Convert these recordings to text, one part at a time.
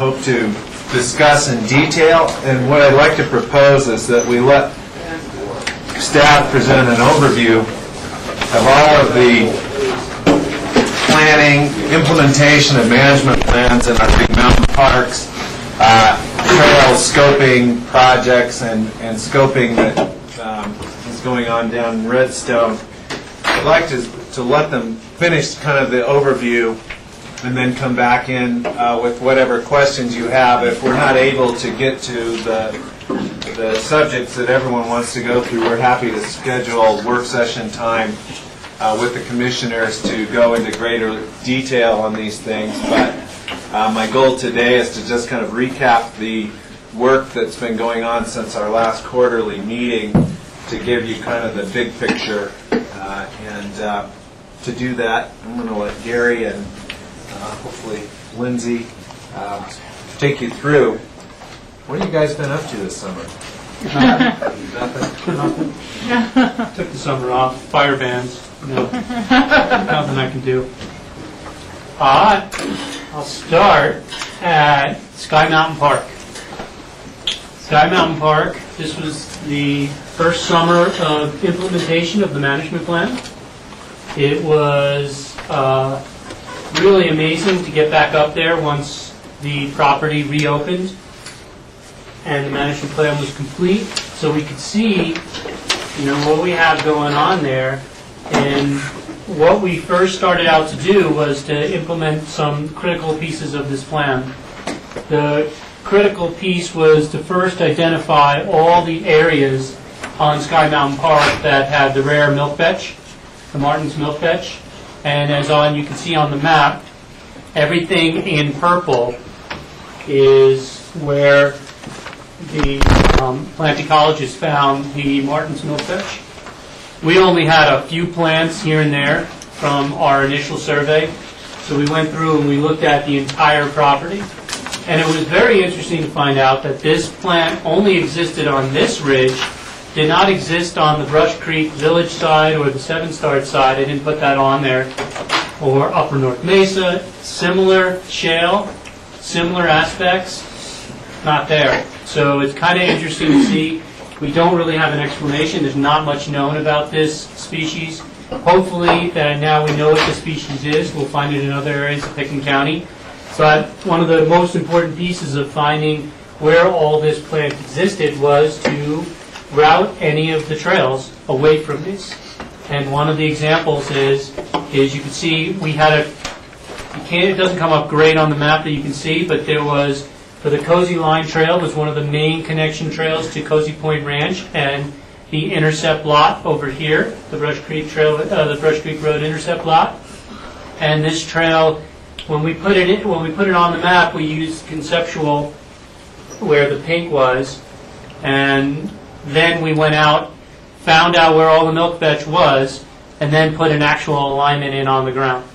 hope to discuss in detail. And what I'd like to propose is that we let staff present an overview of all of the planning, implementation of management plans in our big mountain parks, trail scoping projects, and scoping that is going on down in Redstone. I'd like to let them finish kind of the overview and then come back in with whatever questions you have. If we're not able to get to the subjects that everyone wants to go through, we're happy to schedule work session time with the commissioners to go into greater detail on these things. But my goal today is to just kind of recap the work that's been going on since our last quarterly meeting to give you kind of the big picture. And to do that, I'm going to let Gary and hopefully Lindsay take you through. What have you guys been up to this summer? Nothing. Took the summer off. Fire bans. No. Nothing I can do. I'll start at Sky Mountain Park. Sky Mountain Park, this was the first summer of implementation of the management plan. It was really amazing to get back up there once the property reopened and the management plan was complete, so we could see, what we have going on there. And what we first started out to do was to implement some critical pieces of this plan. The critical piece was to first identify all the areas on Sky Mountain Park that had the rare milkvetch, the Martin's milkvetch. And as you can see on the map, everything in purple is where the plant ecologists found the Martin's milkvetch. We only had a few plants here and there from our initial survey, so we went through and we looked at the entire property. And it was very interesting to find out that this plant only existed on this ridge, did not exist on the Brush Creek Village side or the Seven Stars side. I didn't put that on there. Or Upper North Mesa, similar shale, similar aspects, not there. So it's kind of interesting to see. We don't really have an explanation. There's not much known about this species. Hopefully that now we know what the species is. We'll find it in other areas of Pickens County. But one of the most important pieces of finding where all this plant existed was to route any of the trails away from this. And one of the examples is you can see we had it doesn't come up great on the map that you can see, but there was, for the Cozy Line Trail was one of the main connection trails to Cozy Point Ranch and the intercept lot over here, the Brush Creek Trail, the Brush Creek Road intercept lot. And this trail, when we put it on the map, we used conceptual where the pink was, and then we went out, found out where all the milkvetch was, and then put an actual alignment in on the ground.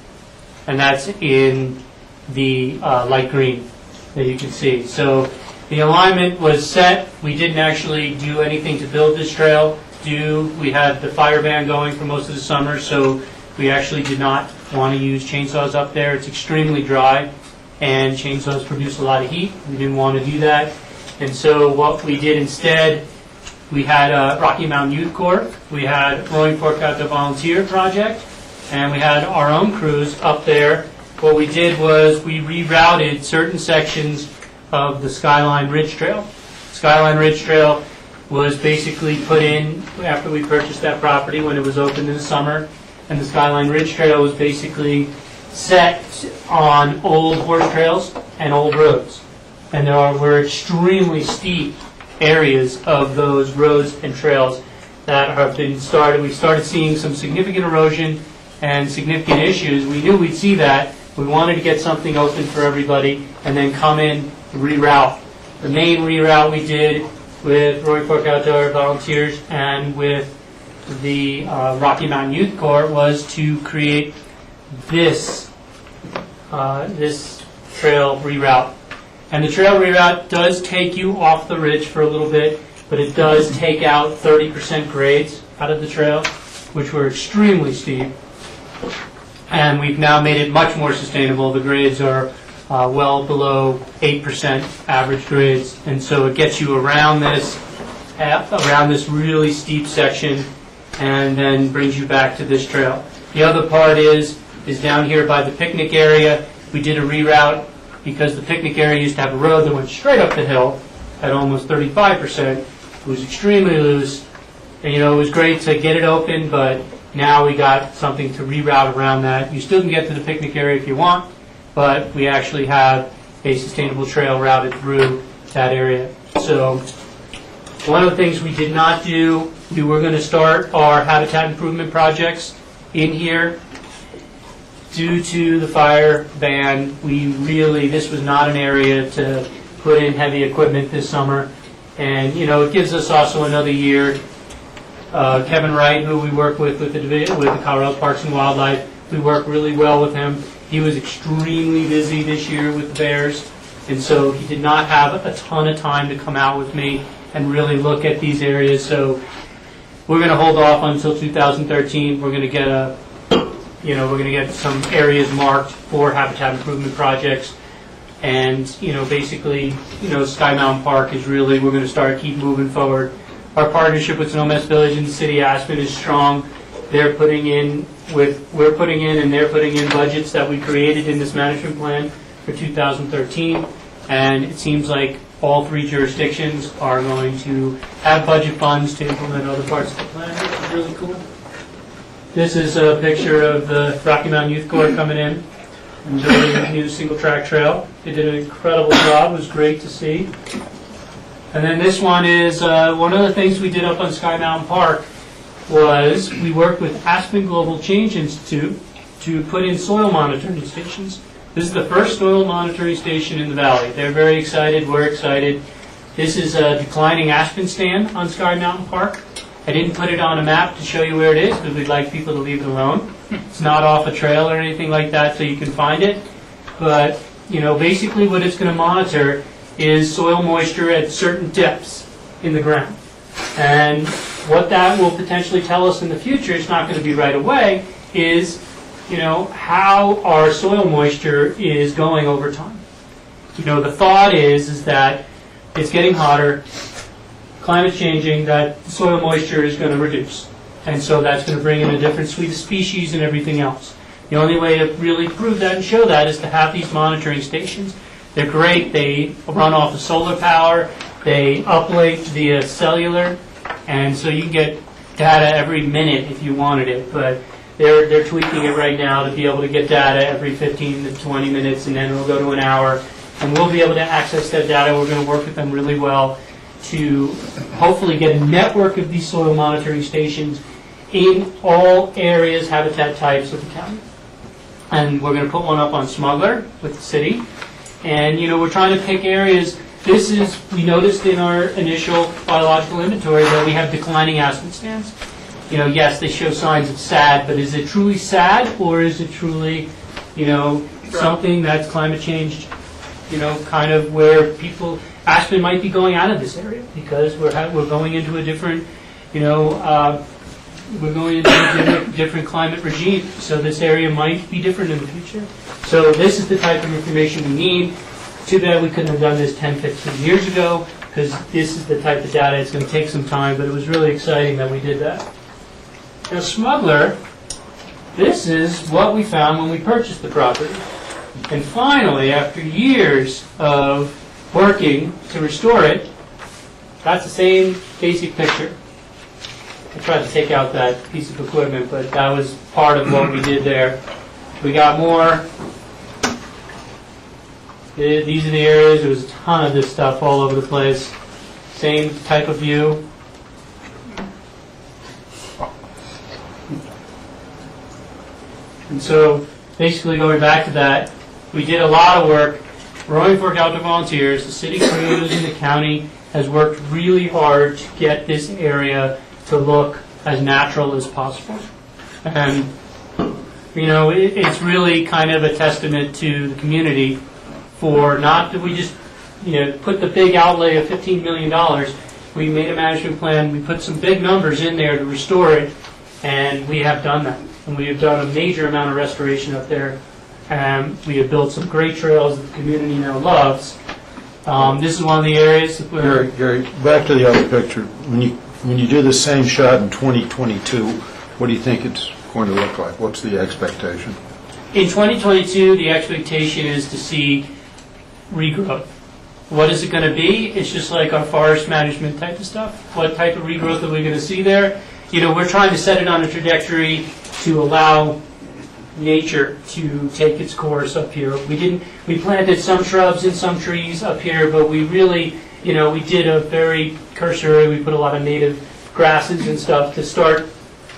And that's in the light green that you can see. So the alignment was set. We didn't actually do anything to build this trail. We had the fire ban going for most of the summer, so we actually did not want to use chainsaws up there. It's extremely dry, and chainsaws produce a lot of heat. We didn't want to do that. And so what we did instead, we had Rocky Mountain Youth Corps, we had Roaring Fork Outdoor Volunteer Project, and we had our own crews up there. What we did was we rerouted certain sections of the Skyline Ridge Trail. Skyline Ridge Trail was basically put in after we purchased that property when it was opened in the summer, and the Skyline Ridge Trail was basically set on old horse trails and old roads. And there were extremely steep areas of those roads and trails that have been started. We started seeing some significant erosion and significant issues. We knew we'd see that. We wanted to get something open for everybody and then come in and reroute. The main reroute we did with Roaring Fork Outdoor Volunteers and with the Rocky Mountain Youth Corps was to create this trail reroute. And the trail reroute does take you off the ridge for a little bit, but it does take out 30% grades out of the trail, which were extremely steep. And we've now made it much more sustainable. The grades are well below 8% average grades, and so it gets you around this really steep section, and then brings you back to this trail. The other part is down here by the picnic area. We did a reroute because the picnic area used to have a road that went straight up the hill at almost 35%. It was extremely loose, and it was great to get it open, but now we got something to reroute around that. You still can get to the picnic area if you want, but we actually have a sustainable trail routed through that area. So one of the things we did not do, we were going to start our habitat improvement projects in here. Due to the fire ban, this was not an area to put in heavy equipment this summer. And, it gives us also another year. Kevin Wright, who we work with the Colorado Parks and Wildlife, we work really well with him. He was extremely busy this year with the bears, and so he did not have a ton of time to come out with me and really look at these areas. So we're going to hold off until 2013. We're going to get we're going to get some areas marked for habitat improvement projects, and basically, Sky Mountain Park is really, we're going to keep moving forward. Our partnership with Snowmass Village and the City of Aspen is strong. We're putting in and they're putting in budgets that we created in this management plan for 2013, and it seems like all three jurisdictions are going to have budget funds to implement other parts of the plan, which is really cool. This is a picture of the Rocky Mountain Youth Corps coming in and building a new single-track trail. They did an incredible job. It was great to see. And then this one is one of the things we did up on Sky Mountain Park was we worked with Aspen Global Change Institute to put in soil monitoring stations. This is the first soil monitoring station in the valley. They're very excited. We're excited. This is a declining aspen stand on Sky Mountain Park. I didn't put it on a map to show you where it is because we'd like people to leave it alone. It's not off a trail or anything like that, so you can find it. But, basically what it's going to monitor is soil moisture at certain depths in the ground. And what that will potentially tell us in the future, it's not going to be right away, is, how our soil moisture is going over time. The thought is that it's getting hotter, climate changing, that soil moisture is going to reduce. And so that's going to bring in a different suite of species and everything else. The only way to really prove that and show that is to have these monitoring stations. They're great. They run off of solar power. They uplink via cellular. And so you can get data every minute if you wanted it. But they're tweaking it right now to be able to get data every 15 to 20 minutes, and then it'll go to an hour. And we'll be able to access that data. We're going to work with them really well to hopefully get a network of these soil monitoring stations in all areas, habitat types of the county. And we're going to put one up on Smuggler with the city. And, we're trying to pick areas. We noticed in our initial biological inventory that we have declining aspen stands. Yes, they show signs of sad, but is it truly sad, or is it truly, something that's climate changed, kind of where aspen might be going out of this area because we're going into a different, we're going into a different climate regime, so this area might be different in the future. So this is the type of information we need. Too bad we couldn't have done this 10, 15 years ago, because this is the type of data. It's going to take some time, but it was really exciting that we did that. Now, Smuggler, this is what we found when we purchased the property. And finally, after years of working to restore it, that's the same basic picture. I tried to take out that piece of equipment, but that was part of what we did there. We got more. These are the areas. There was a ton of this stuff all over the place. Same type of view. And so, basically going back to that, we did a lot of work. Roaring Fork Outdoor Volunteers, the city crews, and the county has worked really hard to get this area to look as natural as possible. And, it's really kind of a testament to the community for not that we just, put the big outlay of $15 million. We made a management plan. We put some big numbers in there to restore it, and we have done that. And we have done a major amount of restoration up there. We have built some great trails that the community now loves. This is one of the areas where... Gary, back to the other picture. When you do the same shot in 2022, what do you think it's going to look like? What's the expectation? In 2022, the expectation is to see regrowth. What is it going to be? It's just like our forest management type of stuff. What type of regrowth are we going to see there? You know, we're trying to set it on a trajectory to allow nature to take its course up here. We planted some shrubs and some trees up here, but we really, you know, we did a very cursory, we put a lot of native grasses and stuff to start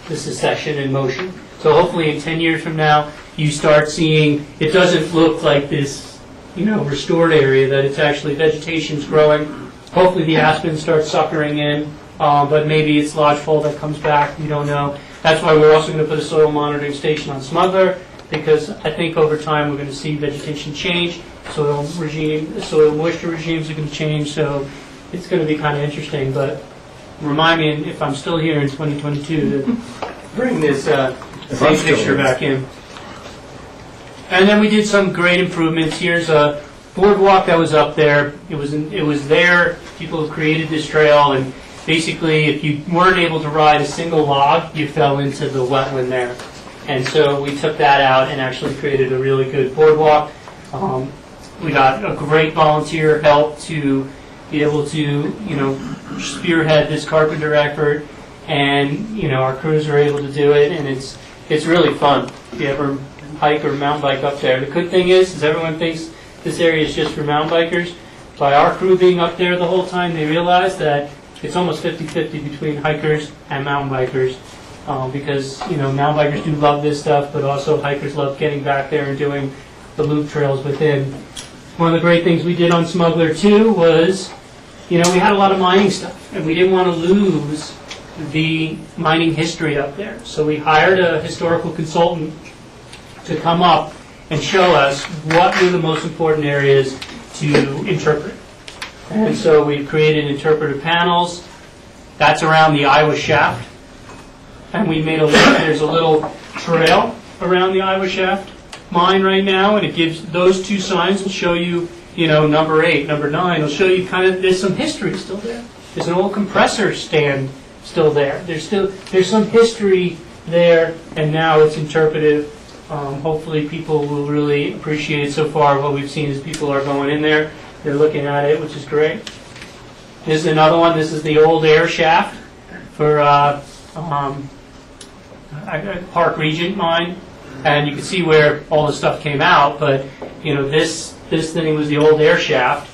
the succession in motion. So hopefully in 10 years from now, you start seeing, it doesn't look like this, you know, restored area, that it's actually vegetation's growing. Hopefully the aspens start suckering in, but maybe it's lodgepole that comes back, we don't know. That's why we're also going to put a soil monitoring station on Smuggler, because I think over time we're going to see vegetation change, soil moisture regimes are going to change, so it's going to be kind of interesting. But remind me if I'm still here in 2022 to bring this same picture back in. And then we did some great improvements. Here's a boardwalk that was up there. It was there. People have created this trail, and basically, if you weren't able to ride a single log, you fell into the wetland there. And so we took that out and actually created a really good boardwalk. We got a great volunteer help to be able to, you know, spearhead this carpenter effort, and you know, our crews are able to do it, and it's really fun. If you ever hike or mountain bike up there, the good thing is everyone thinks this area is just for mountain bikers. By our crew being up there the whole time, they realize that it's almost 50-50 between hikers and mountain bikers, because you know, mountain bikers do love this stuff, but also hikers love getting back there and doing the loop trails within. One of the great things we did on Smuggler too was, you know, we had a lot of mining stuff, and we didn't want to lose the mining history up there. So we hired a historical consultant to come up and show us what were the most important areas to interpret. And so we've created interpretive panels. That's around the Iowa Shaft. And we made there's a little trail around the Iowa Shaft mine right now, and it gives those two signs will show you, you know, number 8, number 9. It'll show you kind of, there's some history still there. There's an old compressor stand still there. There's some history there, and now it's interpretive. Hopefully people will really appreciate it. So far what we've seen is people are going in there, they're looking at it, which is great. This is another one. This is the old air shaft for Park Regent mine, and you can see where all the stuff came out. But you know, this thing was the old air shaft,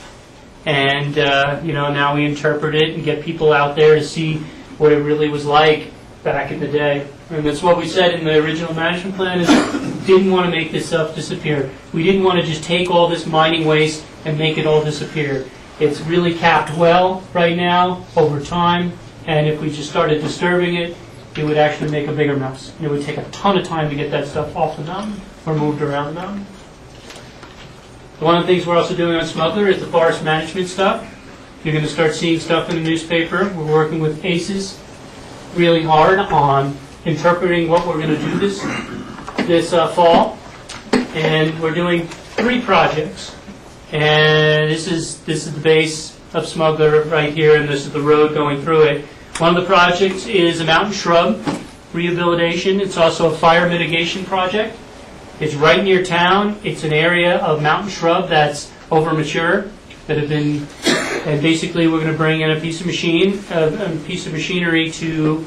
and you know, now we interpret it and get people out there to see what it really was like back in the day. And that's what we said in the original management plan, is we didn't want to make this stuff disappear. We didn't want to just take all this mining waste and make it all disappear. It's really capped well right now over time, and if we just started disturbing it, it would actually make a bigger mess. It would take a ton of time to get that stuff off the mountain or moved around the mountain. One of the things we're also doing on Smuggler is the forest management stuff. You're going to start seeing stuff in the newspaper. We're working with ACES really hard on interpreting what we're going to do this fall, and we're doing 3 projects. And this is the base of Smuggler right here, and this is the road going through it. One of the projects is a mountain shrub rehabilitation. It's also a fire mitigation project. It's right near town. It's an area of mountain shrub that's over mature, that have been, and basically we're going to bring in a piece of machinery to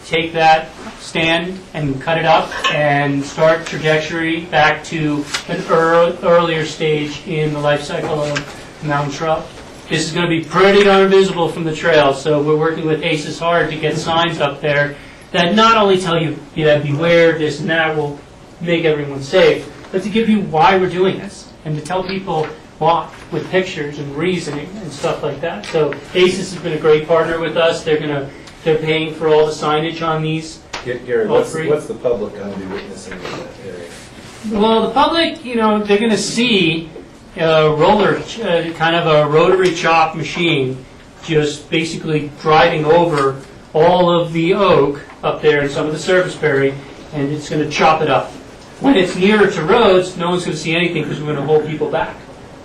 take that stand and cut it up and start trajectory back to an earlier stage in the life cycle of mountain shrub. This is going to be pretty darn visible from the trail, so we're working with ACES hard to get signs up there that not only tell you, beware, this and that will make everyone safe, but to give you why we're doing this and to tell people why, with pictures and reasoning and stuff like that. So ACES has been a great partner with us. They're paying for all the signage on these. Gary, what's the public going to be witnessing in that area? Well, the public, they're going to see a roller, kind of a rotary chop machine, just basically driving over all of the oak up there and some of the surface berry, and it's going to chop it up. When it's nearer to roads, no one's going to see anything because we're going to hold people back.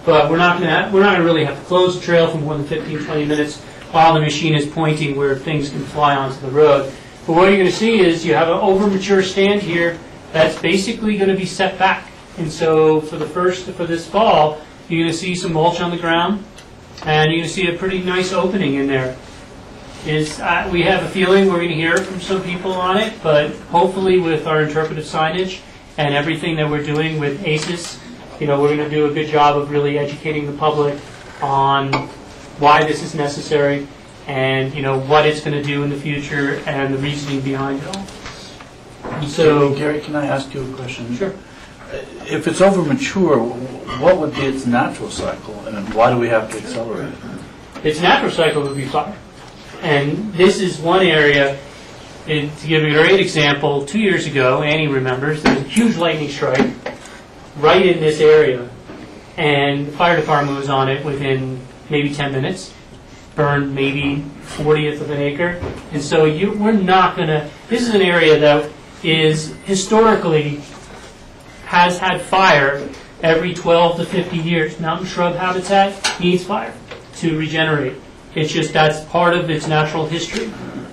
But we're not going to really have to close the trail for more than 15, 20 minutes while the machine is pointing where things can fly onto the road. But what you're going to see is you have an over-mature stand here that's basically going to be set back. And so for this fall, you're going to see some mulch on the ground, and you're going to see a pretty nice opening in there. We have a feeling we're going to hear from some people on it, but hopefully with our interpretive signage and everything that we're doing with ACES, we're going to do a good job of really educating the public on why this is necessary and what it's going to do in the future and the reasoning behind it all. And so, Gary, can I ask you a question? Sure. If it's over mature, what would be its natural cycle, and why do we have to accelerate it? Its natural cycle would be fire. And this is one area, to give you a great example, 2 years ago, Annie remembers, there was a huge lightning strike right in this area. And the fire department was on it within maybe 10 minutes, burned maybe 40th of an acre. And so we're not going to, this is an area that is historically has had fire every 12 to 50 years. Mountain shrub habitat needs fire to regenerate. It's just that's part of its natural history.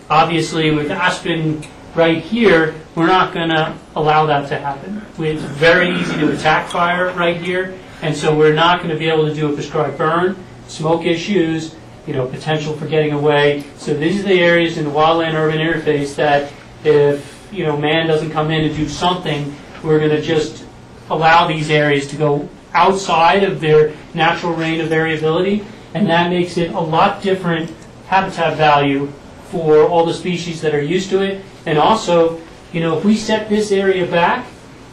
Obviously, with aspen right here, we're not going to allow that to happen. It's very easy to attack fire right here, and so we're not going to be able to do a prescribed burn, smoke issues, potential for getting away. So these are the areas in the wildland-urban interface that if man doesn't come in and do something, we're going to just allow these areas to go outside of their natural range of variability, and that makes it a lot different habitat value for all the species that are used to it. And also, if we set this area back,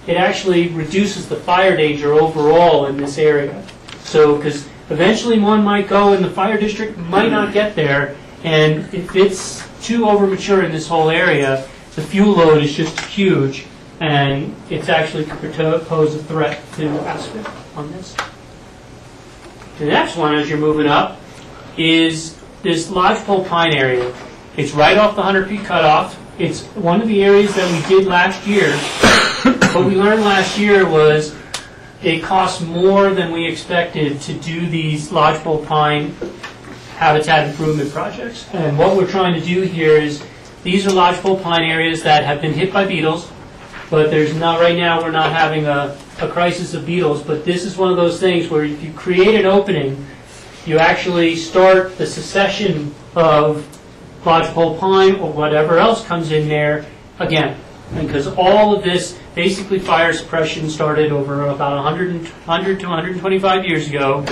it actually reduces the fire danger overall in this area. So, because eventually one might go and the fire district might not get there, and if it's too overmature in this whole area, the fuel load is just huge, and it's actually could pose a threat to aspen on this. The next one, as you're moving up, is this lodgepole pine area. It's right off the 100 feet cutoff. It's one of the areas that we did last year. What we learned last year was it costs more than we expected to do these lodgepole pine habitat improvement projects. And what we're trying to do here is these are lodgepole pine areas that have been hit by beetles, but right now we're not having a crisis of beetles, but this is one of those things where if you create an opening, you actually start the succession of lodgepole pine or whatever else comes in there again. Because all of this, basically fire suppression started over about 100 to 125 years ago.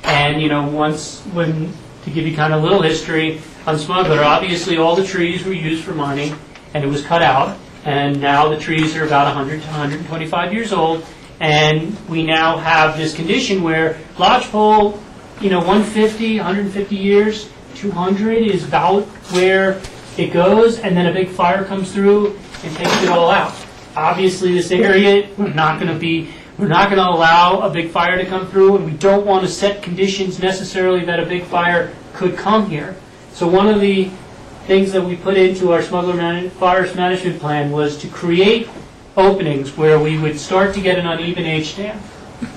And, to give you kind of a little history on Smuggler, obviously all the trees were used for mining and it was cut out. And now the trees are about 100 to 125 years old. And we now have this condition where lodgepole, 150, 150 years, 200 is about where it goes, and then a big fire comes through and takes it all out. Obviously, this area, we're not going to allow a big fire to come through, and we don't want to set conditions necessarily that a big fire could come here. So one of the things that we put into our smuggler forest management plan was to create openings where we would start to get an uneven age stand.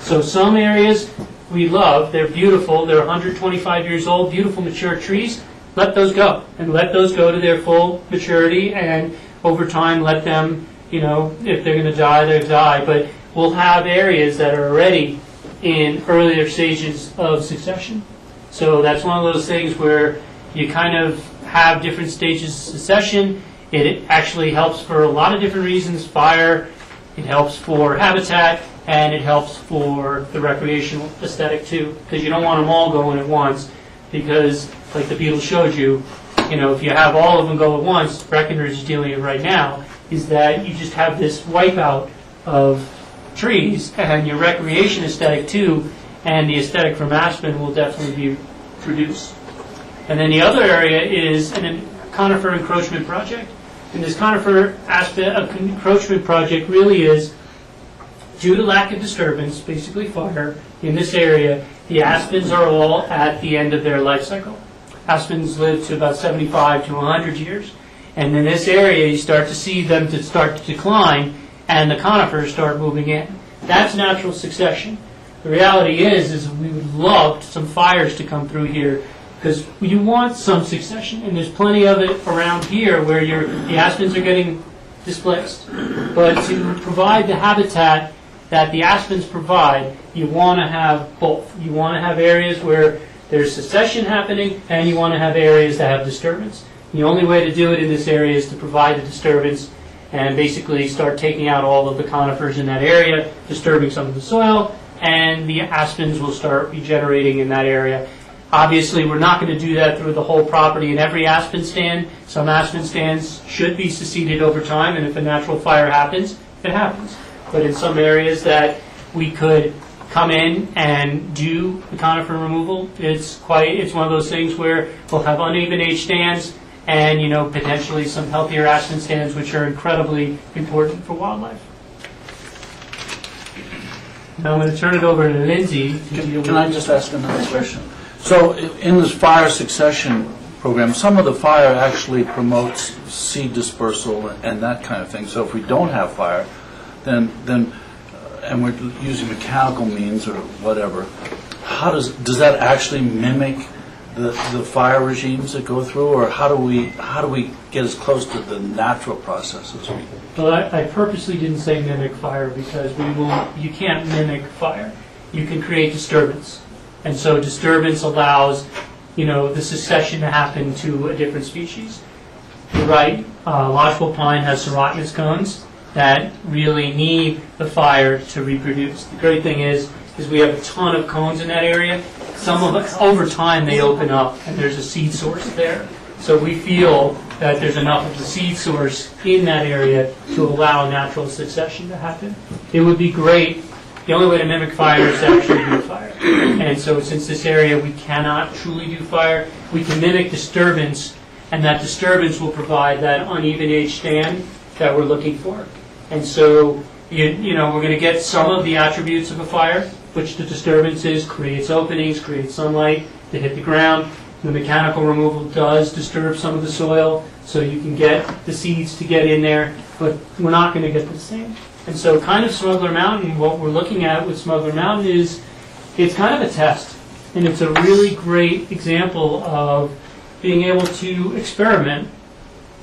So some areas we love, they're beautiful, they're 125 years old, beautiful mature trees, let those go. And let those go to their full maturity, and over time let them, if they're going to die, they'll die. But we'll have areas that are already in earlier stages of succession. So that's one of those things where you kind of have different stages of succession. It actually helps for a lot of different reasons. Fire, it helps for habitat, and it helps for the recreational aesthetic too, because you don't want them all going at once, because like the beetle showed you, if you have all of them go at once, Breckenridge is dealing with it right now, is that you just have this wipeout of trees, and your recreation aesthetic too, and the aesthetic from aspen will definitely be reduced. And then the other area is a conifer encroachment project. And this conifer encroachment project really is due to lack of disturbance, basically fire, in this area. The aspens are all at the end of their life cycle. Aspens live to about 75 to 100 years. And in this area, you start to see them to start to decline. and the conifers start moving in. That's natural succession. The reality is we would love some fires to come through here, because you want some succession, and there's plenty of it around here where the aspens are getting displaced. But to provide the habitat that the aspens provide, you want to have both. You want to have areas where there's succession happening, and you want to have areas that have disturbance. The only way to do it in this area is to provide the disturbance and basically start taking out all of the conifers in that area, disturbing some of the soil, and the aspens will start regenerating in that area. Obviously, we're not going to do that through the whole property in every aspen stand. Some aspen stands should be seceded over time, and if a natural fire happens, it happens. But in some areas that we could come in and do the conifer removal, it's one of those things where we'll have uneven age stands and potentially some healthier aspen stands, which are incredibly important for wildlife. Now I'm going to turn it over to Lindsay. Can I just ask another question? So in this fire succession program, some of the fire actually promotes seed dispersal and that kind of thing. So if we don't have fire, then and we're using mechanical means or whatever, how does that actually mimic the fire regimes that go through, or how do we get as close to the natural processes? Well, I purposely didn't say mimic fire because you can't mimic fire. You can create disturbance. And so disturbance allows, the succession to happen to a different species. You're right, lodgepole pine has serotinous cones that really need the fire to reproduce. The great thing is we have a ton of cones in that area. Some of it, over time, they open up and there's a seed source there. So we feel that there's enough of the seed source in that area to allow natural succession to happen. It would be great. The only way to mimic fire is to actually do fire. And so since this area we cannot truly do fire, we can mimic disturbance, and that disturbance will provide that uneven age stand that we're looking for. And so, we're going to get some of the attributes of a fire, which the disturbance is, creates openings, creates sunlight to hit the ground. The mechanical removal does disturb some of the soil, so you can get the seeds to get in there, but we're not going to get the same. And so kind of Smuggler Mountain, what we're looking at with Smuggler Mountain is, it's kind of a test. And it's a really great example of being able to experiment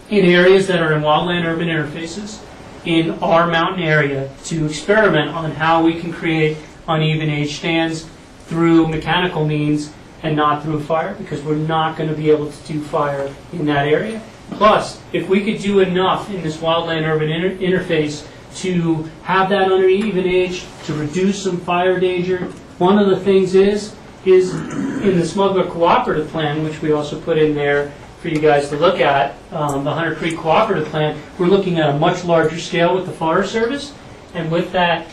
in areas that are in wildland-urban interfaces in our mountain area, to experiment on how we can create uneven age stands through mechanical means and not through fire, because we're not going to be able to do fire in that area. Plus, if we could do enough in this wildland-urban interface to have that uneven age, to reduce some fire danger, one of the things is in the Smuggler Cooperative Plan, which we also put in there for you guys to look at, the Hunter Creek Cooperative Plan, we're looking at a much larger scale with the Forest Service. And with that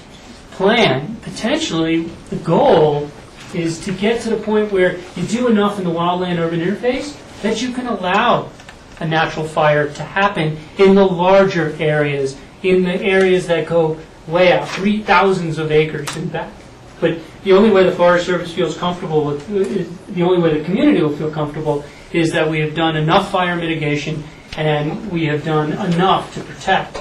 plan, potentially the goal is to get to the point where you do enough in the wildland-urban interface that you can allow a natural fire to happen in the larger areas, in the areas that go way out, 3,000s of acres and back. But the only way the Forest Service feels comfortable with, the only way the community will feel comfortable, is that we have done enough fire mitigation and we have done enough to protect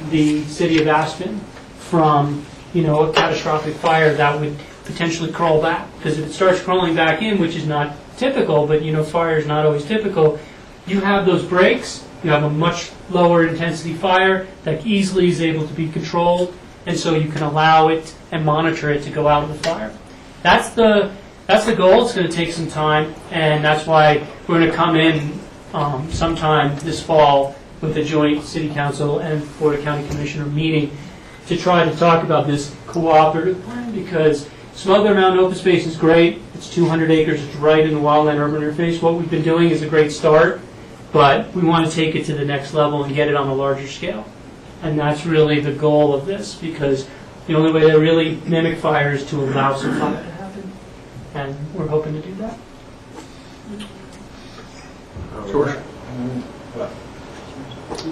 the city of Aspen from, a catastrophic fire that would potentially crawl back. Because if it starts crawling back in, which is not typical, but fire is not always typical, you have those breaks, you have a much lower intensity fire that easily is able to be controlled, and so you can allow it and monitor it to go out of the fire. That's the goal. It's going to take some time, and that's why we're going to come in sometime this fall with a joint City Council and Florida County Commissioner meeting to try to talk about this cooperative plan, because Smuggler Mountain Open Space is great. It's 200 acres. It's right in the wildland-urban interface. What we've been doing is a great start, but we want to take it to the next level and get it on a larger scale. And that's really the goal of this, because the only way to really mimic fire is to allow some fire to happen. And we're hoping to do that. George?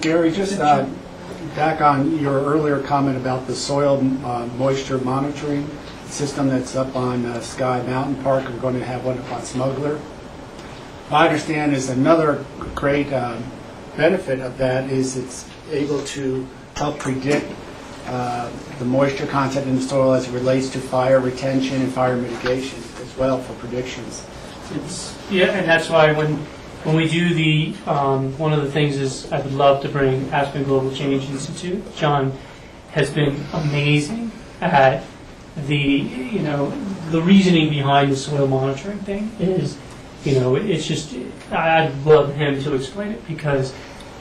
Gary, just back on your earlier comment about the soil moisture monitoring system that's up on Sky Mountain Park. We're going to have one up on Smuggler. My understanding is another great benefit of that is it's able to help predict the moisture content in the soil as it relates to fire retention and fire mitigation as well for predictions. Yeah, and that's why when we do the, one of the things is I would love to bring Aspen Global Change Institute. John has been amazing at the reasoning behind the soil monitoring thing is, it's just, I'd love him to explain it because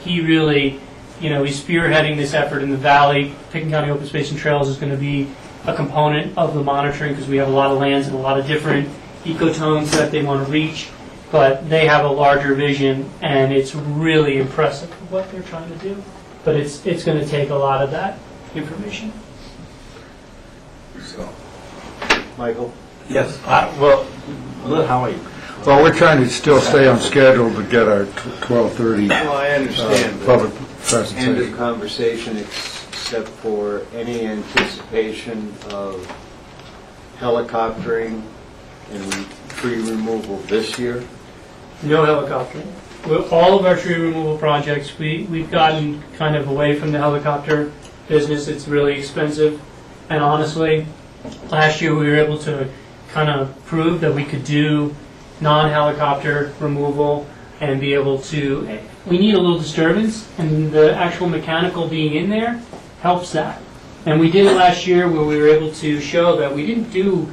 he really, he's spearheading this effort in the valley. Picken County Open Space and Trails is going to be a component of the monitoring because we have a lot of lands and a lot of different ecotones that they want to reach, but they have a larger vision and it's really impressive what they're trying to do. But it's going to take a lot of that information. So, Michael? Yes, well, Howie. well, we're trying to still stay on schedule to get our 12:30 Well, I understand, but public end of presentation. conversation except for any anticipation of helicoptering and tree removal this year? No helicoptering. All of our tree removal projects, we've gotten kind of away from the helicopter business. It's really expensive. And honestly, last year we were able to kind of prove that we could do non-helicopter removal and be able to, we need a little disturbance, and the actual mechanical being in there helps that. And we did it last year where we were able to show that we didn't do,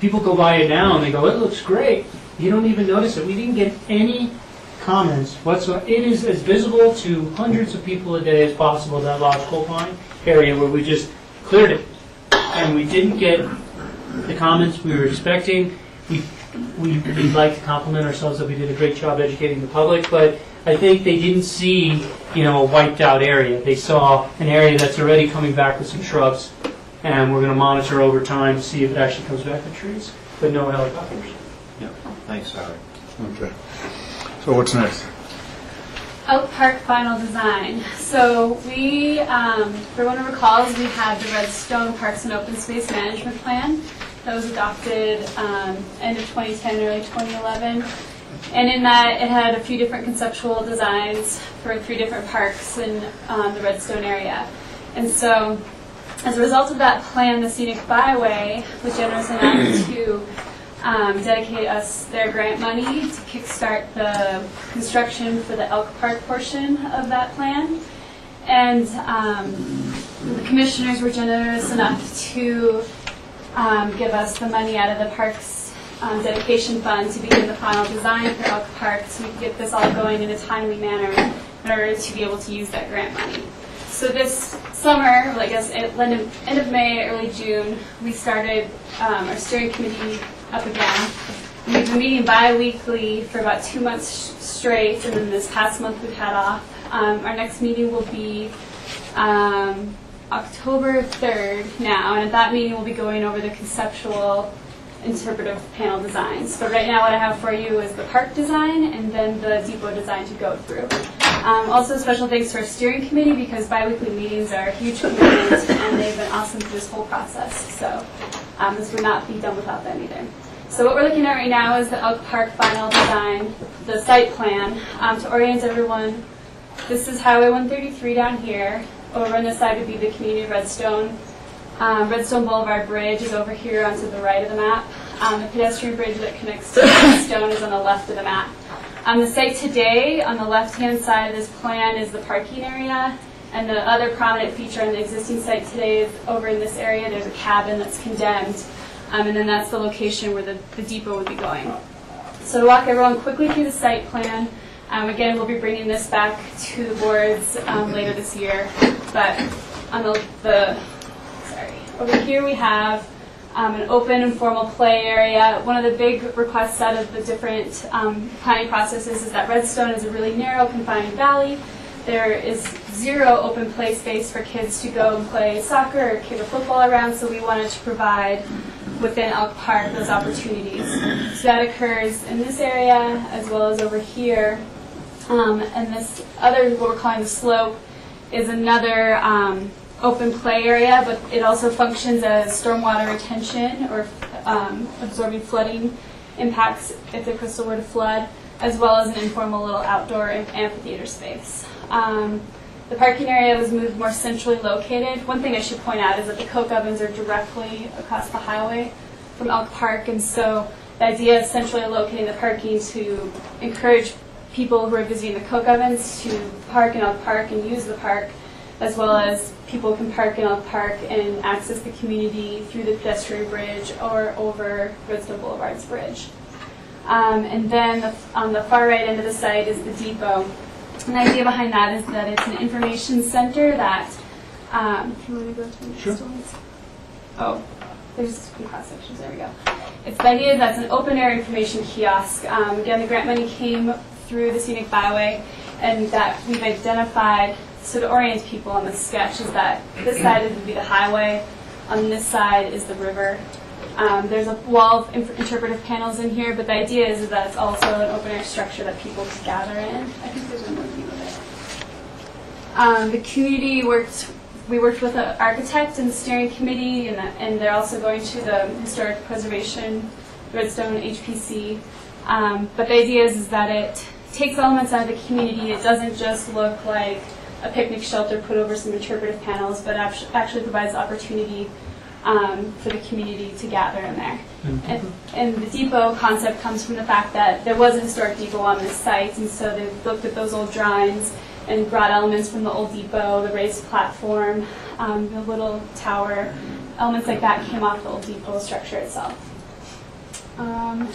people go by it now and they go, it looks great. You don't even notice it. We didn't get any comments whatsoever. It is as visible to hundreds of people a day as possible, that Lodge Coal Pine area where we just cleared it. And we didn't get the comments we were expecting. We'd like to compliment ourselves that we did a great job educating the public, but I think they didn't see, a wiped out area. They saw an area that's already coming back with some shrubs, and we're going to monitor over time to see if it actually comes back with trees, but no helicopters. Yeah. Thanks, Howard. Okay. So what's next? Oak Park final design. So we, for one recalls, we had the Redstone Parks and Open Space Management Plan that was adopted end of 2010, early 2011. And in that, it had a few different conceptual designs for 3 different parks in the Redstone area. And so, as a result of that plan, the Scenic Byway was generous enough to dedicate us their grant money to kickstart the construction for the Elk Park portion of that plan. And the commissioners were generous enough to give us the money out of the park's dedication fund to begin the final design for Elk Park so we could get this all going in a timely manner in order to be able to use that grant money. So this summer, I guess end of May, early June, we started our steering committee up again. We've been meeting bi-weekly for about 2 months straight, and then this past month we've had off. Our next meeting will be October 3rd now, and at that meeting we'll be going over the conceptual interpretive panel designs. But right now what I have for you is the park design and then the depot design to go through. Also special thanks to our steering committee because bi-weekly meetings are a huge commitment and they've been awesome through this whole process. So this would not be done without them either. So what we're looking at right now is the Elk Park final design, the site plan. To orient everyone, this is Highway 133 down here. Over on this side would be the community of Redstone. Redstone Boulevard Bridge is over here onto the right of the map. The pedestrian bridge that connects to Redstone is on the left of the map. The site today, on the left-hand side of this plan, is the parking area. And the other prominent feature on the existing site today is over in this area, there's a cabin that's condemned. And then that's the location where the depot would be going. So to walk everyone quickly through the site plan, again, we'll be bringing this back to the boards later this year. But on over here we have an open informal play area. One of the big requests out of the different planning processes is that Redstone is a really narrow, confined valley. There is 0 open play space for kids to go and play soccer or kick a football around, so we wanted to provide within Elk Park those opportunities. So that occurs in this area as well as over here. And this other, what we're calling the slope, is another open play area, but it also functions as stormwater retention or absorbing flooding impacts if the crystal were to flood, as well as an informal little outdoor amphitheater space. The parking area was moved more centrally located. One thing I should point out is that the Coke ovens are directly across the highway from Elk Park, and so the idea of centrally locating the parking to encourage people who are visiting the Coke ovens to park in Elk Park and use the park, as well as people can park in Elk Park and access the community through the pedestrian bridge or over Redstone Boulevard's bridge. And then on the far right end of the site is the depot. And the idea behind that is that it's an information center that, can we go to the next ones? Oh, there's some cross sections, there we go. It's the idea that it's an open air information kiosk. Again, the grant money came through the scenic byway, and that we've identified, so to orient people on the sketch, is that this side would be the highway, on this side is the river. There's a wall of interpretive panels in here, but the idea is that it's also an open air structure that people can gather in. I think there's one more view of it. The community we worked with an architect and the steering committee, and they're also going to the Historic Preservation Redstone HPC. But the idea is that it takes elements out of the community. It doesn't just look like a picnic shelter put over some interpretive panels, but actually provides opportunity for the community to gather in there. And the depot concept comes from the fact that there was a historic depot on this site, and so they looked at those old drawings and brought elements from the old depot, the raised platform, the little tower, elements like that came off the old depot structure itself.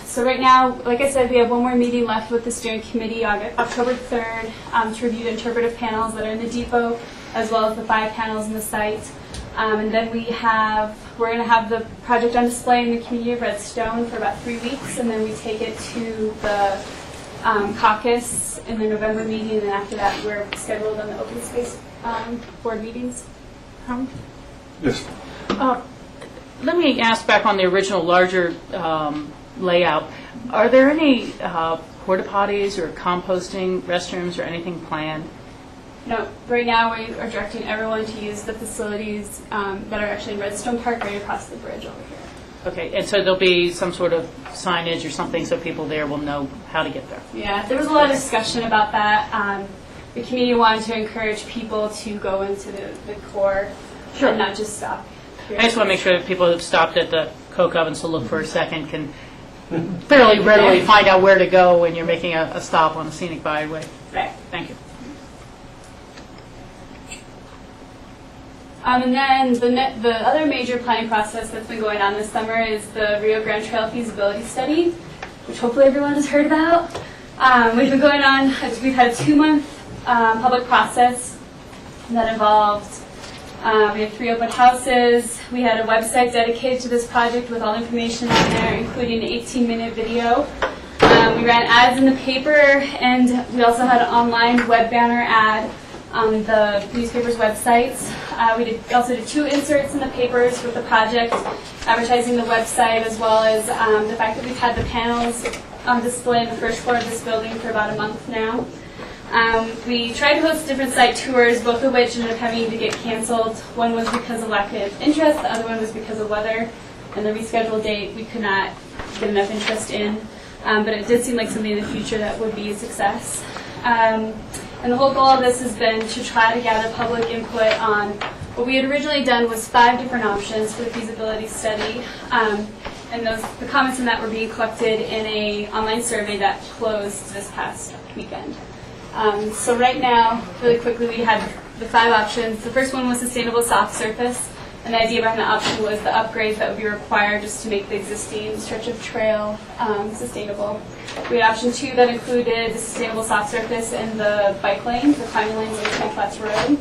So right now, like I said, we have one more meeting left with the steering committee on October 3rd to review the interpretive panels that are in the depot, as well as the 5 panels in the site. And then we're going to have the project on display in the community of Redstone for about 3 weeks, and then we take it to the caucus in the November meeting, and then after that we're scheduled on the open space board meetings. Yes. Let me ask back on the original larger layout. Are there any porta potties or composting restrooms or anything planned? No, right now we are directing everyone to use the facilities that are actually in Redstone Park right across the bridge over here. Okay, and so there'll be some sort of signage or something so people there will know how to get there? Yeah, there was a lot of discussion about that. The community wanted to encourage people to go into the core and not just stop here. I just want to make sure that people who've stopped at the Coke ovens to look for a second can fairly readily find out where to go when you're making a stop on a scenic byway. Right. Thank you. And then the other major planning process that's been going on this summer is the Rio Grande Trail feasibility study, which hopefully everyone has heard about. We've been going on, we've had a 2-month public process that involved, we had 3 open houses. We had a website dedicated to this project with all information on there, including an 18-minute video. We ran ads in the paper, and we also had an online web banner ad on the newspaper's websites. We also did 2 inserts in the papers with the project, advertising the website, as well as the fact that we've had the panels on display in the first floor of this building for about a month now. We tried to host different site tours, both of which ended up having to get canceled. One was because of lack of interest, the other one was because of weather, and the rescheduled date we could not get enough interest in. But it did seem like something in the future that would be a success. And the whole goal of this has been to try to gather public input on what we had originally done was 5 different options for the feasibility study. And the comments in that were being collected in an online survey that closed this past weekend. So right now, really quickly, we had the 5 options. The first one was sustainable soft surface. And the idea behind the option was the upgrades that would be required just to make the existing stretch of trail sustainable. We had option 2 that included the sustainable soft surface and the bike lanes, the climbing lanes on Twin Flats Road.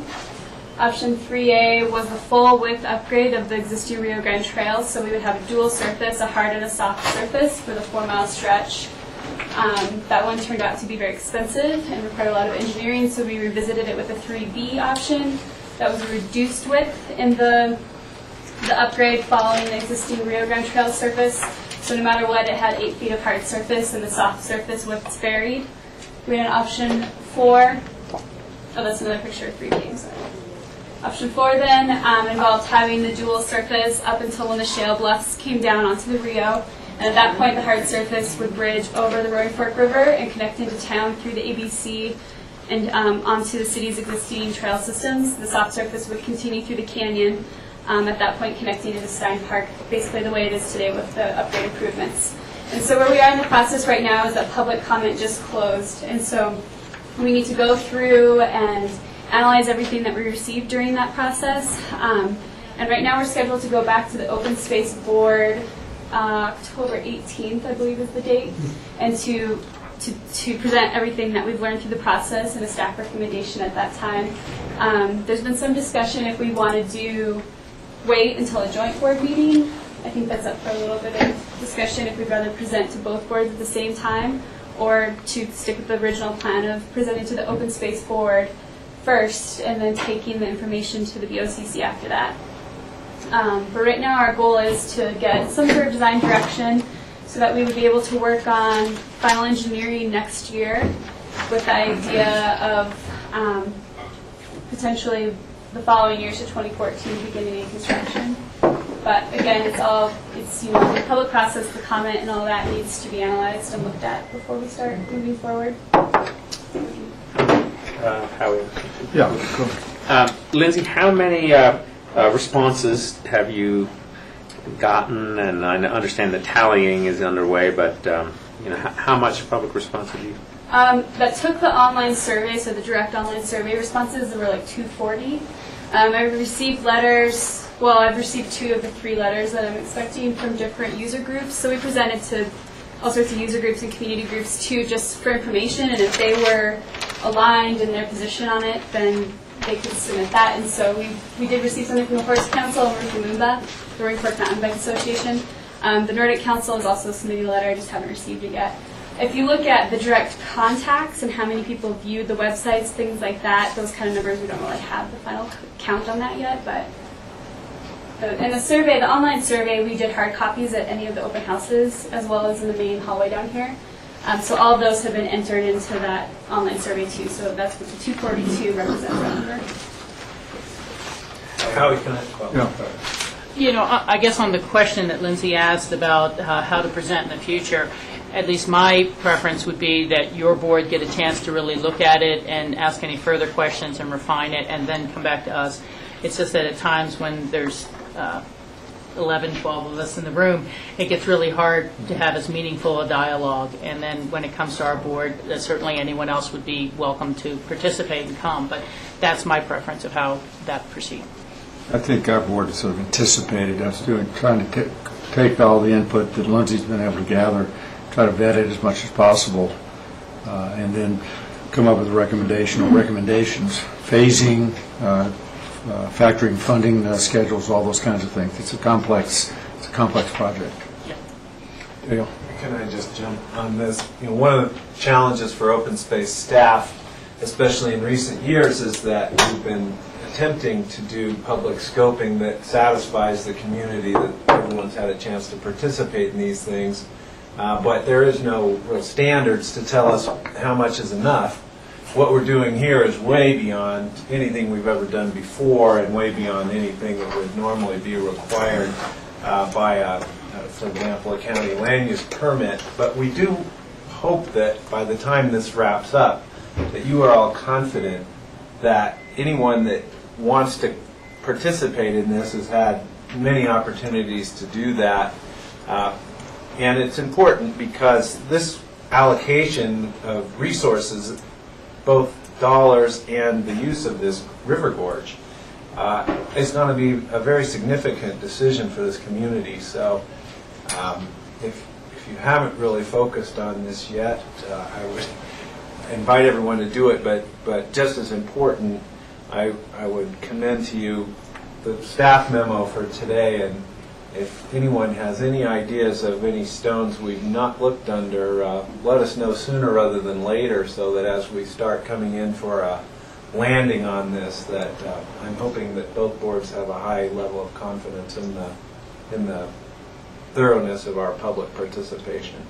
Option 3A was the full width upgrade of the existing Rio Grande Trail, so we would have a dual surface, a hard and a soft surface for the 4-mile stretch. That one turned out to be very expensive and required a lot of engineering, so we revisited it with a 3B option. That was a reduced width in the upgrade following the existing Rio Grande Trail surface. So no matter what, it had 8 feet of hard surface, and the soft surface widths varied. We had an option 4. Oh, that's another picture of 3B, sorry. Option 4 then involved having the dual surface up until when the shale bluffs came down onto the Rio. And at that point, the hard surface would bridge over the Roaring Fork River and connect into town through the ABC and onto the city's existing trail systems. The soft surface would continue through the canyon, at that point connecting to the Stein Park, basically the way it is today with the upgrade improvements. And so where we are in the process right now is that public comment just closed, and so we need to go through and analyze everything that we received during that process. And right now we're scheduled to go back to the Open Space Board October 18th, I believe is the date, and to present everything that we've learned through the process and a staff recommendation at that time. There's been some discussion if we want to wait until a joint board meeting. I think that's up for a little bit of discussion if we'd rather present to both boards at the same time, or to stick with the original plan of presenting to the Open Space Board first and then taking the information to the BOCC after that. But right now our goal is to get some sort of design direction so that we would be able to work on final engineering next year with the idea of potentially the following year, so 2014, beginning in construction. But again, it's the public process, the comment and all that needs to be analyzed and looked at before we start moving forward. Howie. Yeah, Lindsay, how many responses have you gotten? And I understand the tallying is underway, but how much public response have you? That took the online survey, so the direct online survey responses, there were like 240. I've received letters, well, I've received 2 of the 3 letters that I'm expecting from different user groups. So we presented to all sorts of user groups and community groups too, just for information, and if they were aligned in their position on it, then they could submit that. And so we did receive something from the Horse Council and from Moomba, the Roaring Fork Mountain Bike Association. The Nordic Council is also submitting a letter, I just haven't received it yet. If you look at the direct contacts and how many people viewed the websites, things like that, those kind of numbers, we don't really have the final count on that yet. But in the survey, the online survey, we did hard copies at any of the open houses as well as in the main hallway down here. So all of those have been entered into that online survey too. So that's what the 242 represents that number. Howie, can I? yeah. I guess on the question that Lindsay asked about how to present in the future, at least my preference would be that your board get a chance to really look at it and ask any further questions and refine it and then come back to us. It's just that at times when there's 11, 12 of us in the room, it gets really hard to have as meaningful a dialogue. And then when it comes to our board, certainly anyone else would be welcome to participate and come. But that's my preference of how that proceeds. I think our board has sort of anticipated us trying to take all the input that Lindsay's been able to gather, try to vet it as much as possible, and then come up with a recommendation or recommendations, phasing, factoring funding schedules, all those kinds of things. It's a complex project. Dale? Can I just jump on this? One of the challenges for open space staff, especially in recent years, is that we've been attempting to do public scoping that satisfies the community, that everyone's had a chance to participate in these things. But there is no real standards to tell us how much is enough. What we're doing here is way beyond anything we've ever done before and way beyond anything that would normally be required by, for example, a county land use permit. But we do hope that by the time this wraps up, that you are all confident that anyone that wants to participate in this has had many opportunities to do that. And it's important because this allocation of resources, both dollars and the use of this river gorge, is going to be a very significant decision for this community. So if you haven't really focused on this yet, I would invite everyone to do it, but just as important, I would commend to you the staff memo for today, and if anyone has any ideas of any stones we've not looked under, let us know sooner rather than later, so that as we start coming in for a landing on this, that I'm hoping that both boards have a high level of confidence in the thoroughness of our public participation.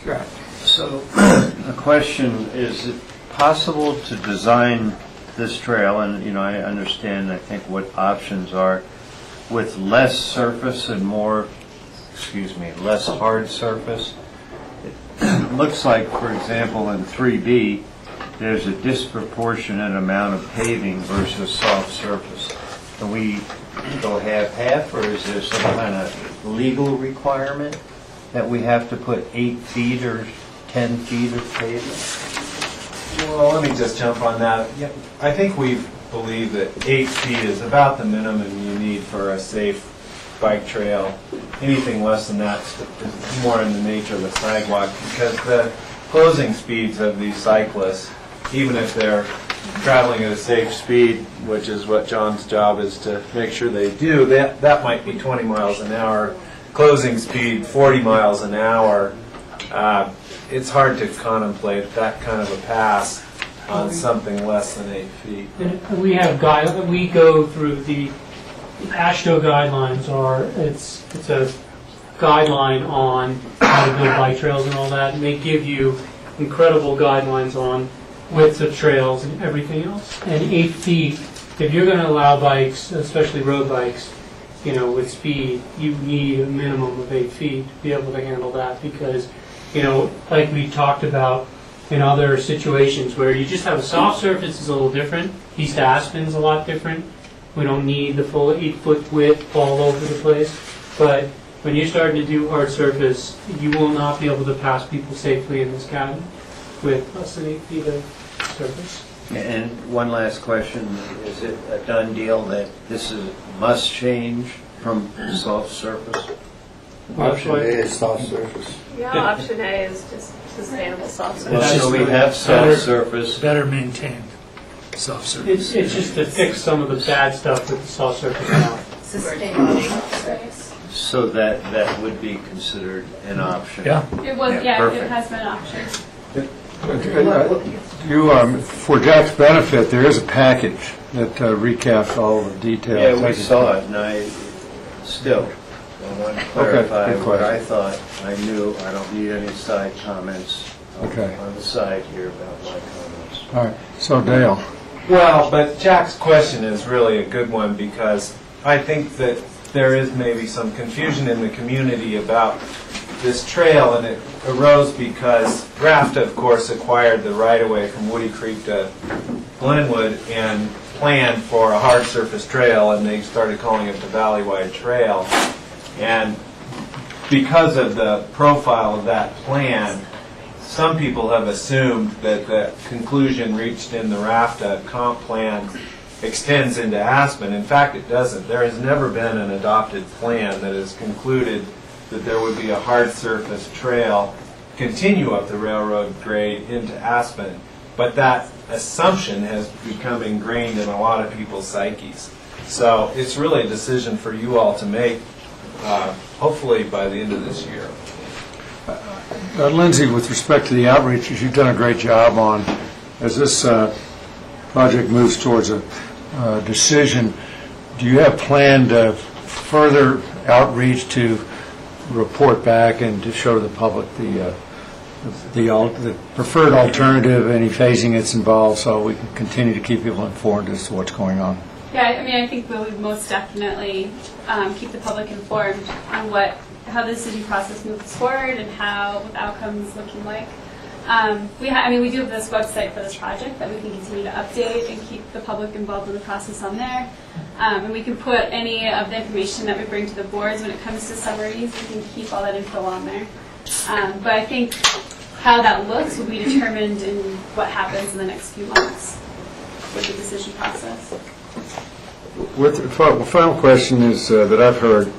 Right. So the question is it possible to design this trail, and I understand I think what options are, with less surface and more, less hard surface? It looks like, for example, in 3B, there's a disproportionate amount of paving versus soft surface. Can we go half-half, or is there some kind of legal requirement that we have to put 8 feet or 10 feet of pavement? Well, let me just jump on that. Yeah, I think we believe that 8 feet is about the minimum you need for a safe bike trail. Anything less than that is more in the nature of a sidewalk, because the closing speeds of these cyclists, even if they're traveling at a safe speed, which is what John's job is to make sure they do, that might be 20 miles an hour. Closing speed 40 miles an hour. It's hard to contemplate that kind of a pass on something less than 8 feet. And we have we go through the AASHTO guidelines it's a guideline on how to build bike trails and all that, and they give you incredible guidelines on widths of trails and everything else. And 8 feet, if you're going to allow bikes, especially road bikes, with speed, you need a minimum of 8 feet to be able to handle that, because, like we talked about in other situations where you just have a soft surface is a little different. East Aspen's a lot different. We don't need the full 8-foot width all over the place. But when you're starting to do hard surface, you will not be able to pass people safely in this county with less than 8 feet of surface. And one last question, is it a done deal that this must change from soft surface? Option A is soft surface. Yeah, option A is just sustainable soft surface. Well, so we have soft surface. Better maintained soft surface. It's just to fix some of the bad stuff with the soft surface now. Sustainable soft surface. So that would be considered an option. Yeah. It was, Yeah, it perfect. has been an option. For Jack's benefit, there is a package that recaps all the details. Yeah, we saw it, and I want to clarify good what question. I thought. I knew I don't need any side comments Okay. on the side here about my comments. All right, so Dale. Well, but Jack's question is really a good one, because I think that there is maybe some confusion in the community about this trail, and it arose because RAFTA, of course, acquired the right-of-way from Woody Creek to Glenwood and planned for a hard surface trail, and they started calling it the Valleywide Trail. And because of the profile of that plan, some people have assumed that the conclusion reached in the RAFTA comp plan extends into Aspen. In fact, it doesn't. There has never been an adopted plan that has concluded that there would be a hard surface trail continue up the railroad grade into Aspen. But that assumption has become ingrained in a lot of people's psyches. So it's really a decision for you all to make, hopefully by the end of this year. Lindsay, with respect to the outreaches, you've done a great job on, as this project moves towards a decision, do you have planned further outreach to report back and to show the public the preferred alternative, any phasing that's involved, so we can continue to keep people informed as to what's going on? Yeah, I mean, I think we would most definitely keep the public informed on how the decision process moves forward and what the outcome is looking like. We do have this website for this project that we can continue to update and keep the public involved in the process on there. And we can put any of the information that we bring to the boards when it comes to summaries. We can keep all that info on there. But I think how that looks will be determined in what happens in the next few months with the decision process. The final question is that I've heard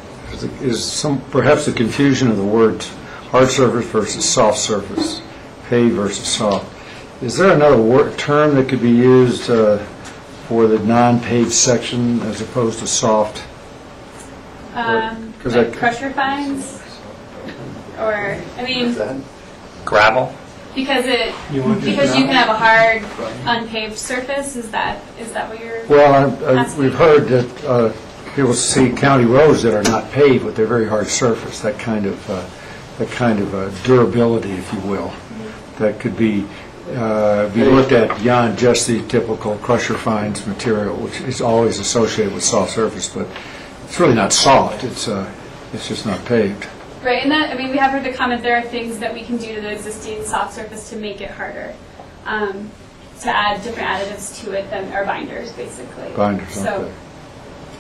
is perhaps the confusion of the words hard surface versus soft surface, paved versus soft. Is there another term that could be used for the non-paved section as opposed to soft? Like pressure fines, or Gravel? because you can have a hard unpaved surface. Is that what you're? Well, asking? we've heard that people see county roads that are not paved, but they're very hard surface. That kind of durability, if you will, that could be looked at beyond just the typical crusher fines material, which is always associated with soft surface, but it's really not soft. It's just not paved. Right, and we have heard the comment there are things that we can do to the existing soft surface to make it harder. to add different additives to it than our binders, basically. Binders, So okay.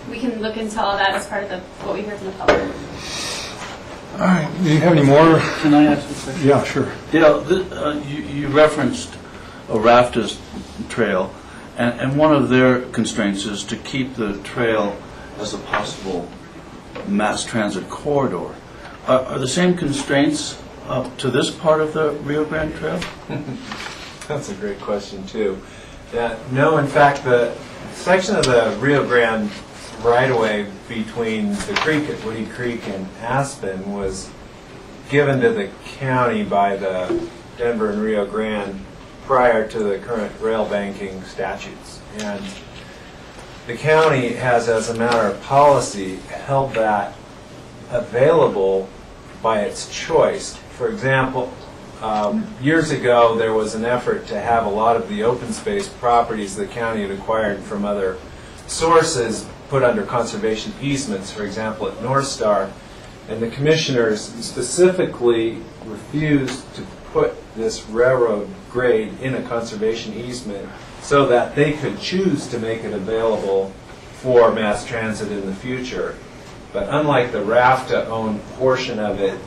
we can look into all that as part of what we hear from the public. All right, do you have any more? Can I ask a question? Yeah, sure. Dale, you referenced a rafters trail, and one of their constraints is to keep the trail as a possible mass transit corridor. Are the same constraints up to this part of the Rio Grande Trail? That's a great question, too. No, in fact, the section of the Rio Grande right-of-way between the creek at Woody Creek and Aspen was given to the county by the Denver and Rio Grande prior to the current rail banking statutes. And the county has, as a matter of policy, held that available by its choice. For example, years ago, there was an effort to have a lot of the open space properties the county had acquired from other sources put under conservation easements, for example, at North Star. And the commissioners specifically refused to put this railroad grade in a conservation easement so that they could choose to make it available for mass transit in the future. But unlike the RAFTA-owned portion of it,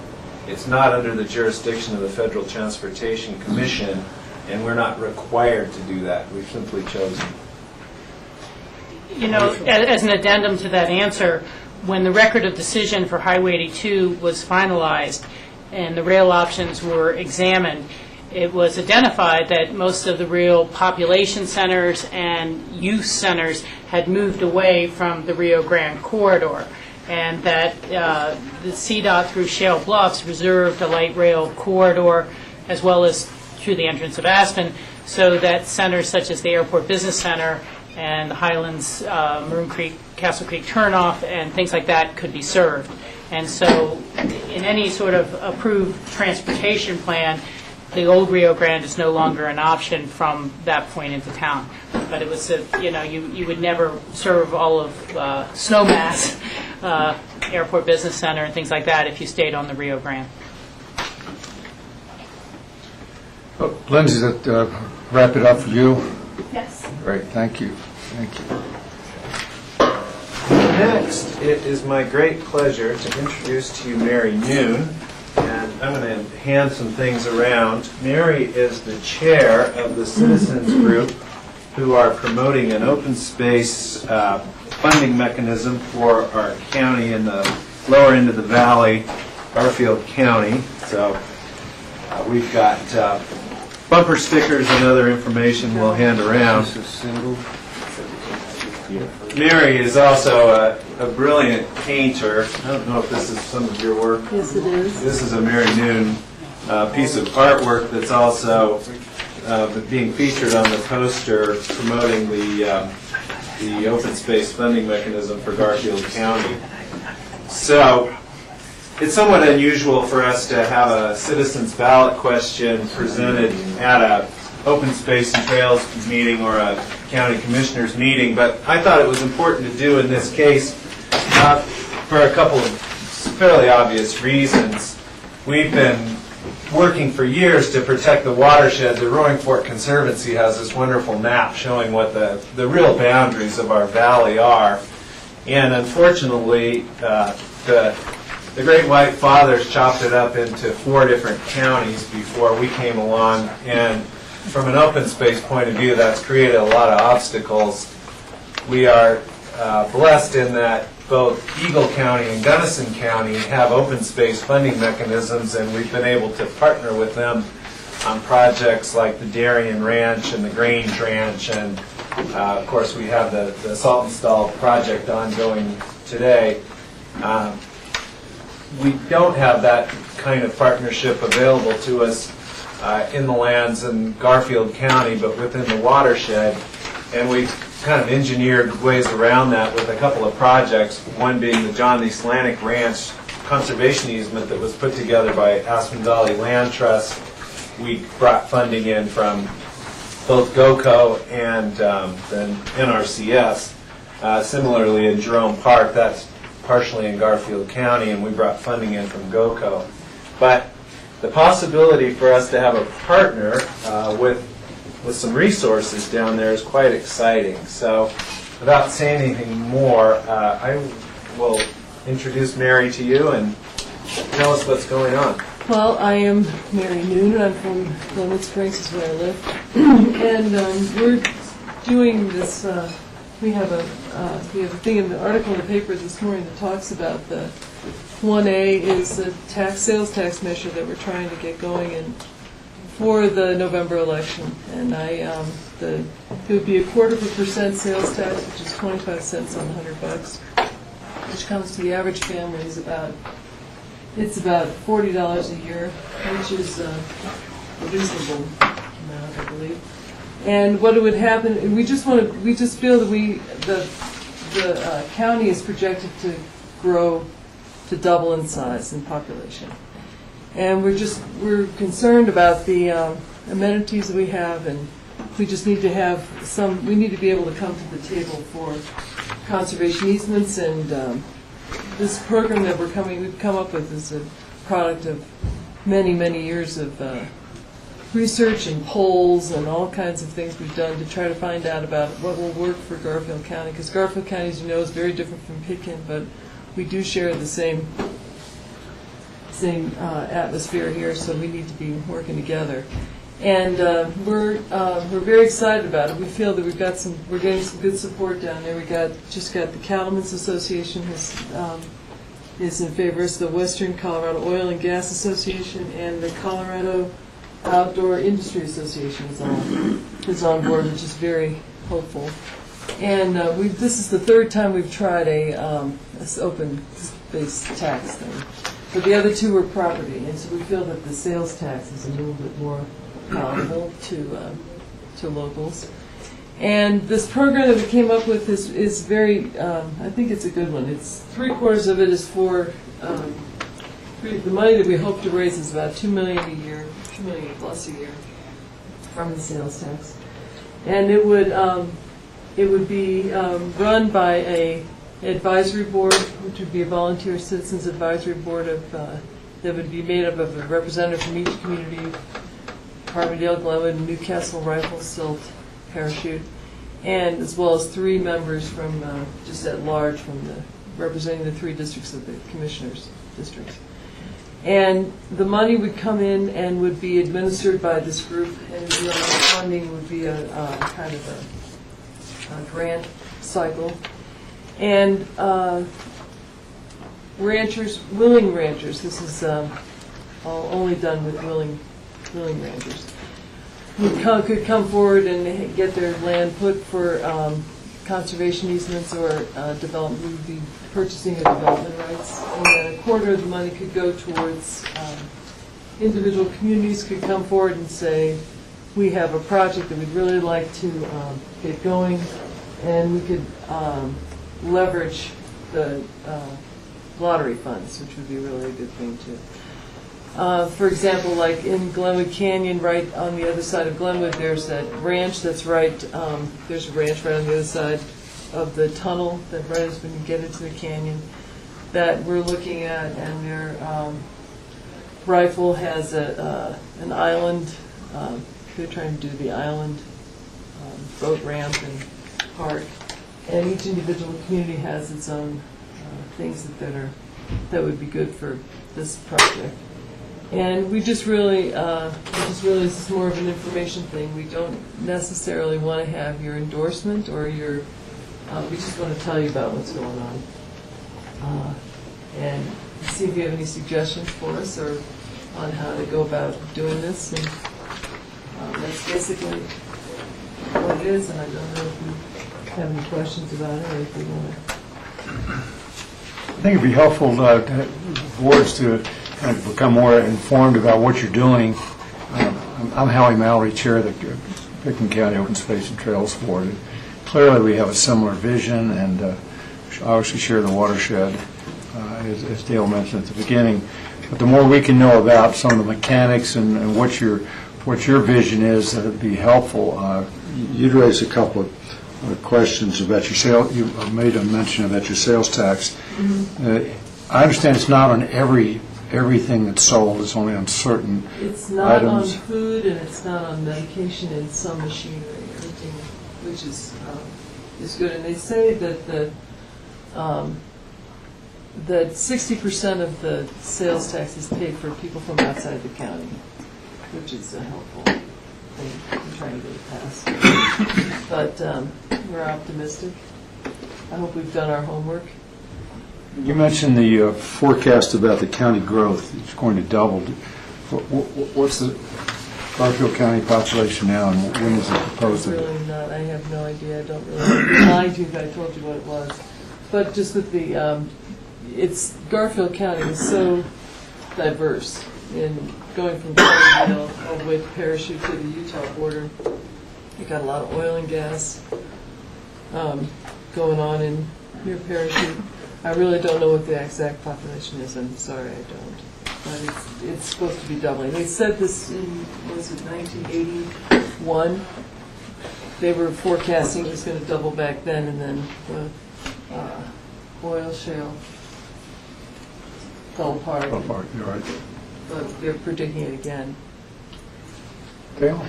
it's not under the jurisdiction of the Federal Transportation Commission, and we're not required to do that. We've simply chosen. You know, as an addendum to that answer, when the record of decision for Highway 82 was finalized and the rail options were examined, it was identified that most of the real population centers and youth centers had moved away from the Rio Grande corridor, and that the CDOT through Shale Bluffs reserved a light rail corridor as well as through the entrance of Aspen, so that centers such as the Airport Business Center and the Highlands, Maroon Creek, Castle Creek turnoff, and things like that could be served. And so in any sort of approved transportation plan, the old Rio Grande is no longer an option from that point into town. But it was, you would never serve all of Snowmass, Airport Business Center, and things like that if you stayed on the Rio Grande. Lindsay, that wrap it up for you? Yes. Great, thank you. Thank you. Next, it is my great pleasure to introduce to you Mary Noon, and I'm going to hand some things around. Mary is the chair of the citizens group who are promoting an open space funding mechanism for our county in the lower end of the valley, Garfield County. So we've got bumper stickers and other information we'll hand around. Mary is also a brilliant painter. I don't know if this is some of your work. Yes, it is. This is a Mary Noon piece of artwork that's also being featured on the poster promoting the open space funding mechanism for Garfield County. So it's somewhat unusual for us to have a citizens ballot question presented at a open space and trails meeting or a county commissioners meeting, but I thought it was important to do in this case for a couple of fairly obvious reasons. We've been working for years to protect the watershed. The Roaring Fork Conservancy has this wonderful map showing what the real boundaries of our valley are, and unfortunately the Great White Fathers chopped it up into 4 different counties before we came along, and from an open space point of view, that's created a lot of obstacles. We are blessed in that both Eagle County and Gunnison County have open space funding mechanisms, and we've been able to partner with them on projects like the Darien Ranch and the Grange Ranch, and of course we have the Salt and Stall project ongoing today. We don't have that kind of partnership available to us in the lands in Garfield County, but within the watershed, and we've kind of engineered ways around that with a couple of projects, one being the John the Slanic Ranch conservation easement that was put together by Aspen Valley Land Trust. We brought funding in from both GOCO and then NRCS. Similarly in Jerome Park, that's partially in Garfield County, and we brought funding in from GOCO. But the possibility for us to have a partner with with some resources down there is quite exciting. So without saying anything more, I will introduce Mary to you and tell us what's going on. Well, I am Mary Noon, and I'm from Glenwood Springs, is where I live. And we're doing this, we have a thing in the article in the paper this morning that talks about the 1A is a sales tax measure that we're trying to get going in for the November election. And it would be 1/4% sales tax, which is 25 cents on $100, which comes to the average family is about $40 a year, which is a reasonable amount, I believe. And what would happen, we just feel that the county is projected to grow to double in size and population. And we're concerned about the amenities that we have, and we just need to have we need to be able to come to the table for conservation easements, and this program that we've come up with is a product of many, many years of research and polls and all kinds of things we've done to try to find out about what will work for Garfield County, because Garfield County, as you know, is very different from Pitkin, but we do share the same atmosphere here, so we need to be working together. And we're very excited about it. We feel that we're getting some good support down there. We just got the Cattlemen's Association is in favor. It's the Western Colorado Oil and Gas Association, and the Colorado Outdoor Industry Association is on board, which is very hopeful. And this is the third time we've tried this open space tax thing. But the other two were property, and so we feel that the sales tax is a little bit more palatable to locals. And this program that we came up with is very, I think it's a good one. It's 3/4 of it is for, the money that we hope to raise is about $2 million a year, $2 million plus a year from the sales tax. And it would be run by a advisory board, which would be a volunteer citizens advisory board that would be made up of a representative from each community, Carbondale, Glenwood, Newcastle, Rifle, Silt, Parachute, and as well as 3 members from just at large representing the 3 districts of the commissioners' districts. And the money would come in and would be administered by this group, and the funding would be a kind of a grant cycle. And willing ranchers, this is only done with willing ranchers, could come forward and get their land put for conservation easements or development. We would be purchasing the development rights, and then 1/4 of the money could go towards individual communities could come forward and say, we have a project that we'd really like to get going, and we could leverage the lottery funds, which would be really a good thing too. For example, like in Glenwood Canyon, right on the other side of Glenwood, there's that ranch that's there's a ranch right on the other side of the tunnel that right as when you get into the canyon that we're looking at, and their Rifle has an island. They're trying to do the island boat ramp and park, and each individual community has its own things that would be good for this project. And we just really, this is more of an information thing. We don't necessarily want to have your endorsement or we just want to tell you about what's going on. And see if you have any suggestions for us or on how to go about doing this. And that's basically what it is, and I don't know if you have any questions about it or if you want to. I think it'd be helpful to boards to kind of become more informed about what you're doing. I'm Howie Mallory, Chair of the Pitkin County Open Space and Trails Board. Clearly, we have a similar vision, and obviously share the watershed, as Dale mentioned at the beginning. But the more we can know about some of the mechanics and what your vision is, that would be helpful. You'd raised a couple of questions about your sales. You made a mention about your sales tax. Mm-hmm. I understand it's not on every everything that's sold is only on certain It's not on items. food and it's not on medication and some machinery, everything, which is good. And they say that that 60% of the sales tax is paid for people from outside the county, which is a helpful thing. I'm trying to get it passed. But we're optimistic. I hope we've done our homework. You mentioned the forecast about the county growth. It's going to double. What's the Garfield County population now, and when is it proposed to be? Really not, I have no idea, I don't really, lied to you if I told you what it was. But just with the, it's, Garfield County is so diverse in going from Colorado all the way to Parachute to the Utah border. You got a lot of oil and gas going on in near Parachute. I really don't know what the exact population is, I'm sorry, I don't. But it's supposed to be doubling. They said this in, was it 1981? They were forecasting it was going to double back then, and then the oil shale fell apart. Oh, Mark, you're right. But they're predicting it again. Dale?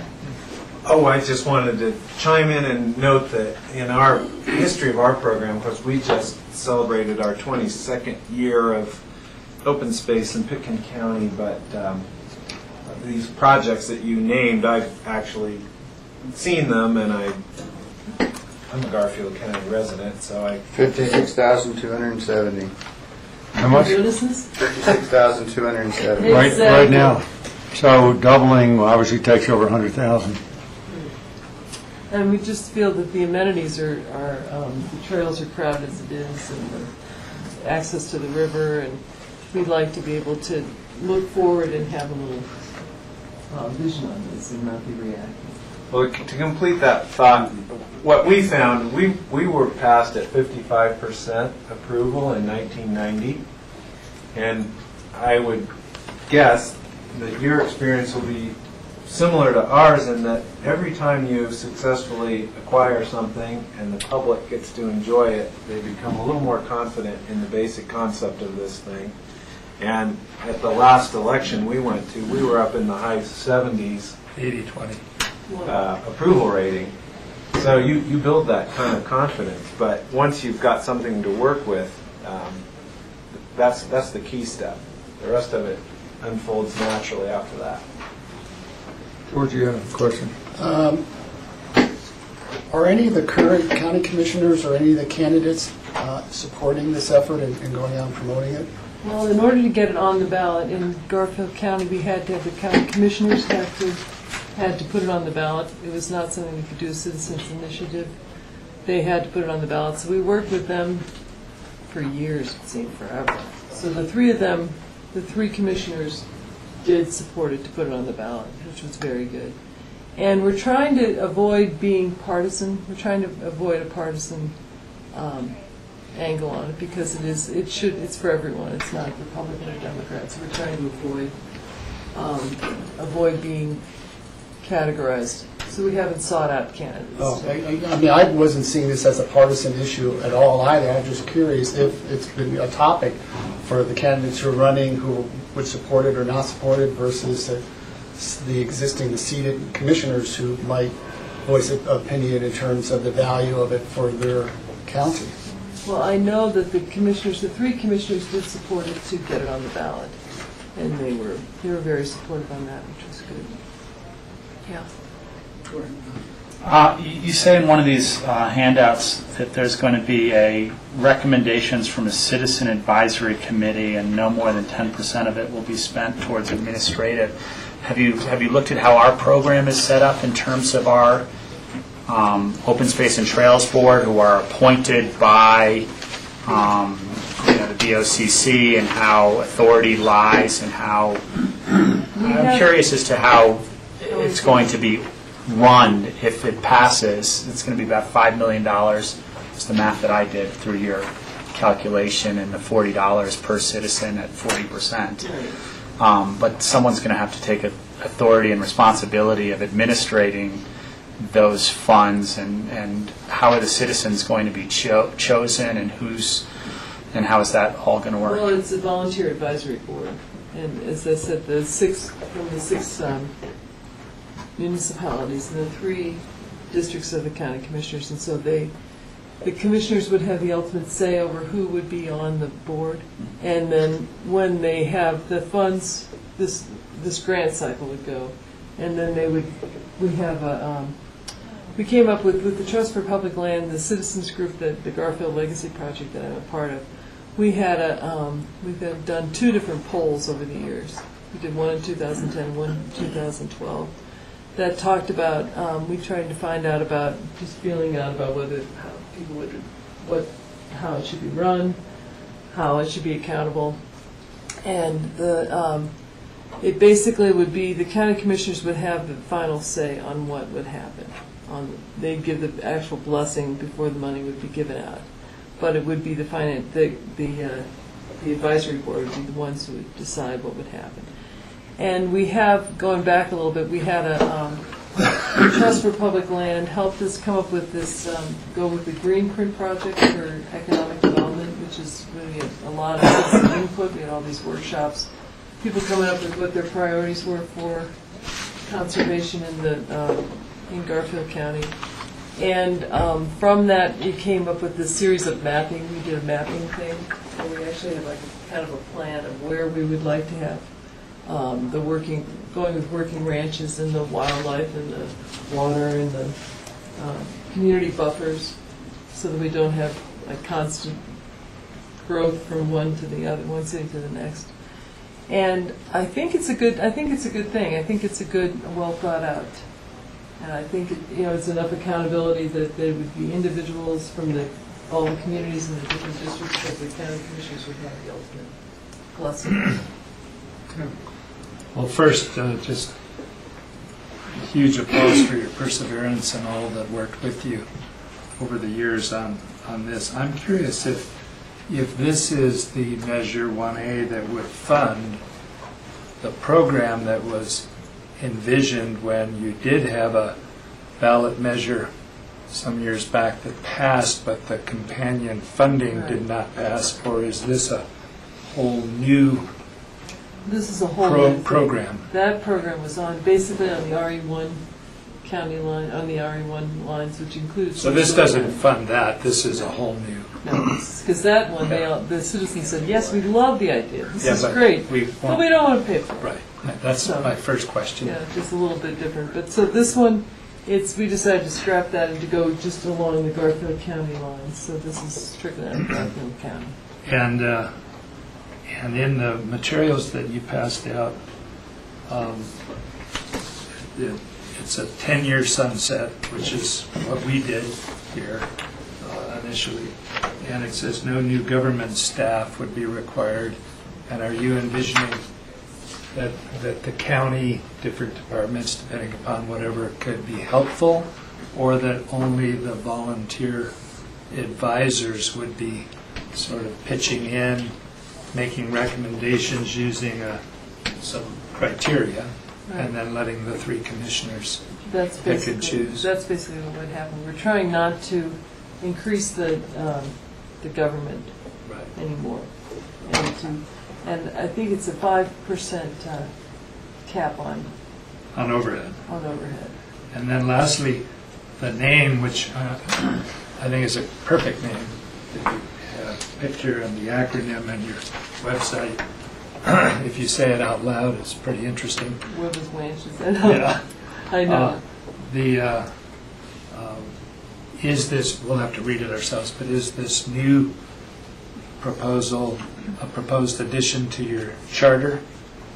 Oh, I just wanted to chime in and note that in our history of our program, because we just celebrated our 22nd year of open space in Pitkin County, but these projects that you named, I've actually seen them, and I'm a Garfield County resident, so I... 56,270. How much? What is this? 56,270. Right now. So doubling obviously takes you over 100,000. And we just feel that the amenities are the trails are crowded as it is, and the access to the river, and we'd like to be able to look forward and have a little vision on this and not be reactive. Well, to complete that thought, what we found, we were passed at 55% approval in 1990, and I would guess that your experience will be similar to ours in that every time you successfully acquire something and the public gets to enjoy it, they become a little more confident in the basic concept of this thing. And at the last election we went to, we were up in the high 70s, 80-20. approval rating. So you build that kind of confidence, but once you've got something to work with, that's the key step. The rest of it unfolds naturally after that. George, you have a question? Are any of the current county commissioners or any of the candidates supporting this effort and going out and promoting it? Well, in order to get it on the ballot in Garfield County, we had to have the county commissioners had to put it on the ballot. It was not something we could do a citizens initiative. They had to put it on the ballot. So we worked with them for years, it seemed forever. So the three of them, the three commissioners, did support it to put it on the ballot, which was very good. And we're trying to avoid being partisan. We're trying to avoid a partisan angle on it because it's for everyone. It's not Republican or Democrat. So we're trying to avoid being categorized. So we haven't sought out candidates. Oh, I mean, I wasn't seeing this as a partisan issue at all either. I'm just curious if it's been a topic for the candidates who are running, who would support it or not support it, versus the existing seated commissioners who might voice an opinion in terms of the value of it for their county. Well, I know that the three commissioners did support it to get it on the ballot, and they were very supportive on that, which was good. Yeah. You say in one of these handouts that there's going to be a recommendations from a citizen advisory committee, and no more than 10% of it will be spent towards administrative. Have you looked at how our program is set up in terms of our Open Space and Trails Board, who are appointed by the BOCC, and how authority lies, and how I'm curious as to how it's going to be run if it passes. It's going to be about $5 million. It's the math that I did through your calculation, and the $40 per citizen at 40%. But someone's going to have to take authority and responsibility of administrating those funds, and how are the citizens going to be chosen, and how is that all going to work? Well, it's a volunteer advisory board, And as I said, the six municipalities and the 3 districts of the county commissioners, and so the commissioners would have the ultimate say over who would be on the board. And then when they have the funds, this grant cycle would go, and then we came up with the Trust for Public Land, the citizens group, the Garfield Legacy Project that I'm a part of. We've done 2 different polls over the years. We did one in 2010, one in 2012. That talked about, we tried to find out about, just feeling out about how people would, how it should be run, how it should be accountable. And it basically would be the county commissioners would have the final say on what would happen. They'd give the actual blessing before the money would be given out. But it would be the advisory board would be the ones who would decide what would happen. And we have, going back a little bit, we had the Trust for Public Land helped us come up with this, go with the Green Print Project for economic development, which is really a lot of citizen input. We had all these workshops, people coming up with what their priorities were for conservation in Garfield County. And from that, we came up with this series of mapping. We did a mapping thing, and we actually have like kind of a plan of where we would like to have going with working ranches and the wildlife and the water and the community buffers, so that we don't have a constant growth from one city to the next. And I think it's a good thing. I think it's a good, well thought out. And I think it's enough accountability that there would be individuals from all the communities in the different districts, that the county commissioners would have the ultimate blessing. Well, first, just huge applause for your perseverance and all that worked with you over the years on this. I'm curious if this is the Measure 1A that would fund the program that was envisioned when you did have a ballot measure some years back that passed, but the companion funding did not pass, or is this a whole new This is a whole new thing. program? That program was basically on the RE1 county line, on the RE1 lines, which includes... So this doesn't fund that, this is a whole new... No, because that one, the citizens said, yes, we love the idea, this is but great, we but we don't want to pay for it. Right, that's my first question. Yeah, just a little bit different. But so this one, we decided to scrap that and to go just along the Garfield County line. So this is strictly on Garfield County. And in the materials that you passed out, it's a 10-year sunset, which is what we did here initially. And it says no new government staff would be required. And are you envisioning that the county, different departments, depending upon whatever, could be helpful, or that only the volunteer advisors would be sort of pitching in, making recommendations using some criteria, and then letting the 3 commissioners pick and choose? That's basically what would happen. We're trying not to increase the government anymore. And I think it's a 5% cap on overhead. On overhead. And then lastly, the name, which I think is a perfect name. If you have a picture and the acronym and your website, if you say it out loud, it's pretty interesting. Wilbur's Ranches. Yeah. I know. Is this, we'll have to read it ourselves, but is this new proposal a proposed addition to your charter,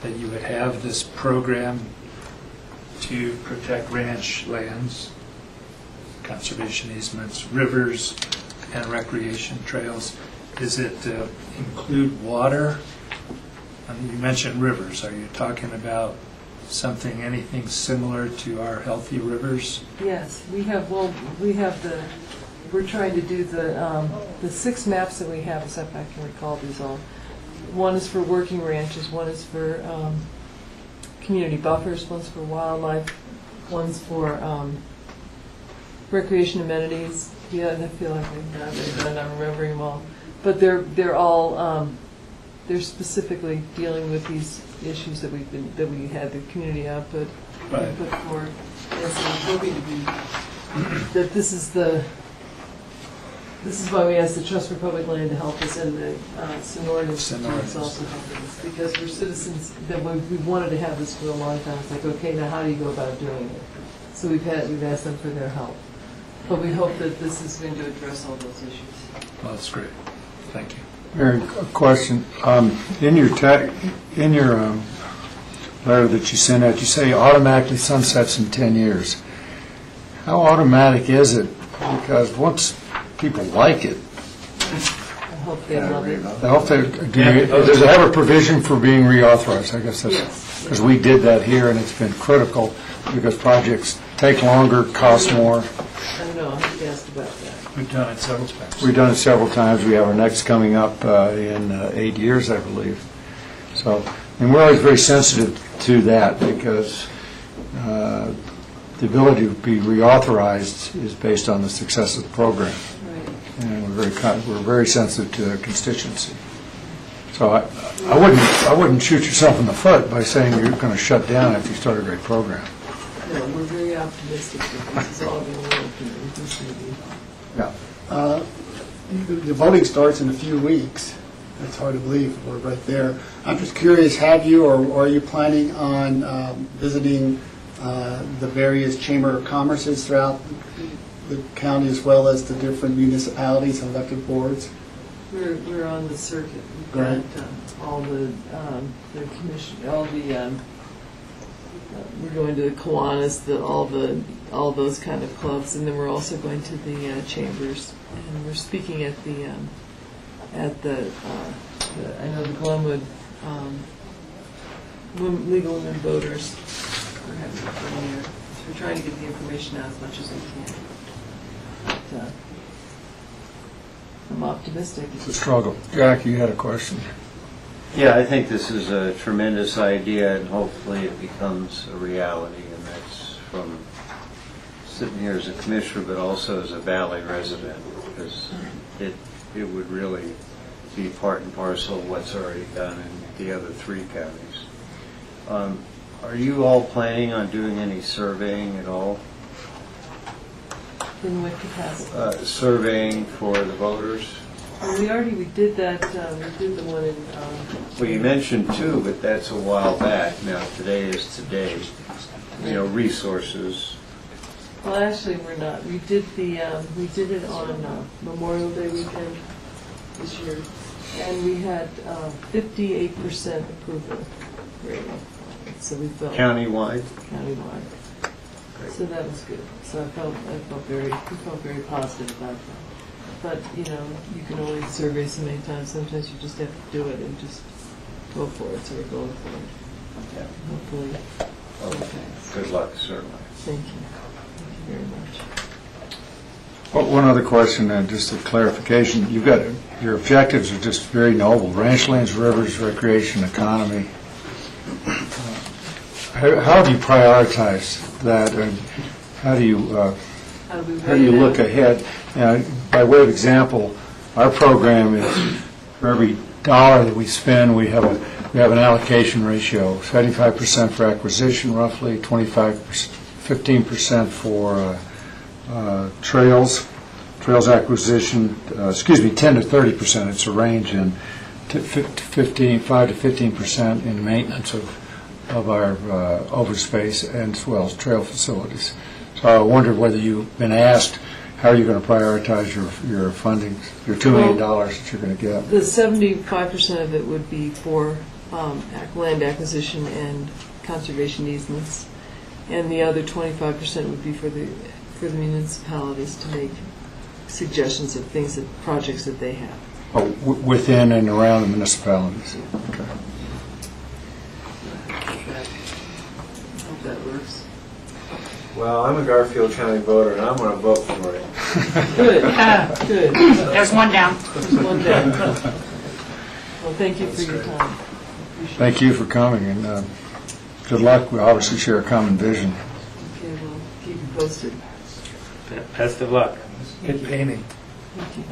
that you would have this program to protect ranch lands, conservation easements, rivers, and recreation trails? Does it include water? I mean, you mentioned rivers. Are you talking about anything similar to our healthy rivers? Yes, we're trying to do the 6 maps that we have, as if I can recall these all. One is for working ranches, one is for community buffers, one's for wildlife, one's for recreation amenities. Yeah, I feel like I'm not remembering them all. But they're all they're specifically dealing with these issues that we had the community output for. And so we're hoping to be, that this is why we asked the Trust for Public Land to help us, and the Sonoran Institute is also helping us, because we're citizens, that we wanted to have this for a long time. It's like, okay, now how do you go about doing it? So we've asked them for their help. But we hope that this is going to address all those issues. Well, that's great. Thank you. Mary, a question. In your letter that you sent out, you say automatically sunsets in 10 years. How automatic is it? Because once people like it, I hope they love it. I hope does it have a provision for being reauthorized? I guess that's because we did that here, and it's been critical because projects take longer, cost more. I don't know, I have to ask about that. We've done it several times. We've done it several times. We have our next coming up in 8 years, I believe. So, and we're always very sensitive to that because the ability to be reauthorized is based on the success of the program. Right. And we're very sensitive to the constituency. So I wouldn't shoot yourself in the foot by saying you're going to shut down after you start a great program. No, we're very optimistic that this is all going to work and this is going to be. Yeah. The voting starts in a few weeks. That's hard to believe. We're right there. I'm just curious, have you or are you planning on visiting the various Chamber of Commerces throughout the county as well as the different municipalities and elected boards? We're on the circuit. We've got Right. all the commission, we're going to the Kiwanis, all those kind of clubs, and then we're also going to the chambers, and we're speaking at the I know the Glenwood Legal Women Voters. We're having fun there. So we're trying to get the information out as much as we can. But, I'm optimistic. It's a struggle. Jack, you had a question. Yeah, I think this is a tremendous idea, and hopefully it becomes a reality, and that's from sitting here as a commissioner, but also as a Valley resident, because it would really be part and parcel of what's already done in the other 3 counties. Are you all planning on doing any surveying at all? In what capacity? Surveying for the voters? Well, we did that, we did the one in, Well, you mentioned 2, but that's a while back. Now, today is today. Resources. well, actually, we're not. We did it on Memorial Day weekend this year, and we had 58% approval rating. So we felt Countywide? countywide. So that was good. So we felt very positive about that. But, you can only survey so many times. Sometimes you just have to do it and just go for it. So we're going for it. Yeah. Hopefully. Okay. Good luck, certainly. Thank you. Thank you very much. Well, one other question, and just a clarification. You've got your objectives are just very noble: ranchlands, rivers, recreation, economy. How do you prioritize that, and how do you look ahead? By way of example, our program is for every dollar that we spend, we have an allocation ratio: 75% for acquisition, roughly 15% for trails acquisition. 10 to 30%. It's a range, and 5 to 15% in maintenance of our open space, and as well as trail facilities. So I wondered whether you've been asked how are you going to prioritize your funding, your $2 million that you're going to get. The 75% of it would be for land acquisition and conservation easements, and the other 25% would be for the municipalities to make suggestions of projects that they have. Oh, within and around the municipalities. Okay. I hope that works. Well, I'm a Garfield County voter, and I'm going to vote for it. Good, good. There's one down. There's one down. Well, thank you for your time. Thank you for coming, and good luck. We obviously share a common vision. Okay, we'll keep you posted. Best of luck. Good painting.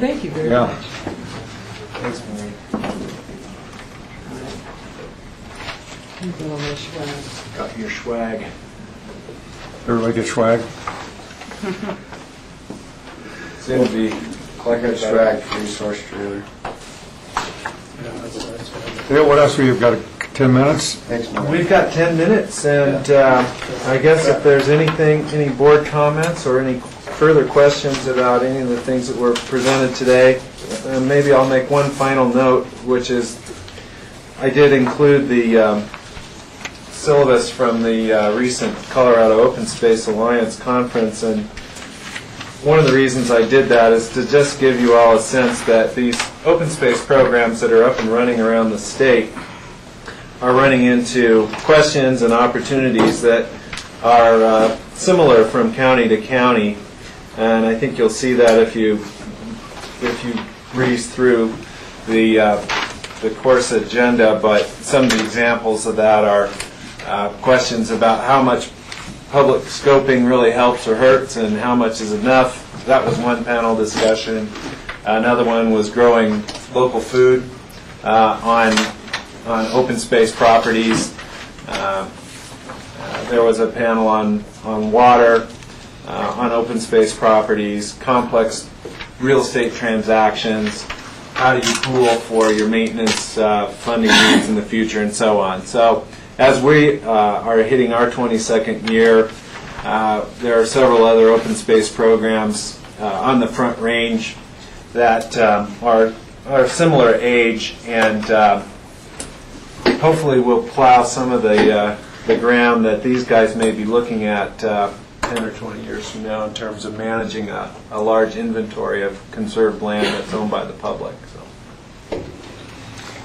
Thank you very Yeah. much. Thanks, Marie. People on their swag. Got your swag. Everybody get swag? Soon to be Collective swag resource trailer. Yeah, what else? We've got 10 minutes? Next month. We've got 10 minutes, and I guess if there's anything, any board comments or any further questions about any of the things that were presented today, maybe I'll make one final note, which is I did include the syllabus from the recent Colorado Open Space Alliance conference, and one of the reasons I did that is to just give you all a sense that these open space programs that are up and running around the state are running into questions and opportunities that are similar from county to county, and I think you'll see that if you breeze through the course agenda. But some of the examples of that are questions about how much public scoping really helps or hurts and how much is enough. That was one panel discussion. Another one was growing local food on open space properties. There was a panel on water, on open space properties, complex real estate transactions, how do you pool for your maintenance funding needs in the future, and so on. So as we are hitting our 22nd year, there are several other open space programs on the Front Range that are similar age, and hopefully will plow some of the ground that these guys may be looking at 10 or 20 years from now in terms of managing a large inventory of conserved land that's owned by the public.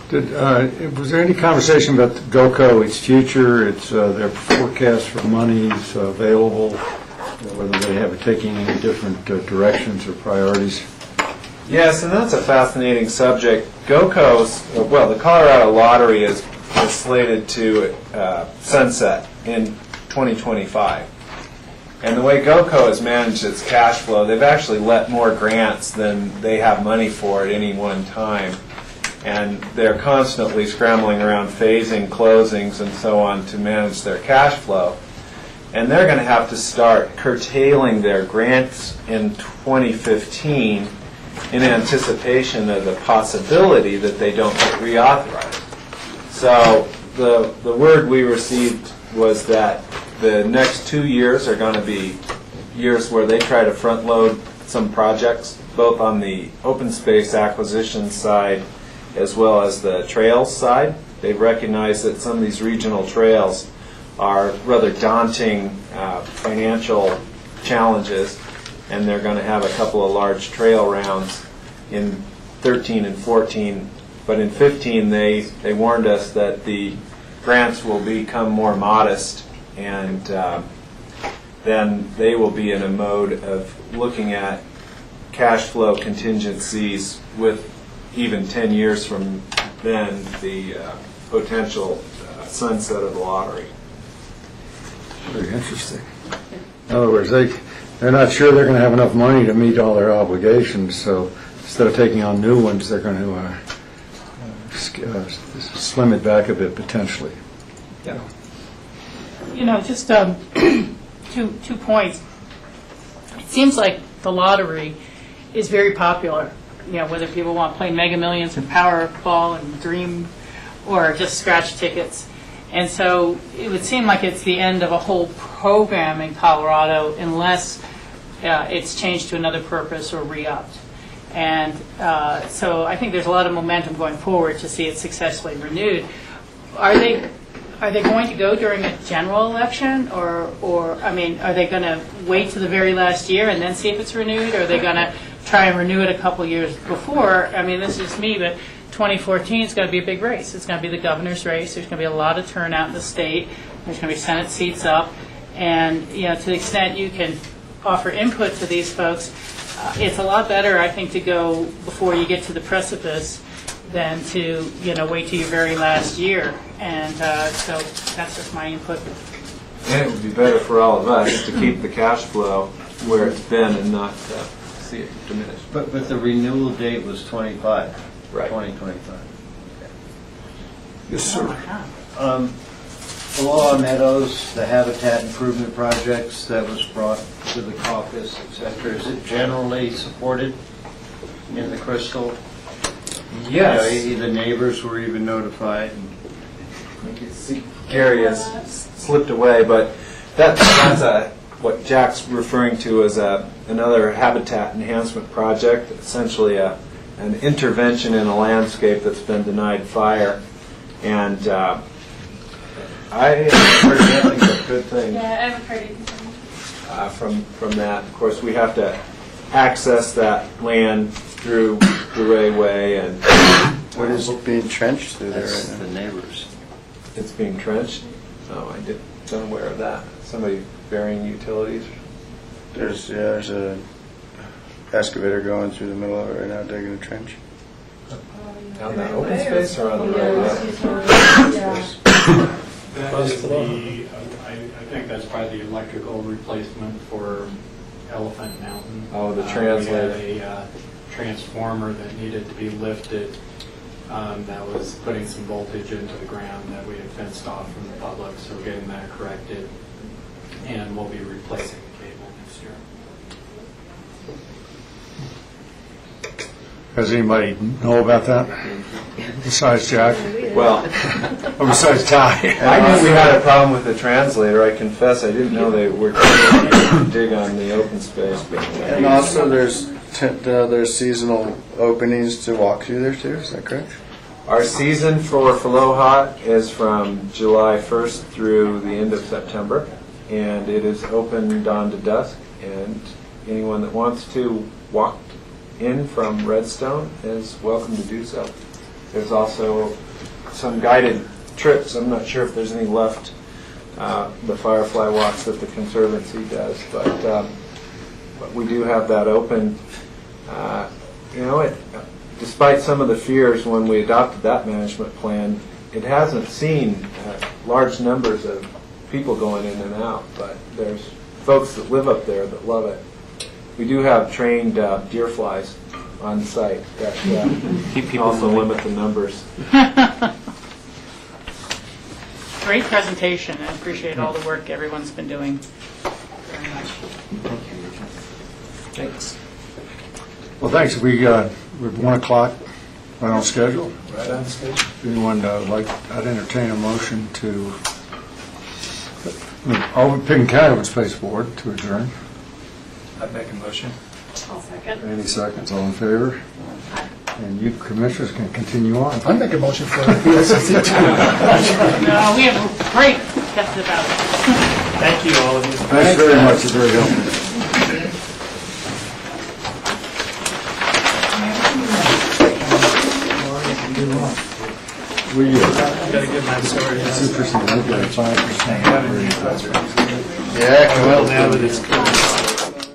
Was there any conversation about GOCO, its future, its their forecast for monies available, whether they have it taking any different directions or priorities? Yes, and that's a fascinating subject. GOCO's, well, the Colorado Lottery is slated to sunset in 2025. And the way GOCO has managed its cash flow, they've actually let more grants than they have money for at any one time. And they're constantly scrambling around phasing, closings, and so on to manage their cash flow. And they're going to have to start curtailing their grants in 2015 in anticipation of the possibility that they don't get reauthorized. So the word we received was that the next 2 years are going to be years where they try to front load some projects, both on the open space acquisition side as well as the trails side. They've recognized that some of these regional trails are rather daunting financial challenges, and they're going to have a couple of large trail rounds in 13 and 14. But in 15, they warned us that the grants will become more modest, and then they will be in a mode of looking at cash flow contingencies with even 10 years from then the potential sunset of the lottery. Very interesting. In other words, they're not sure they're going to have enough money to meet all their obligations, so instead of taking on new ones, they're going to slim it back a bit potentially. Yeah. You know, just two points. It seems like the lottery is very popular. You know, whether people want to play Mega Millions and Powerball and Dream or just scratch tickets. And so it would seem like it's the end of a whole program in Colorado unless it's changed to another purpose or re-upped. And so I think there's a lot of momentum going forward to see it successfully renewed. Are they going to go during a general election, or I mean, are they going to wait to the very last year and then see if it's renewed, or are they going to try and renew it a couple years before? I mean, this is me, but 2014 is going to be a big race. It's going to be the governor's race. There's going to be a lot of turnout in the state. There's going to be Senate seats up, and you know, to the extent you can offer input to these folks, it's a lot better, I think, to go before you get to the precipice than to, you know, wait till your very last year. And so that's just my input. And it would be better for all of us to keep the cash flow where it's been and not see it diminish. But the renewal date was 25, Right. 2025. Yes, sir. Aloha Meadows, the habitat improvement projects that was brought to the caucus, et cetera, is it generally supported in the Crystal? Yes. You know, the neighbors were even notified. Gary has slipped away, but that's what Jack's referring to as another habitat enhancement project, essentially an intervention in a landscape that's been denied fire. And I haven't heard nothing but good things Yeah, I haven't heard anything. from that. Of course, we have to access that land through Ray Way, and What is being trenched through there That's right the now? neighbors. it's being trenched. Oh, I wasn't aware of that. Somebody burying utilities. There's a excavator going through the middle of it right now, digging a trench. On that open space or on the road? That is I think that's probably the electrical replacement for Elephant Mountain. Oh, the translator. We had a transformer that needed to be lifted that was putting some voltage into the ground that we had fenced off from the public, so we're getting that corrected. And we'll be replacing the cable next year. Does anybody know about that besides Jack? Well, Or besides Ty? I knew we had a problem with the translator. I confess, I didn't know they were trying to dig on the open space. But And also, there's seasonal openings to walk through there too. Is that correct? our season for Aloha is from July 1st through the end of September, and it is open dawn to dusk. And anyone that wants to walk in from Redstone is welcome to do so. There's also some guided trips. I'm not sure if there's any left, the Firefly walks that the Conservancy does, but we do have that open. Despite some of the fears when we adopted that management plan, it hasn't seen large numbers of people going in and out, but there's folks that live up there that love it. We do have trained deer flies on site that Keep people also moving. limit the numbers. Great presentation. I appreciate all the work everyone's been doing very much. Thanks. Well, thanks. We're 1 o'clock, right on schedule. Right on schedule. Anyone I'd entertain a motion to, Picken County Open Space Board to adjourn. I'd make a motion. I'll second. Any seconds, all in favor? And you commissioners can continue on. I make a motion for BOCC. No, we have a great discussion about it. Thank you, all of you. Thanks very much, it's very helpful. We, Gotta get my story. it's interesting, I've got a 5%. Yeah, come Well, on. now that it's closed.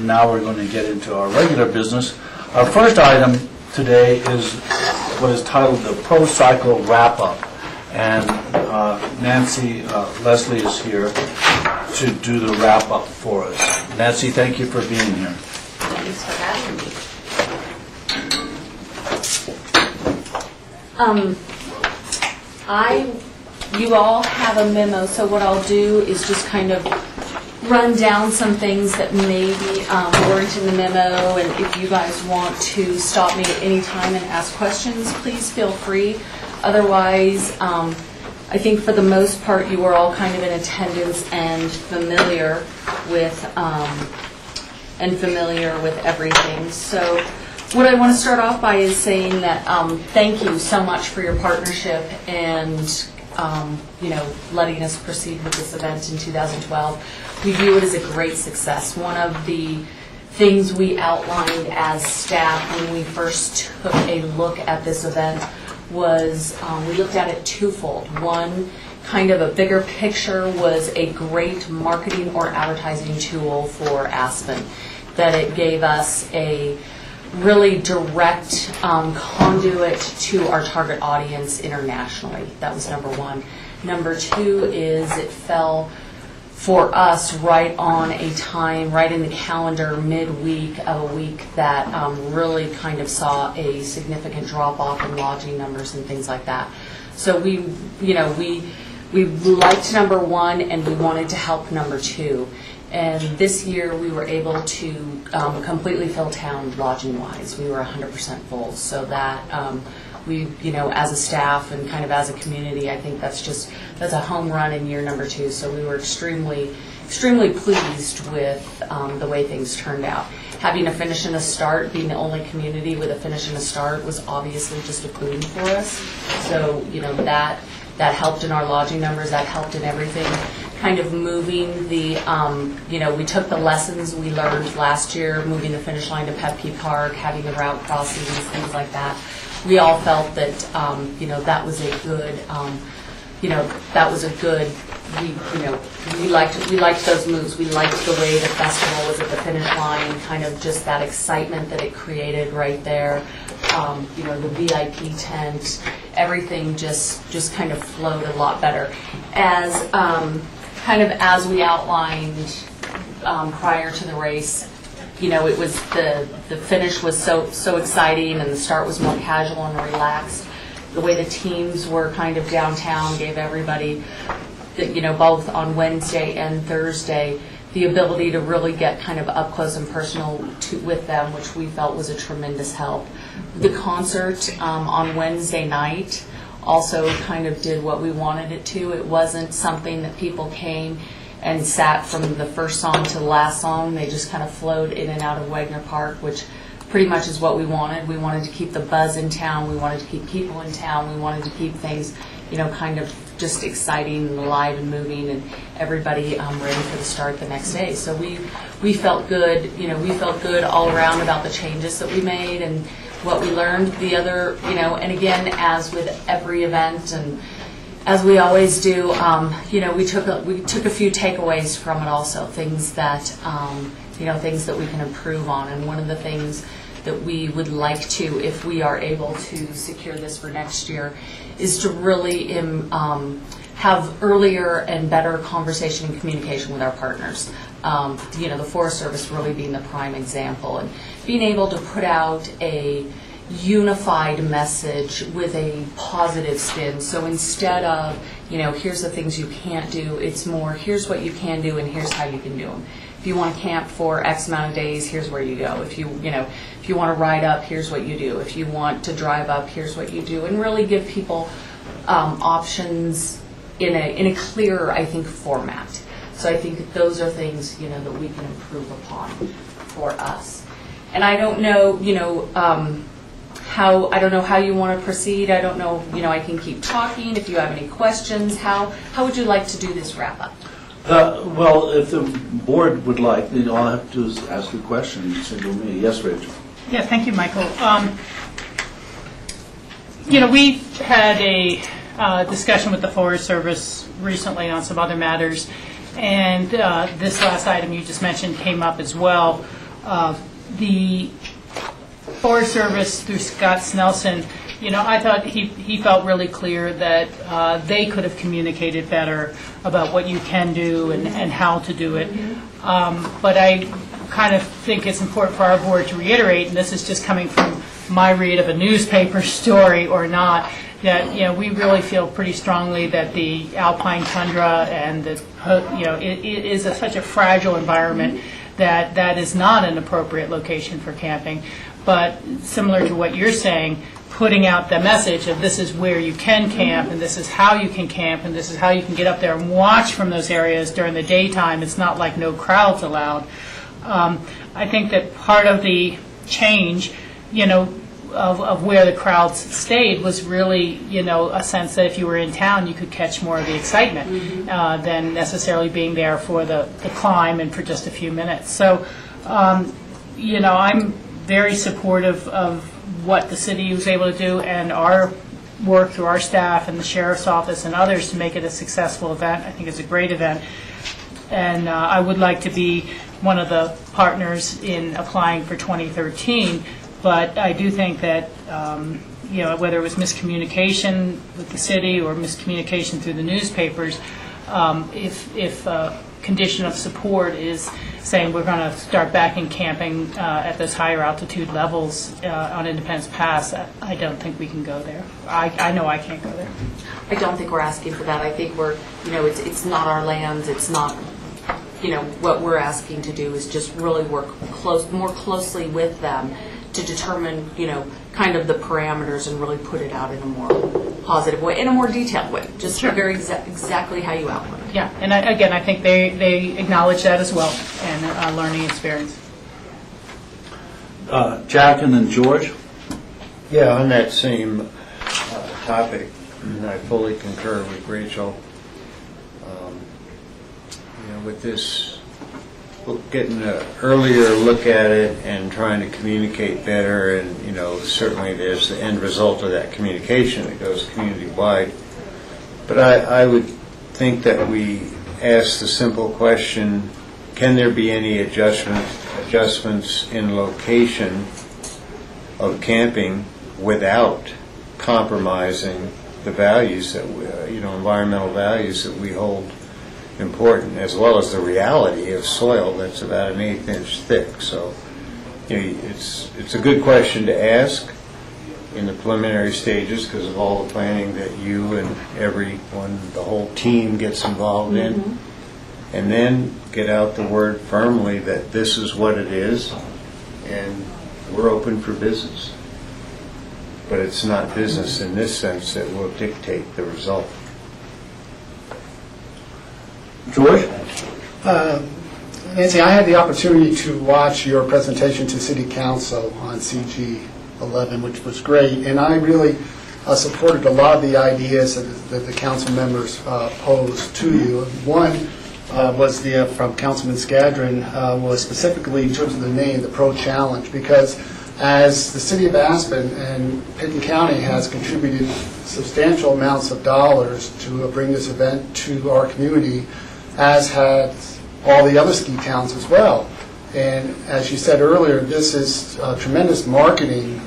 now we're going to get into our regular business. Our first item today is what is titled the Pro Cycle Wrap-Up. And Nancy Leslie is here to do the wrap-up for us. Nancy, thank you for being here. Thanks for having me. You all have a memo, so what I'll do is just kind of run down some things that maybe weren't in the memo, and if you guys want to stop me at any time and ask questions, please feel free. Otherwise, I think for the most part you were all kind of in attendance and familiar with everything. So what I want to start off by is saying that thank you so much for your partnership and letting us proceed with this event in 2012. We view it as a great success. One of the things we outlined as staff when we first took a look at this event was we looked at it twofold. One, kind of a bigger picture, was a great marketing or advertising tool for Aspen, that it gave us a really direct conduit to our target audience internationally. That was number one. Number two is it fell for us right on a time, right in the calendar, midweek of a week that really kind of saw a significant drop off in lodging numbers and things like that. So we liked number one and we wanted to help number two. And this year we were able to completely fill town lodging-wise. We were 100% full. So that we, as a staff and kind of as a community, I think that's a home run in year number two. So we were extremely pleased with the way things turned out. Having a finish and a start, being the only community with a finish and a start, was obviously just a boon for us. So that helped in our lodging numbers. That helped in everything. Kind of moving the, we took the lessons we learned last year, moving the finish line to Pepe Park, having the route crossings, things like that. We all felt that, that was a good, we liked those moves. We liked the way the festival was at the finish line, kind of just that excitement that it created right there. The VIP tent, everything just kind of flowed a lot better. As we outlined prior to the race, it was the finish was so exciting and the start was more casual and relaxed. The way the teams were kind of downtown gave everybody, both on Wednesday and Thursday, the ability to really get kind of up close and personal with them, which we felt was a tremendous help. The concert on Wednesday night also kind of did what we wanted it to. It wasn't something that people came and sat from the first song to the last song. They just kind of flowed in and out of Wagner Park, which pretty much is what we wanted. We wanted to keep the buzz in town. We wanted to keep people in town. We wanted to keep things, kind of just exciting and alive and moving, and everybody ready for the start the next day. So we felt good. We felt good all around about the changes that we made and what we learned. The other, and again, as with every event and as we always do, we took a few takeaways from it also, things that things that we can improve on. And one of the things that we would like to, if we are able to secure this for next year, is to really have earlier and better conversation and communication with our partners. The Forest Service really being the prime example, and being able to put out a unified message with a positive spin. So instead of, here's the things you can't do, it's more, here's what you can do and here's how you can do them. If you want to camp for X amount of days, here's where you go. If you want to ride up, here's what you do. If you want to drive up, here's what you do. And really give people options in a clearer, I think, format. So I think those are things, that we can improve upon for us. And I don't know, I don't know how you want to proceed. I don't know, I can keep talking. If you have any questions, how would you like to do this wrap-up? Well, if the board would like, all I have to do is ask a question. You say to me. Yes, Rachel. Yeah, thank you, Michael. We had a discussion with the Forest Service recently on some other matters, and this last item you just mentioned came up as well. The Forest Service through Scott Snelson, I thought he felt really clear that they could have communicated better about what you can do and how to do it. But I kind of think it's important for our board to reiterate, and this is just coming from my read of a newspaper story or not, that we really feel pretty strongly that the alpine tundra and the it is such a fragile environment that is not an appropriate location for camping. But similar to what you're saying, putting out the message of this is where you can camp, and this is how you can camp, and this is how you can get up there and watch from those areas during the daytime. It's not like no crowds allowed. I think that part of the change, of where the crowds stayed was really, a sense that if you were in town, you could catch more of the excitement than necessarily being there for the climb and for just a few minutes. So, I'm very supportive of what the city was able to do and our work through our staff and the sheriff's office and others to make it a successful event. I think it's a great event. And I would like to be one of the partners in applying for 2013. But I do think that, whether it was miscommunication with the city or miscommunication through the newspapers, if a condition of support is saying we're going to start back in camping at those higher altitude levels on Independence Pass, I don't think we can go there. I know I can't go there. I don't think we're asking for that. I think we're, it's not our lands. It's not, what we're asking to do is just really work more closely with them to determine, kind of the parameters and really put it out in a more positive way, in a more detailed way, just very exactly how you outlined. Yeah, and I think they acknowledge that as well, and learning experience. Jack and then George. Yeah, on that same topic, and I fully concur with Rachel. With this, getting an earlier look at it and trying to communicate better, and certainly there's the end result of that communication that goes community-wide. But I would think that we ask the simple question, can there be any adjustments in location of camping without compromising the values that environmental values that we hold important, as well as the reality of soil that's about an 1/8 inch thick. So it's a good question to ask in the preliminary stages because of all the planning that you and everyone, the whole team gets involved in. And then get out the word firmly that this is what it is and we're open for business. But it's not business in this sense that will dictate the result. George? Nancy, I had the opportunity to watch your presentation to City Council on CG 11, which was great, and I really supported a lot of the ideas that the council members posed to you. One was from Councilman Skadron, was specifically in terms of the name, the Pro Challenge, because as the City of Aspen and Pickens County has contributed substantial amounts of dollars to bring this event to our community, as had all the other ski towns as well. And as you said earlier, this is a tremendous marketing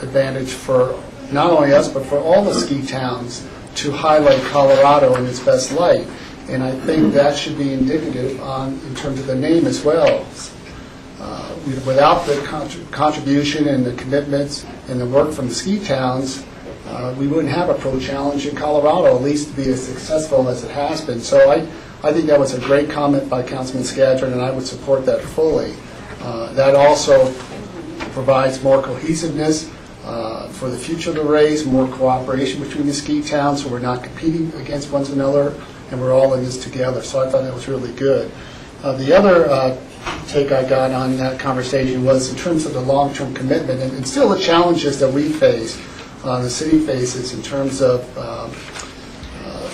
advantage for not only us, but for all the ski towns to highlight Colorado in its best light. And I think that should be indicative in terms of the name as well. Without the contribution and the commitments and the work from the ski towns, we wouldn't have a Pro Challenge in Colorado, at least to be as successful as it has been. So I think that was a great comment by Councilman Skadron, and I would support that fully. That also provides more cohesiveness for the future of the race, more cooperation between the ski towns, so we're not competing against one another, and we're all in this together. So I thought that was really good. The other take I got on that conversation was in terms of the long-term commitment, and still the challenges that we face, the city faces in terms of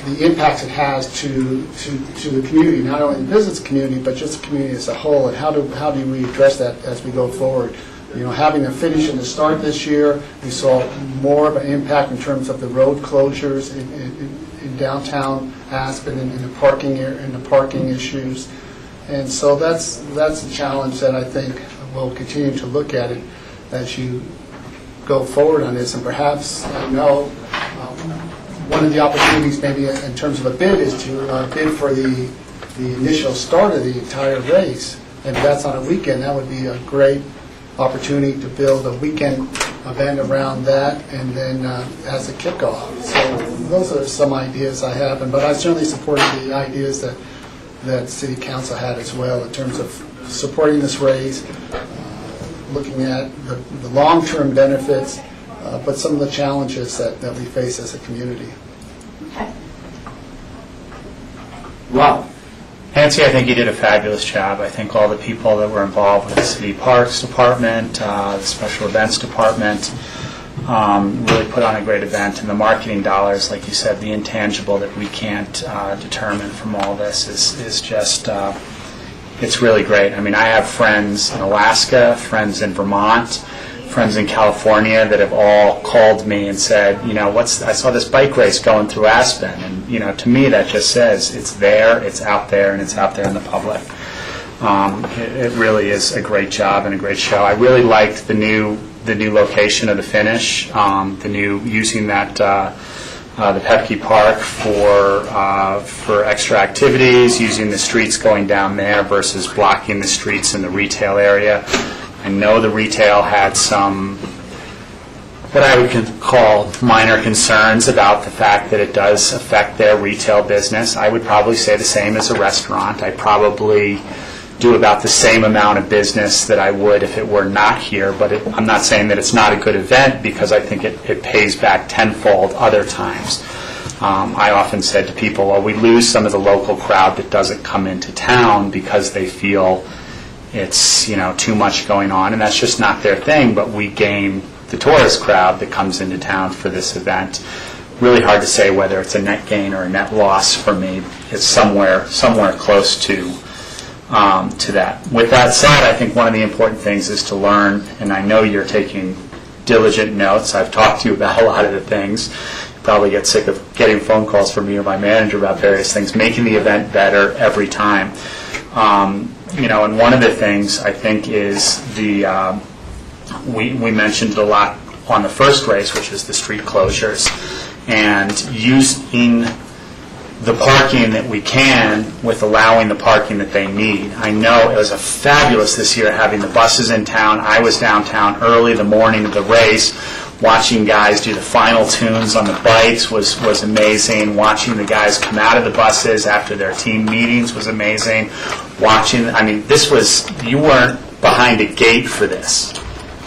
the impact it has to the community, not only the business community, but just the community as a whole, and how do we address that as we go forward? Having a finish and a start this year, we saw more of an impact in terms of the road closures in downtown Aspen and the parking issues. And so that's a challenge that I think we'll continue to look at it as you go forward on this. And perhaps, I know, one of the opportunities maybe in terms of a bid is to bid for the initial start of the entire race. And if that's on a weekend, that would be a great opportunity to build a weekend event around that, and then as a kickoff. So those are some ideas I have, but I certainly supported the ideas that City Council had as well in terms of supporting this race, looking at the long-term benefits, but some of the challenges that we face as a community. Okay. Wow. Nancy, I think you did a fabulous job. I think all the people that were involved with the City Parks Department, the Special Events Department, really put on a great event. And the marketing dollars, like you said, the intangible that we can't determine from all this is just, it's really great. I mean, I have friends in Alaska, friends in Vermont, friends in California that have all called me and said, you know, I saw this bike race going through Aspen, and you know, to me that just says it's there, it's out there, and it's out there in the public. It really is a great job and a great show. I really liked the new location of the finish, the new using that the Pepke Park for extra activities, using the streets going down there versus blocking the streets in the retail area. I know the retail had some, what I would call minor concerns about the fact that it does affect their retail business. I would probably say the same as a restaurant. I probably do about the same amount of business that I would if it were not here, but I'm not saying that it's not a good event, because I think it pays back tenfold other times. I often said to people, well, we lose some of the local crowd that doesn't come into town because they feel it's, you know, too much going on, and that's just not their thing, but we gain the tourist crowd that comes into town for this event. Really hard to say whether it's a net gain or a net loss for me. It's somewhere close to that. With that said, I think one of the important things is to learn, and I know you're taking diligent notes. I've talked to you about a lot of the things. You probably get sick of getting phone calls from me or my manager about various things, making the event better every time. You know, and one of the things I think is we mentioned a lot on the first race, which is the street closures, and using the parking that we can with allowing the parking that they need. I know it was a fabulous this year having the buses in town. I was downtown early the morning of the race, watching guys do the final tunes on the bikes was amazing. Watching the guys come out of the buses after their team meetings was amazing. I mean, you weren't behind a gate for this.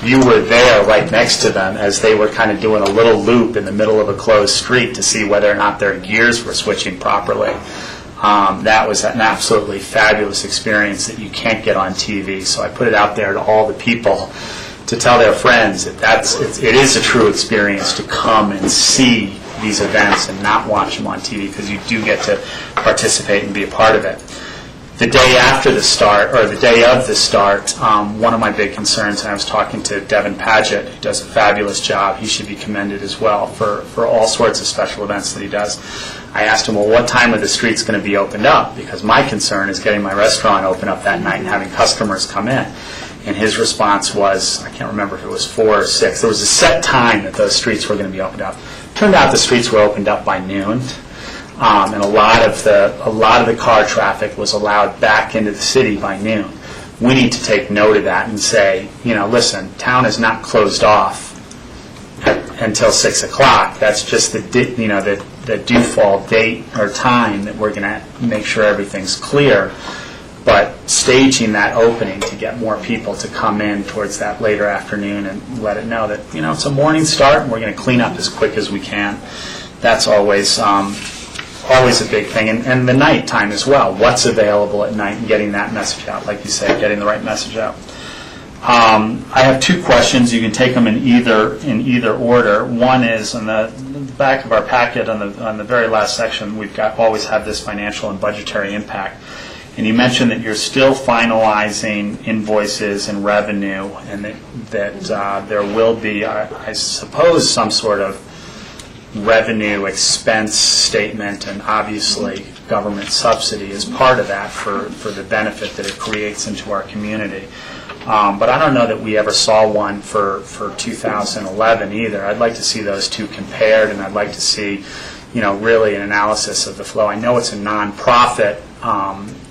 You were there right next to them as they were kind of doing a little loop in the middle of a closed street to see whether or not their gears were switching properly. That was an absolutely fabulous experience that you can't get on TV. So I put it out there to all the people to tell their friends that it is a true experience to come and see these events and not watch them on TV, because you do get to participate and be a part of it. The day after the start, or the day of the start, one of my big concerns, and I was talking to Devin Paget, who does a fabulous job, he should be commended as well for all sorts of special events that he does. I asked him, well, what time are the streets going to be opened up? Because my concern is getting my restaurant open up that night and having customers come in. And his response was, I can't remember if it was 4 or 6. There was a set time that those streets were going to be opened up. Turned out the streets were opened up by noon, and a lot of the car traffic was allowed back into the city by noon. We need to take note of that and say, you know, listen, town is not closed off until 6 o'clock. That's just the default date or time that we're going to make sure everything's clear. But staging that opening to get more people to come in towards that later afternoon and let it know that, you know, it's a morning start and we're going to clean up as quick as we can. That's always a big thing. And the night time as well. What's available at night and getting that message out, like you said, getting the right message out. I have 2 questions. You can take them in either order. One is on the back of our packet on the very last section. Always have this financial and budgetary impact. And you mentioned that you're still finalizing invoices and revenue, and that there will be, I suppose, some sort of revenue expense statement, and obviously government subsidy as part of that for the benefit that it creates into our community. But I don't know that we ever saw one for 2011 either. I'd like to see those two compared, and I'd like to see, really an analysis of the flow. I know it's a nonprofit,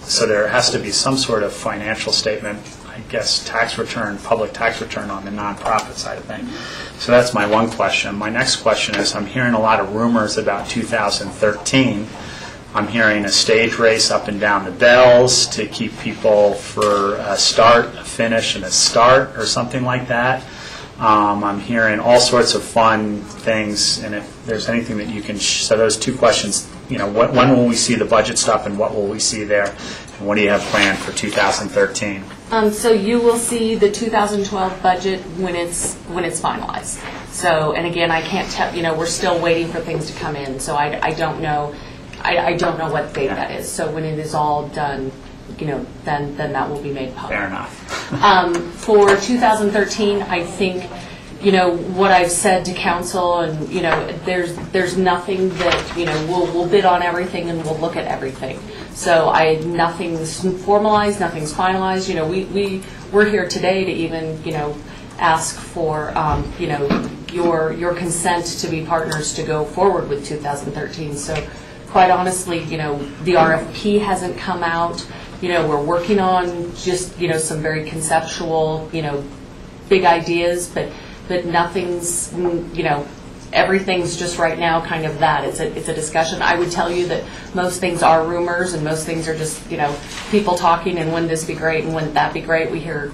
so there has to be some sort of financial statement, I guess, public tax return on the nonprofit side of things. So that's my one question. My next question is, I'm hearing a lot of rumors about 2013. I'm hearing a stage race up and down the bells to keep people for a start, a finish, and a start, or something like that. I'm hearing all sorts of fun things, and if there's anything that you can, so those two questions, when will we see the budget stuff, and what will we see there, and what do you have planned for 2013? So you will see the 2012 budget when it's finalized. So, and again, I can't tell, we're still waiting for things to come in, so I don't know. I don't know what date that is. So when it is all done, then that will be made public. Fair enough. For 2013, I think, what I've said to council, and there's nothing that we'll bid on everything and we'll look at everything. So nothing's formalized, nothing's finalized. We're here today to even ask for your consent to be partners to go forward with 2013. So quite honestly, the RFP hasn't come out. We're working on just some very conceptual big ideas, but nothing's everything's just right now kind of that. It's a discussion. I would tell you that most things are rumors, and most things are just people talking, and wouldn't this be great, and wouldn't that be great. We hear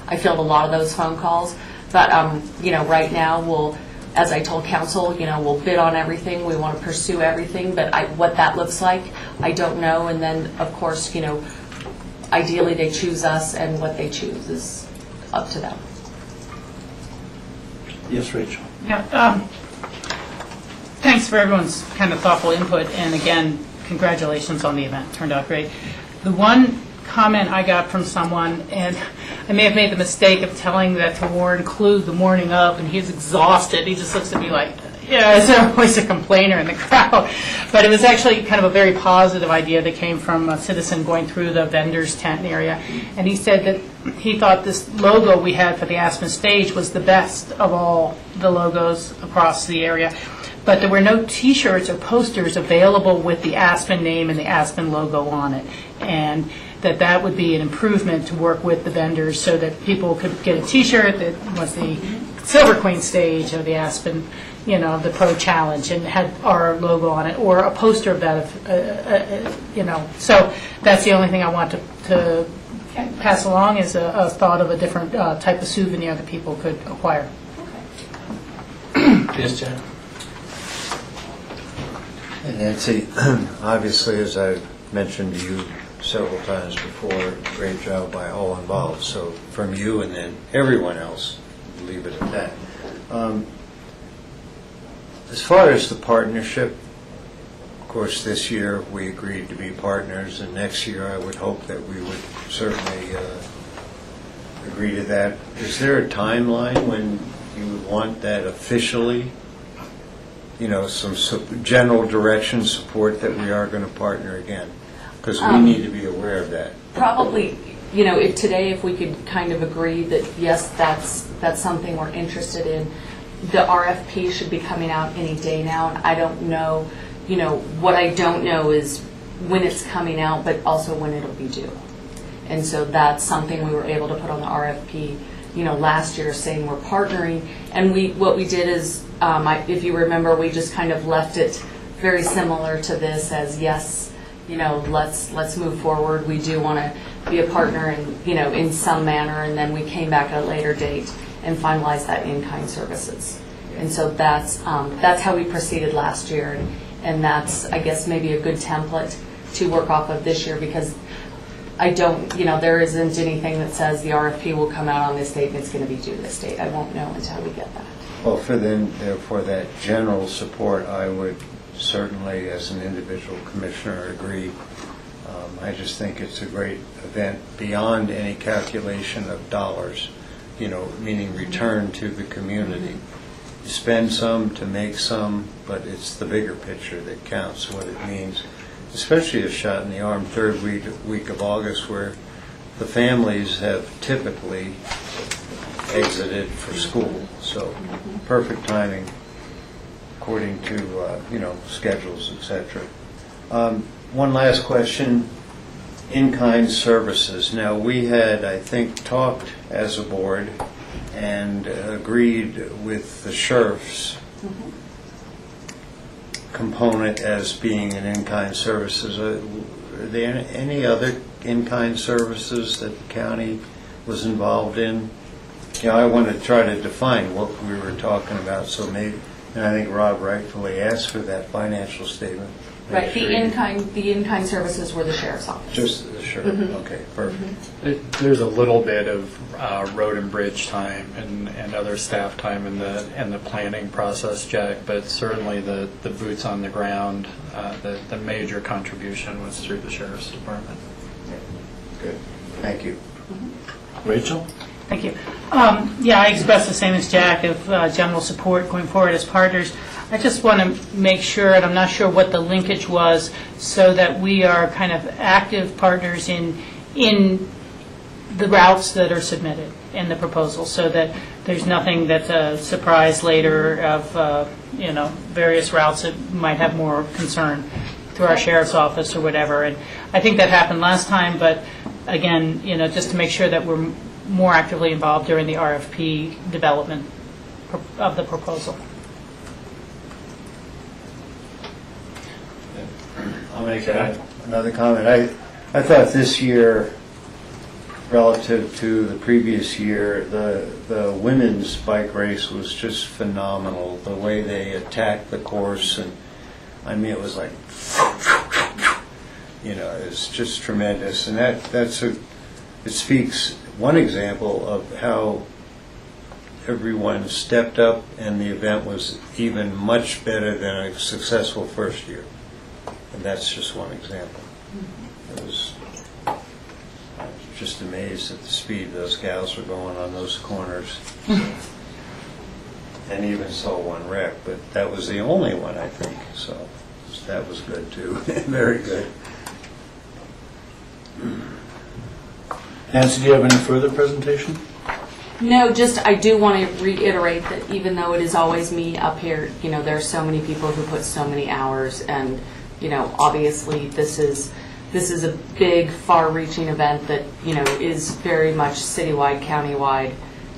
I field a lot of those phone calls, but right now we'll, as I told council, we'll bid on everything. We want to pursue everything, but what that looks like, I don't know. And then of course ideally they choose us, and what they choose is up to them. Yes, Rachel. Yeah, thanks for everyone's kind of thoughtful input, and again, congratulations on the event. It turned out great. The one comment I got from someone, and I may have made the mistake of telling that to Warren Klug the morning of, and he's exhausted. He just looks at me like, yeah, is there always a complainer in the crowd? But it was actually kind of a very positive idea that came from a citizen going through the vendor's tent area. And he said that he thought this logo we had for the Aspen stage was the best of all the logos across the area. But there were no T-shirts or posters available with the Aspen name and the Aspen logo on it. And that would be an improvement to work with the vendors so that people could get a T-shirt that was the Silver Queen stage of the Aspen, the Pro Challenge, and had our logo on it, or a poster of that, So that's the only thing I want to pass along, is a thought of a different type of souvenir that people could acquire. Yes, Jan. And Nancy, obviously, as I've mentioned to you several times before, great job by all involved. So from you and then everyone else, leave it at that. As far as the partnership, of course, this year we agreed to be partners, and next year I would hope that we would certainly agree to that. Is there a timeline when you would want that officially? Some general direction, support that we are going to partner again, because we need to be aware of that. Probably, today if we could kind of agree that yes, that's something we're interested in. The RFP should be coming out any day now, and I don't know. What I don't know is when it's coming out, but also when it'll be due. And so that's something we were able to put on the RFP. Last year, saying we're partnering, and what we did is, if you remember, we just kind of left it very similar to this as yes, let's move forward. We do want to be a partner in some manner, and then we came back at a later date and finalized that in-kind services. And so that's how we proceeded last year, and that's, I guess, maybe a good template to work off of this year, because I don't, there isn't anything that says the RFP will come out on this date and it's going to be due this date. I won't know until we get that. Well, for that general support, I would certainly, as an individual commissioner, agree. I just think it's a great event beyond any calculation of dollars, meaning return to the community. You spend some to make some, but it's the bigger picture that counts, what it means. especially a shot in the arm third week of August, where the families have typically exited for school. So perfect timing according to, schedules, etc. One last question, in-kind services. Now, we had, I think, talked as a board and agreed with the sheriff's component as being an in-kind services. Are there any other in-kind services that the county was involved in? I want to try to define what we were talking about, so maybe, and I think Rob rightfully asked for that financial statement. Right, the in-kind services were the sheriff's office. Just the sheriff, okay, perfect. There's a little bit of road and bridge time and other staff time in the planning process, Jack, but certainly the boots on the ground, the major contribution was through the sheriff's department. Good, thank you. Rachel? Thank you. I express the same as Jack of general support going forward as partners. I just want to make sure, and I'm not sure what the linkage was, so that we are kind of active partners in the routes that are submitted in the proposal, so that there's nothing that's a surprise later of various routes that might have more concern through our sheriff's office or whatever. And I think that happened last time, but again, just to make sure that we're more actively involved during the RFP development of the proposal. I'll make another comment. I thought this year, relative to the previous year, the women's bike race was just phenomenal. The way they attacked the course, and I mean, it was like, it's just tremendous. And it speaks one example of how everyone stepped up, and the event was even much better than a successful first year. And that's just one example. I was just amazed at the speed those gals were going on those corners. And even saw one wreck, but that was the only one, I think. So that was good too. Very good. Nancy, do you have any further presentation? No, just I do want to reiterate that even though it is always me up here, there are so many people who put so many hours, and obviously this is a big, far-reaching event that is very much citywide, countywide.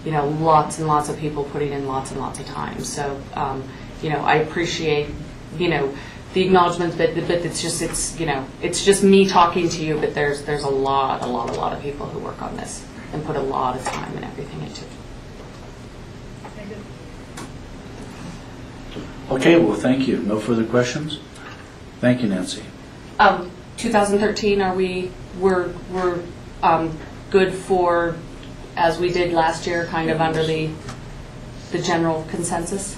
Lots and lots of people putting in lots and lots of time. So I appreciate the acknowledgement, but it's just me talking to you. But there's a lot of people who work on this and put a lot of time and everything into it. Okay, well, thank you. No further questions? Thank you, Nancy. 2013, we're good for, as we did last year, kind of under the general consensus?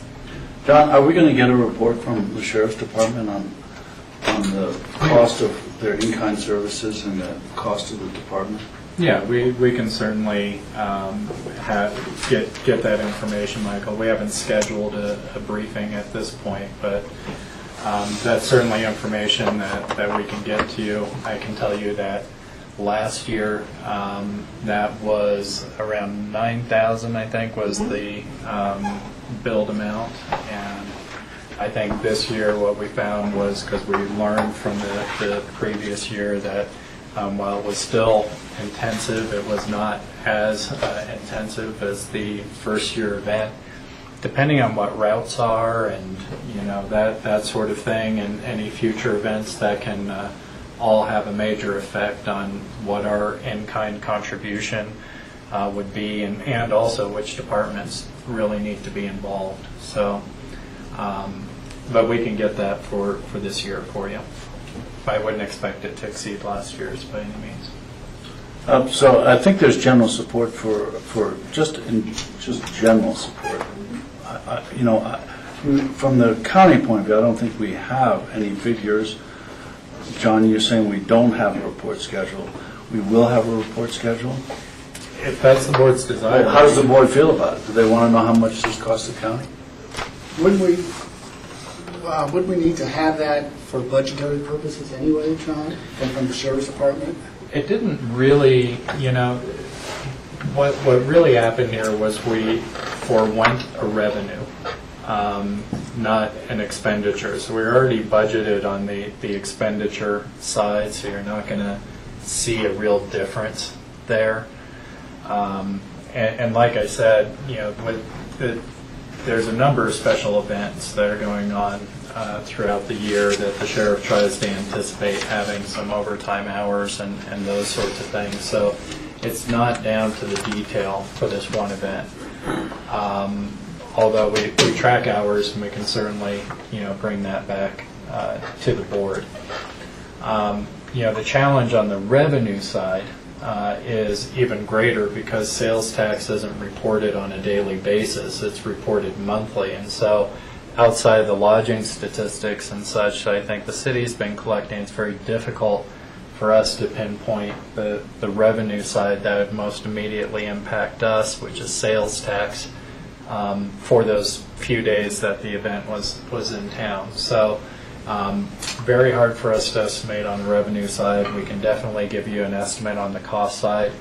John, are we going to get a report from the Sheriff's Department on the cost of their in-kind services and the cost of the department? Yeah, we can certainly get that information, Michael. We haven't scheduled a briefing at this point, but that's certainly information that we can get to you. I can tell you that last year that was around $9,000, I think, was the billed amount, and I think this year what we found was, because we learned from the previous year, that while it was still intensive, it was not as intensive as the first year event. Depending on what routes are and that sort of thing, and any future events that can all have a major effect on what our in-kind contribution would be, and also which departments really need to be involved. So, but we can get that for this year for you. I wouldn't expect it to exceed last year's by any means. So I think there's general support for just general support. From the county point of view, I don't think we have any figures. John, you're saying we don't have a report schedule. We will have a report schedule? If that's the board's desire. Well, how does the board feel about it? Do they want to know how much this costs the county? When we, would we need to have that for budgetary purposes anyway, John, from the Sheriff's Department? It didn't really, what really happened here was we forewent a revenue, not an expenditure. So we were already budgeted on the expenditure side, so you're not going to see a real difference there. And like I said, there's a number of special events that are going on throughout the year that the sheriff tries to anticipate having some overtime hours and those sorts of things. So it's not down to the detail for this one event. Although we track hours, and we can certainly bring that back to the board. The challenge on the revenue side is even greater because sales tax isn't reported on a daily basis. It's reported monthly. And so outside of the lodging statistics and such, I think the city's been collecting. It's very difficult for us to pinpoint the revenue side that would most immediately impact us, which is sales tax, for those few days that the event was in town. So very hard for us to estimate on the revenue side. We can definitely give you an estimate on the cost side.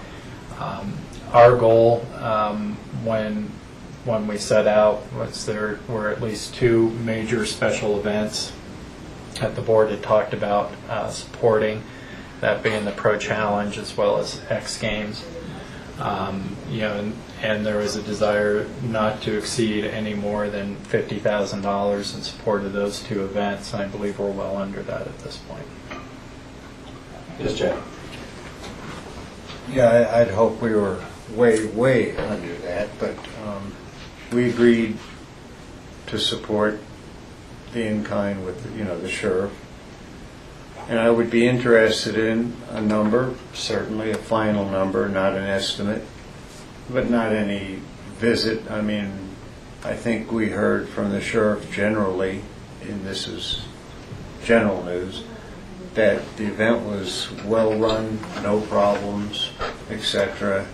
Our goal when we set out was there were at least two major special events that the board had talked about supporting, that being the Pro Challenge as well as X Games. And there was a desire not to exceed any more than $50,000 in support of those two events, and I believe we're well under that at this point. Yes, Jack. Yeah, I'd hope we were way under that, but we agreed to support the in-kind with, the sheriff. And I would be interested in a number, certainly a final number, not an estimate, but not any visit. I mean, I think we heard from the sheriff generally, and this is general news, that the event was well run, no problems, etc.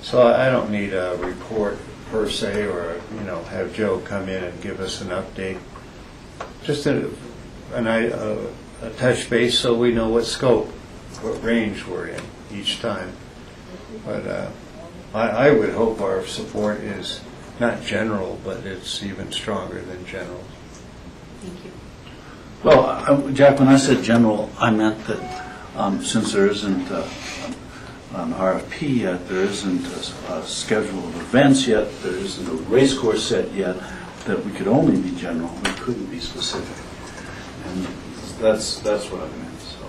So I don't need a report per se, or have Joe come in and give us an update. Just a touch base so we know what scope, what range we're in each time. But I would hope our support is not general, but it's even stronger than general. Thank you. Well, Jack, when I said general, I meant that since there isn't an RFP yet, there isn't a schedule of events yet, there isn't a race course set yet, that we could only be general, we couldn't be specific. And that's what I meant. So,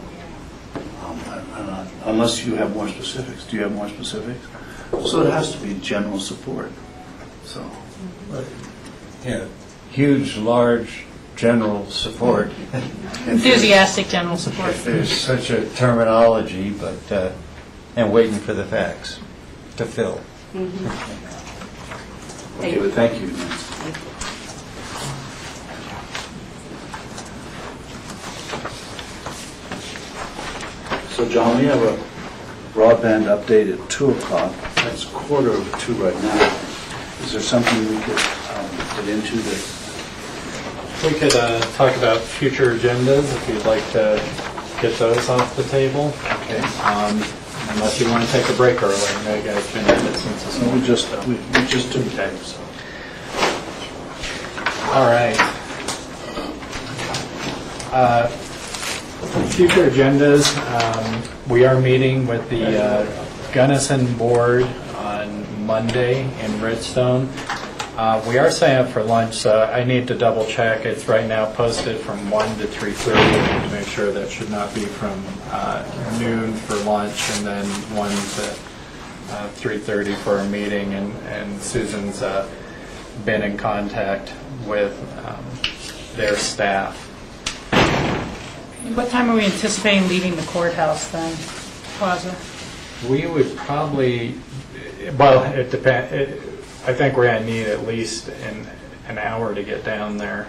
unless you have more specifics. Do you have more specifics? So it has to be general support. So, yeah, huge, large, general support. Enthusiastic general support. If there's such a terminology, but and waiting for the facts to fill. okay, but thank you. So, John, we have a broadband update at 2 o'clock. It's 1:45 right now. Is there something we could get into that? We could talk about future agendas if you'd like to get those off the table. Okay. Unless you want to take a break early. I know you guys have been at it since this morning. We just took time. So. All right. Future agendas. We are meeting with the Gunnison Board on Monday in Redstone. We are setting up for lunch, so I need to double check. It's right now posted from 1 to 3:30. I need to make sure that should not be from noon for lunch and then 1 to 3:30 for a meeting. And Susan's been in contact with their staff. What time are we anticipating leaving the courthouse then, Plaza? We would probably, well, it depends. I think we're going to need at least an hour to get down there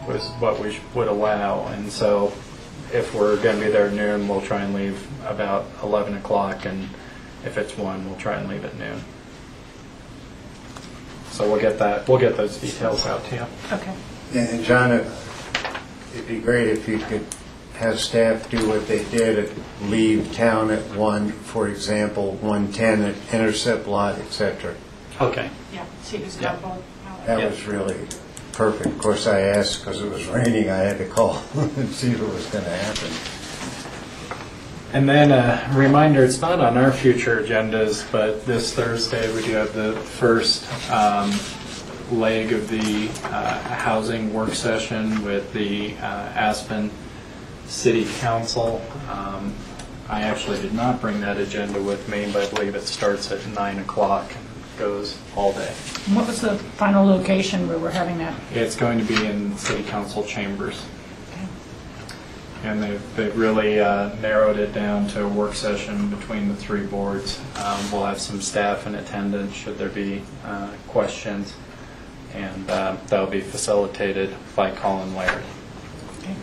was what we would allow. And so if we're going to be there at noon, we'll try and leave about 11 o'clock. And if it's 1, we'll try and leave at noon. So we'll get those details out to you. Okay. And John, it'd be great if you could have staff do what they did, leave town at 1, for example, 1:10 at intercept lot, etc. Okay. Yeah, see who's got both. That was really perfect. Of course, I asked because it was raining, I had to call and see what was going to happen. And then a reminder, it's not on our future agendas, but this Thursday we do have the first leg of the housing work session with the Aspen City Council. I actually did not bring that agenda with me, but I believe it starts at 9 o'clock and goes all day. What was the final location where we're having that? It's going to be in City Council chambers. And they've really narrowed it down to a work session between the three boards. We'll have some staff in attendance should there be questions, and that'll be facilitated by Colin Laird. Okay.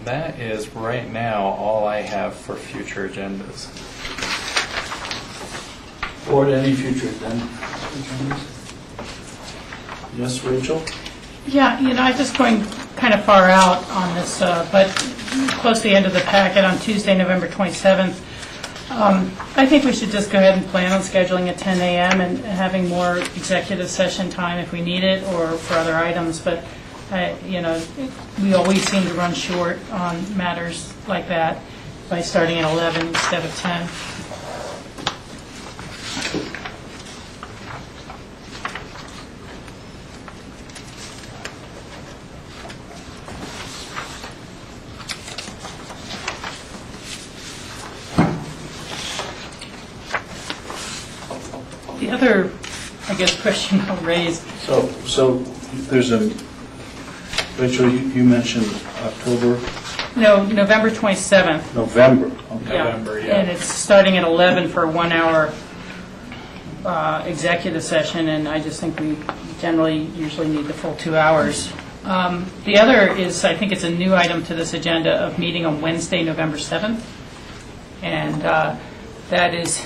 That is right now all I have for future agendas. Board, any future agendas? Yes, Rachel? Yeah, I'm just going kind of far out on this, but close to the end of the packet on Tuesday, November 27th. I think we should just go ahead and plan on scheduling at 10 a.m. and having more executive session time if we need it or for other items. But, we always seem to run short on matters like that by starting at 11 instead of 10. The other, I guess, question I'll raise. So there's a, Rachel, you mentioned October? No, November 27th. November, okay. November, yeah. And it's starting at 11 for a 1-hour executive session, and I just think we usually need the full 2 hours. The other is, I think it's a new item to this agenda of meeting on Wednesday, November 7th. And that is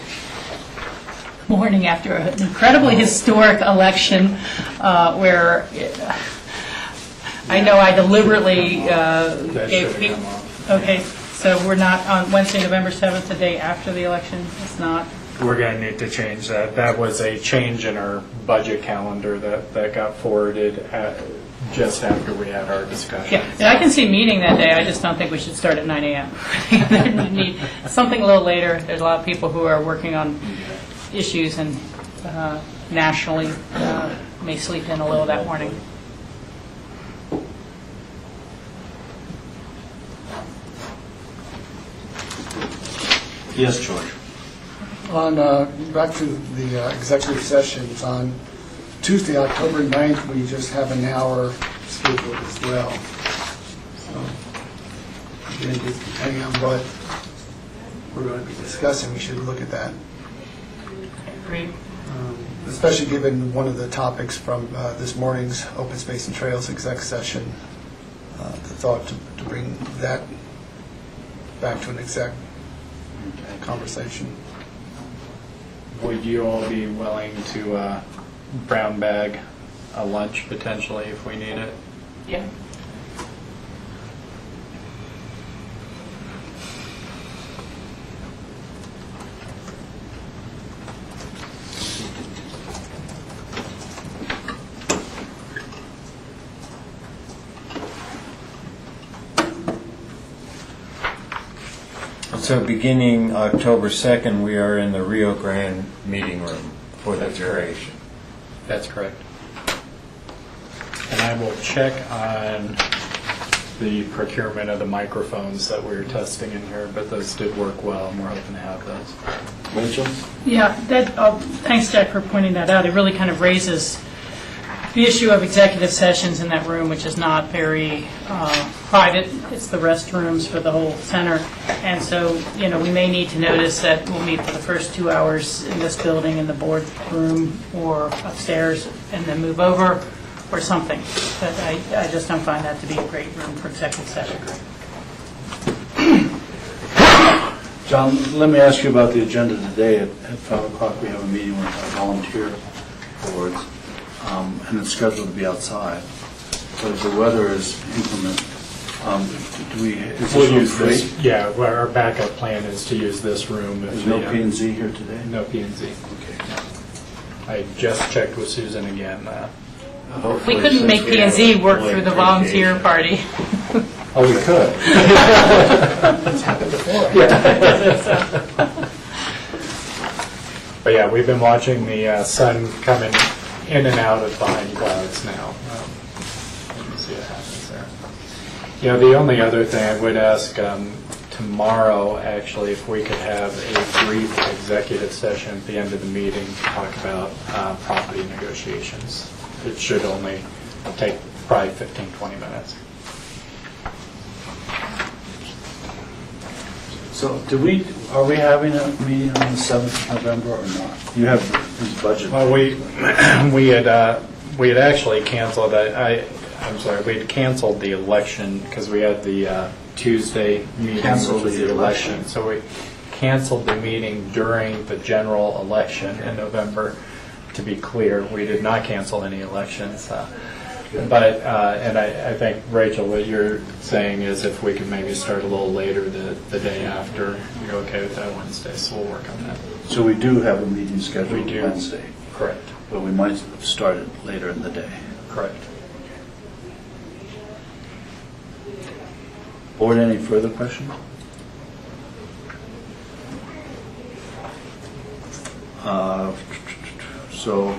morning after an incredibly historic election where I know I deliberately gave people. Okay, so we're not on Wednesday, November 7th, the day after the election? It's not? We're going to need to change that. That was a change in our budget calendar that got forwarded just after we had our discussion. Yeah, and I can see meeting that day. I just don't think we should start at 9 a.m. We need something a little later. There's a lot of people who are working on issues and nationally may sleep in a little that morning. Yes, George. On, back to the executive sessions, on Tuesday, October 9th, we just have an hour scheduled as well. So, again, depending on what we're going to be discussing, we should look at that. Agreed. Especially given one of the topics from this morning's Open Space and Trails exec session, the thought to bring that back to an exec conversation. Would you all be willing to brown bag a lunch potentially if we need it? Yeah. So beginning October 2nd, we are in the Rio Grande meeting room for the duration. That's correct. And I will check on the procurement of the microphones that we were testing in here, but those did work well, and we're hoping to have those. Rachel? Yeah, thanks, Jack, for pointing that out. It really kind of raises the issue of executive sessions in that room, which is not very private. It's the restrooms for the whole center. And so, we may need to notice that we'll meet for the first 2 hours in this building in the board room or upstairs and then move over or something. But I just don't find that to be a great room for executive session. John, let me ask you about the agenda today. At 5 o'clock, we have a meeting with a volunteer boards, and it's scheduled to be outside. But if the weather is inclement, do we, is this We'll room use free? this, yeah, well, our backup plan is to use this room. if There's no the, P&Z here today? No P&Z. Okay. I just checked with Susan again. We couldn't make P&Z work through the volunteer party. Oh, we could. It's happened before. But yeah, we've been watching the sun coming in and out of behind clouds now. Let me see what happens there. You know, the only other thing I would ask tomorrow, actually, if we could have a brief executive session at the end of the meeting to talk about property negotiations. It should only take probably 15, 20 minutes. So are we having a meeting on the 7th of November or not? You have this budget. Well, we had actually canceled. I'm sorry. We had canceled the election because we had the Tuesday meeting, Canceled which was the the election. So we canceled the meeting during the general election in November. To be clear, we did not cancel any elections. But and I think, Rachel, what you're saying is if we could maybe start a little later the day after, you're okay with that Wednesday, so we'll work on that. So we do have a meeting scheduled We do. Wednesday, Correct. but we might start it later in the day. Correct. Board, any further questions? So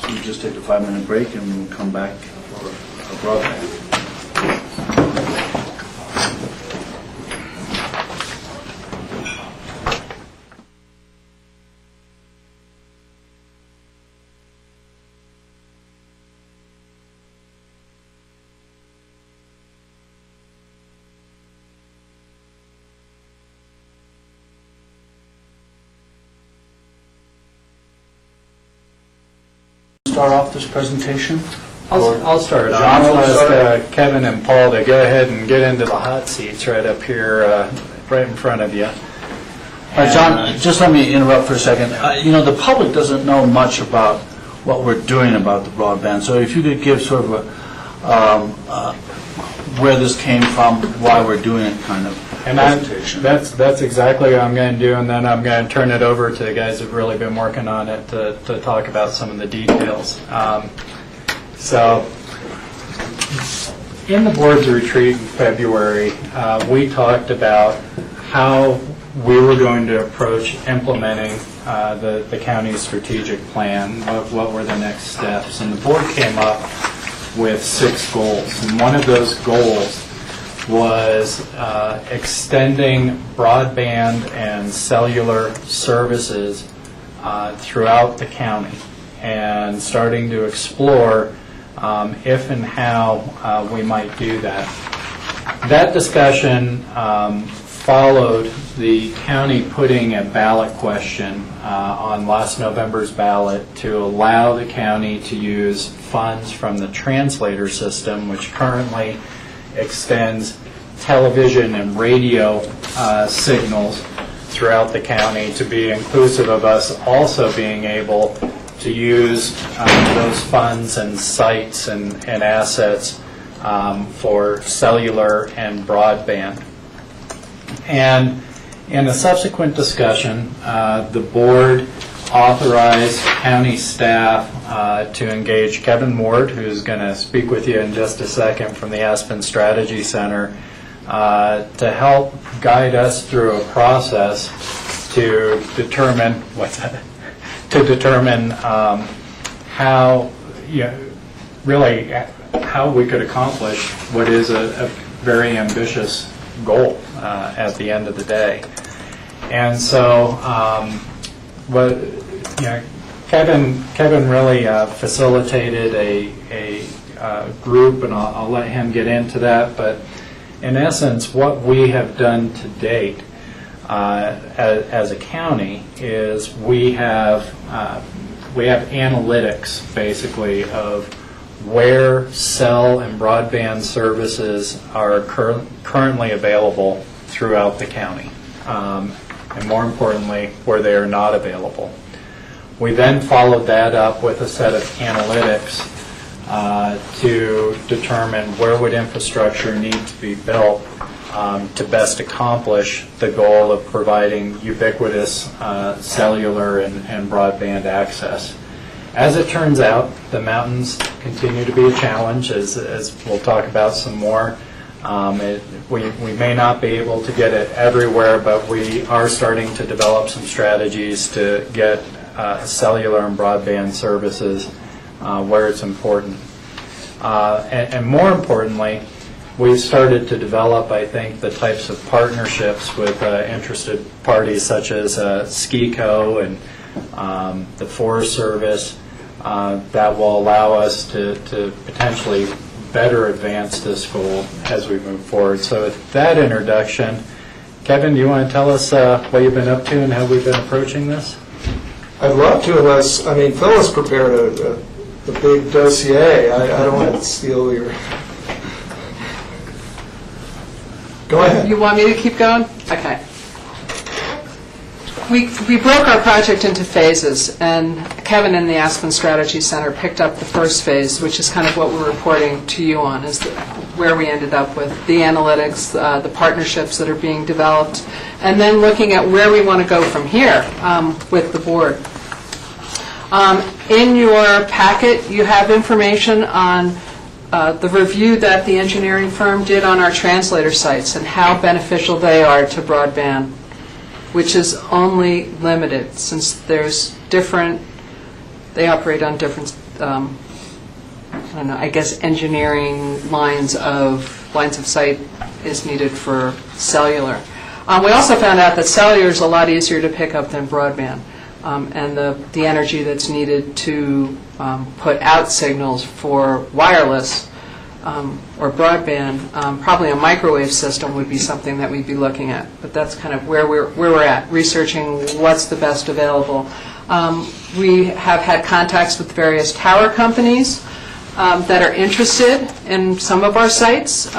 we just take a 5-minute break and we'll come back for a broadband. Start off this presentation? I'll start. John, I'll will start? ask Kevin and Paul to go ahead and get into the hot seats right up here, right in front of you. All right, John, just let me interrupt for a second. You know, the public doesn't know much about what we're doing about the broadband, so if you could give sort of a where this came from, why we're doing it kind of And presentation. that's exactly what I'm going to do, and then I'm going to turn it over to the guys who've really been working on it to talk about some of the details. So, in the board's retreat in February, we talked about how we were going to approach implementing the county's strategic plan, what were the next steps, and the board came up with 6 goals, and one of those goals was extending broadband and cellular services throughout the county and starting to explore if and how we might do that. That discussion followed the county putting a ballot question on last November's ballot to allow the county to use funds from the translator system, which currently extends television and radio signals throughout the county, to be inclusive of us also being able to use those funds and sites and assets for cellular and broadband. And in a subsequent discussion, the board authorized county staff to engage Kevin Ward, who's going to speak with you in just a second from the Aspen Strategy Center, to help guide us through a process to determine how, really how we could accomplish what is a very ambitious goal at the end of the day. And so, Kevin really facilitated a group, and I'll let him get into that. But in essence, what we have done to date as a county is we have analytics basically of where cell and broadband services are currently available throughout the county, and more importantly, where they are not available. We then followed that up with a set of analytics to determine where would infrastructure need to be built to best accomplish the goal of providing ubiquitous cellular and broadband access. As it turns out, the mountains continue to be a challenge, as we'll talk about some more. We may not be able to get it everywhere, but we are starting to develop some strategies to get cellular and broadband services where it's important. And more importantly, we've started to develop, I think, the types of partnerships with interested parties such as SKICO and the Forest Service that will allow us to potentially better advance this goal as we move forward. So with that introduction, Kevin, do you want to tell us what you've been up to and how we've been approaching this? I'd love to, unless, I mean, Phyllis prepared a big dossier. I don't want to steal your... Go ahead. You want me to keep going? Okay. We broke our project into phases, and Kevin in the Aspen Strategy Center picked up the first phase, which is kind of what we're reporting to you on, is where we ended up with the analytics, the partnerships that are being developed, and then looking at where we want to go from here with the board. In your packet, you have information on the review that the engineering firm did on our translator sites and how beneficial they are to broadband, which is only limited since there's different, they operate on different, I don't know, I guess engineering lines of sight is needed for cellular. We also found out that cellular is a lot easier to pick up than broadband, and the energy that's needed to put out signals for wireless or broadband, probably a microwave system would be something that we'd be looking at. But that's kind of where we're at, researching what's the best available. We have had contacts with various tower companies that are interested in some of our sites,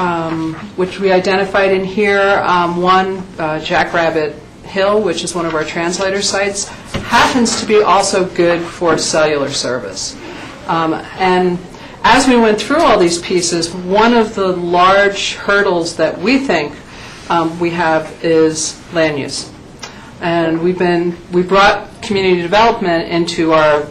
which we identified in here. One, Jackrabbit Hill, which is one of our translator sites, happens to be also good for cellular service. And as we went through all these pieces, one of the large hurdles that we think we have is land use. And we brought community development into our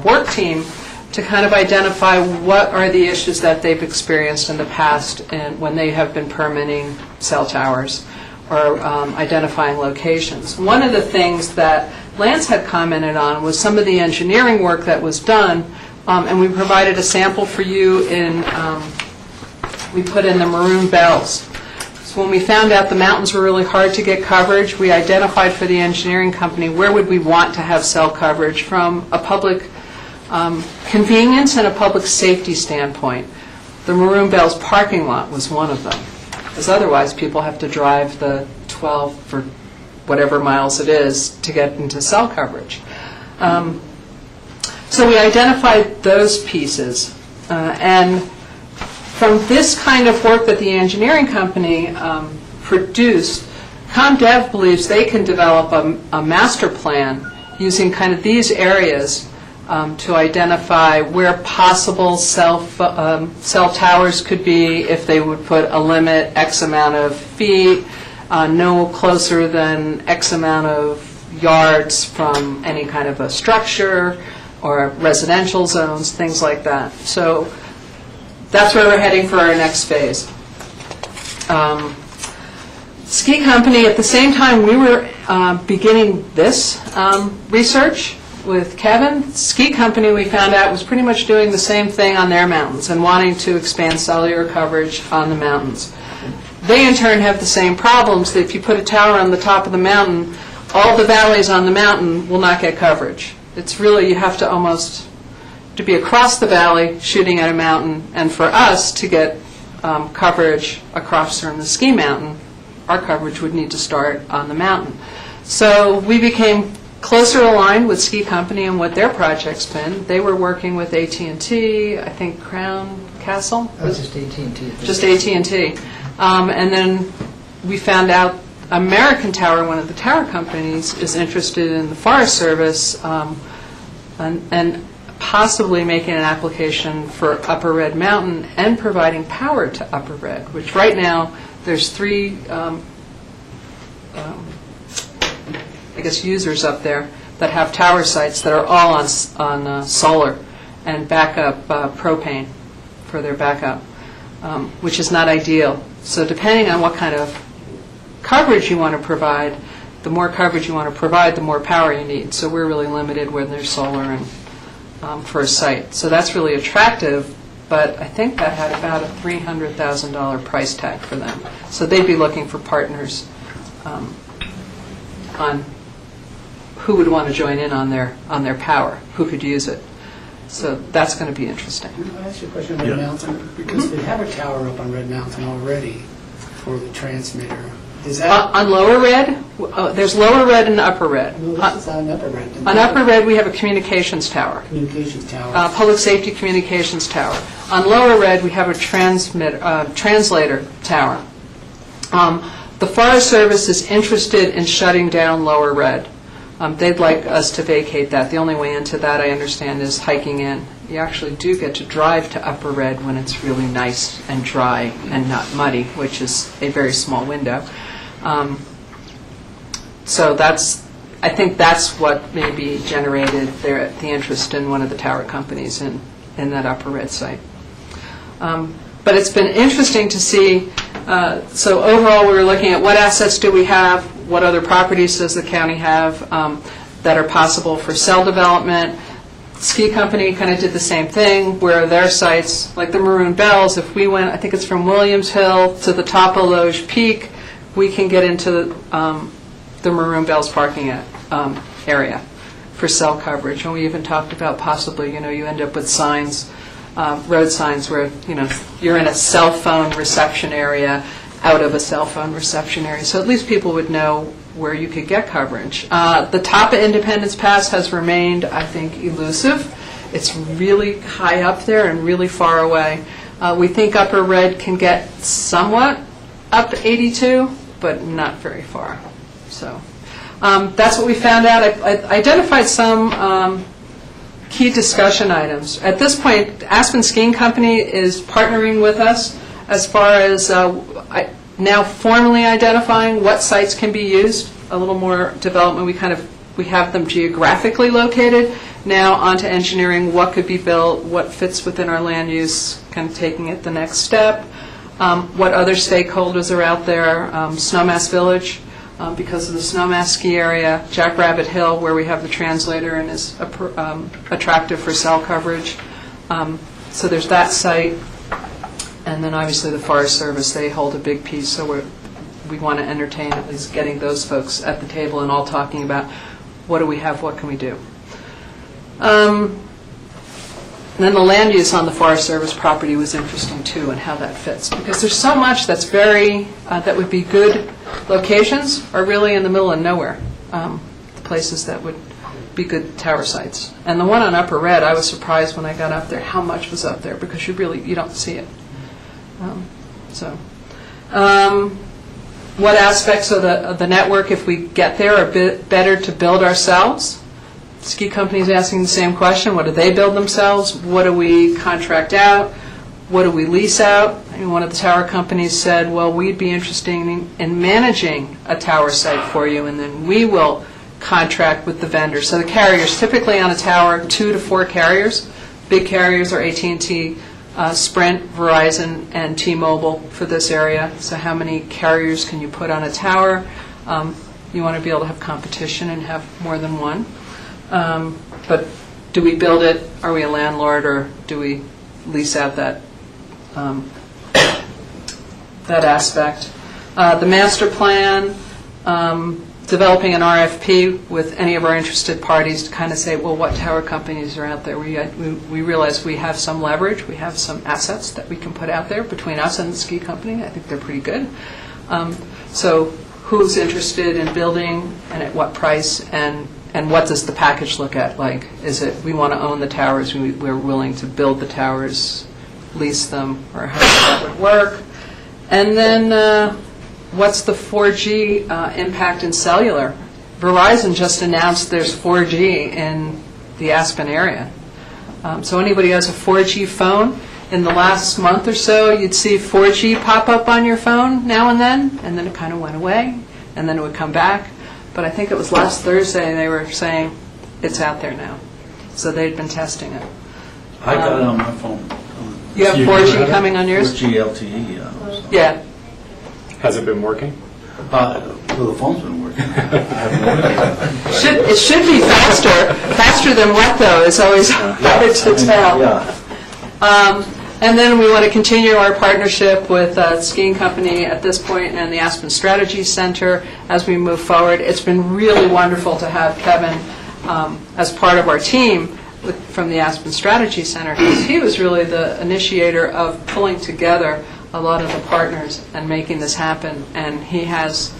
work team to kind of identify what are the issues that they've experienced in the past and when they have been permitting cell towers or identifying locations. One of the things that Lance had commented on was some of the engineering work that was done, and we provided a sample for you we put in the maroon bells. So when we found out the mountains were really hard to get coverage, we identified for the engineering company where would we want to have cell coverage from a public convenience and a public safety standpoint. The Maroon Bells parking lot was one of them, because otherwise people have to drive the 12 or whatever miles it is to get into cell coverage. So we identified those pieces, and from this kind of work that the engineering company produced, ComDev believes they can develop a master plan using kind of these areas to identify where possible cell towers could be, if they would put a limit X amount of feet, no closer than X amount of yards from any kind of a structure or residential zones, things like that. So that's where we're heading for our next phase. Ski Company, at the same time we were beginning this research with Kevin, Ski Company, we found out, was pretty much doing the same thing on their mountains and wanting to expand cellular coverage on the mountains. They in turn have the same problems, that if you put a tower on the top of the mountain, all the valleys on the mountain will not get coverage. It's really, you have to almost to be across the valley shooting at a mountain, and for us to get coverage across from the ski mountain, our coverage would need to start on the mountain. So we became closer aligned with Ski Company and what their project's been. They were working with AT&T, I think Crown Castle? Just AT&T. Just AT&T. And then we found out American Tower, one of the tower companies, is interested in the Forest Service and possibly making an application for Upper Red Mountain and providing power to Upper Red, which right now, there's 3, I guess, users up there that have tower sites that are all on solar and backup propane for their backup, which is not ideal. So depending on what kind of coverage you want to provide, the more coverage you want to provide, the more power you need. So we're really limited when there's solar and for a site. So that's really attractive, but I think that had about a $300,000 price tag for them. So they'd be looking for partners on who would want to join in on their power, who could use it. So that's going to be interesting. Can I ask you a question on Red Mountain? Because they have a tower up on Red Mountain already for the transmitter. Is that... On Lower Red? There's Lower Red and Upper Red. No, this is on Upper Red. On Upper Red, we have a communications tower. Communications tower. Public safety communications tower. On Lower Red, we have a translator tower. The Forest Service is interested in shutting down Lower Red. They'd like us to vacate that. The only way into that, I understand, is hiking in. You actually do get to drive to Upper Red when it's really nice and dry and not muddy, which is a very small window. So I think that's what maybe generated the interest in one of the tower companies in that Upper Red site. But it's been interesting to see, so overall we were looking at what assets do we have, what other properties does the county have that are possible for cell development. Ski company kind of did the same thing, where their sites, like the Maroon Bells, if we went, I think it's from Williams Hill to the top of Loge Peak, we can get into the Maroon Bells parking area for cell coverage. And we even talked about possibly, you end up with signs, road signs where, you're in a cell phone reception area, out of a cell phone reception area. So at least people would know where you could get coverage. The top of Independence Pass has remained, I think, elusive. It's really high up there and really far away. We think Upper Red can get somewhat up 82, but not very far. So that's what we found out. I identified some key discussion items. At this point, Aspen Skiing Company is partnering with us as far as now formally identifying what sites can be used. A little more development. We have them geographically located. Now onto engineering, what could be built, what fits within our land use, kind of taking it the next step. What other stakeholders are out there? Snowmass Village, because of the Snowmass ski area. Jackrabbit Hill, where we have the translator and is attractive for cell coverage. So there's that site. And then obviously the Forest Service, they hold a big piece, so we want to entertain at least getting those folks at the table and all talking about what do we have, what can we do. And then the land use on the Forest Service property was interesting too, and how that fits, because there's so much that's that would be good locations are really in the middle of nowhere, the places that would be good tower sites. And the one on Upper Red, I was surprised when I got up there how much was up there, because you don't see it. What aspects of the network, if we get there, are better to build ourselves? Ski companies asking the same question. What do they build themselves? What do we contract out? What do we lease out? I mean, one of the tower companies said, well, we'd be interested in managing a tower site for you, and then we will contract with the vendor. So the carriers, typically on a tower, 2 to 4 carriers. Big carriers are AT&T, Sprint, Verizon, and T-Mobile for this area. So how many carriers can you put on a tower? You want to be able to have competition and have more than one. But do we build it? Are we a landlord, or do we lease out that aspect? The master plan, developing an RFP with any of our interested parties to kind of say, well, what tower companies are out there? We realize we have some leverage, we have some assets that we can put out there between us and the ski company. I think they're pretty good. So who's interested in building, and at what price, and what does the package look at? Like, is it we want to own the towers, we're willing to build the towers, lease them, or how that would work? And then what's the 4G impact in cellular? Verizon just announced there's 4G in the Aspen area. So anybody who has a 4G phone, in the last month or so, you'd see 4G pop up on your phone now and then it kind of went away, and then it would come back. But I think it was last Thursday they were saying it's out there now. So they'd been testing it. I got it on my phone. You have 4G coming on yours? 4G LTE, yeah. Yeah. Has it been working? Well, the phone's been working. It should be faster than what though, it's always hard to tell. Yeah. And then we want to continue our partnership with skiing company at this point and the Aspen Strategy Center as we move forward. It's been really wonderful to have Kevin as part of our team from the Aspen Strategy Center, because he was really the initiator of pulling together a lot of the partners and making this happen. And he has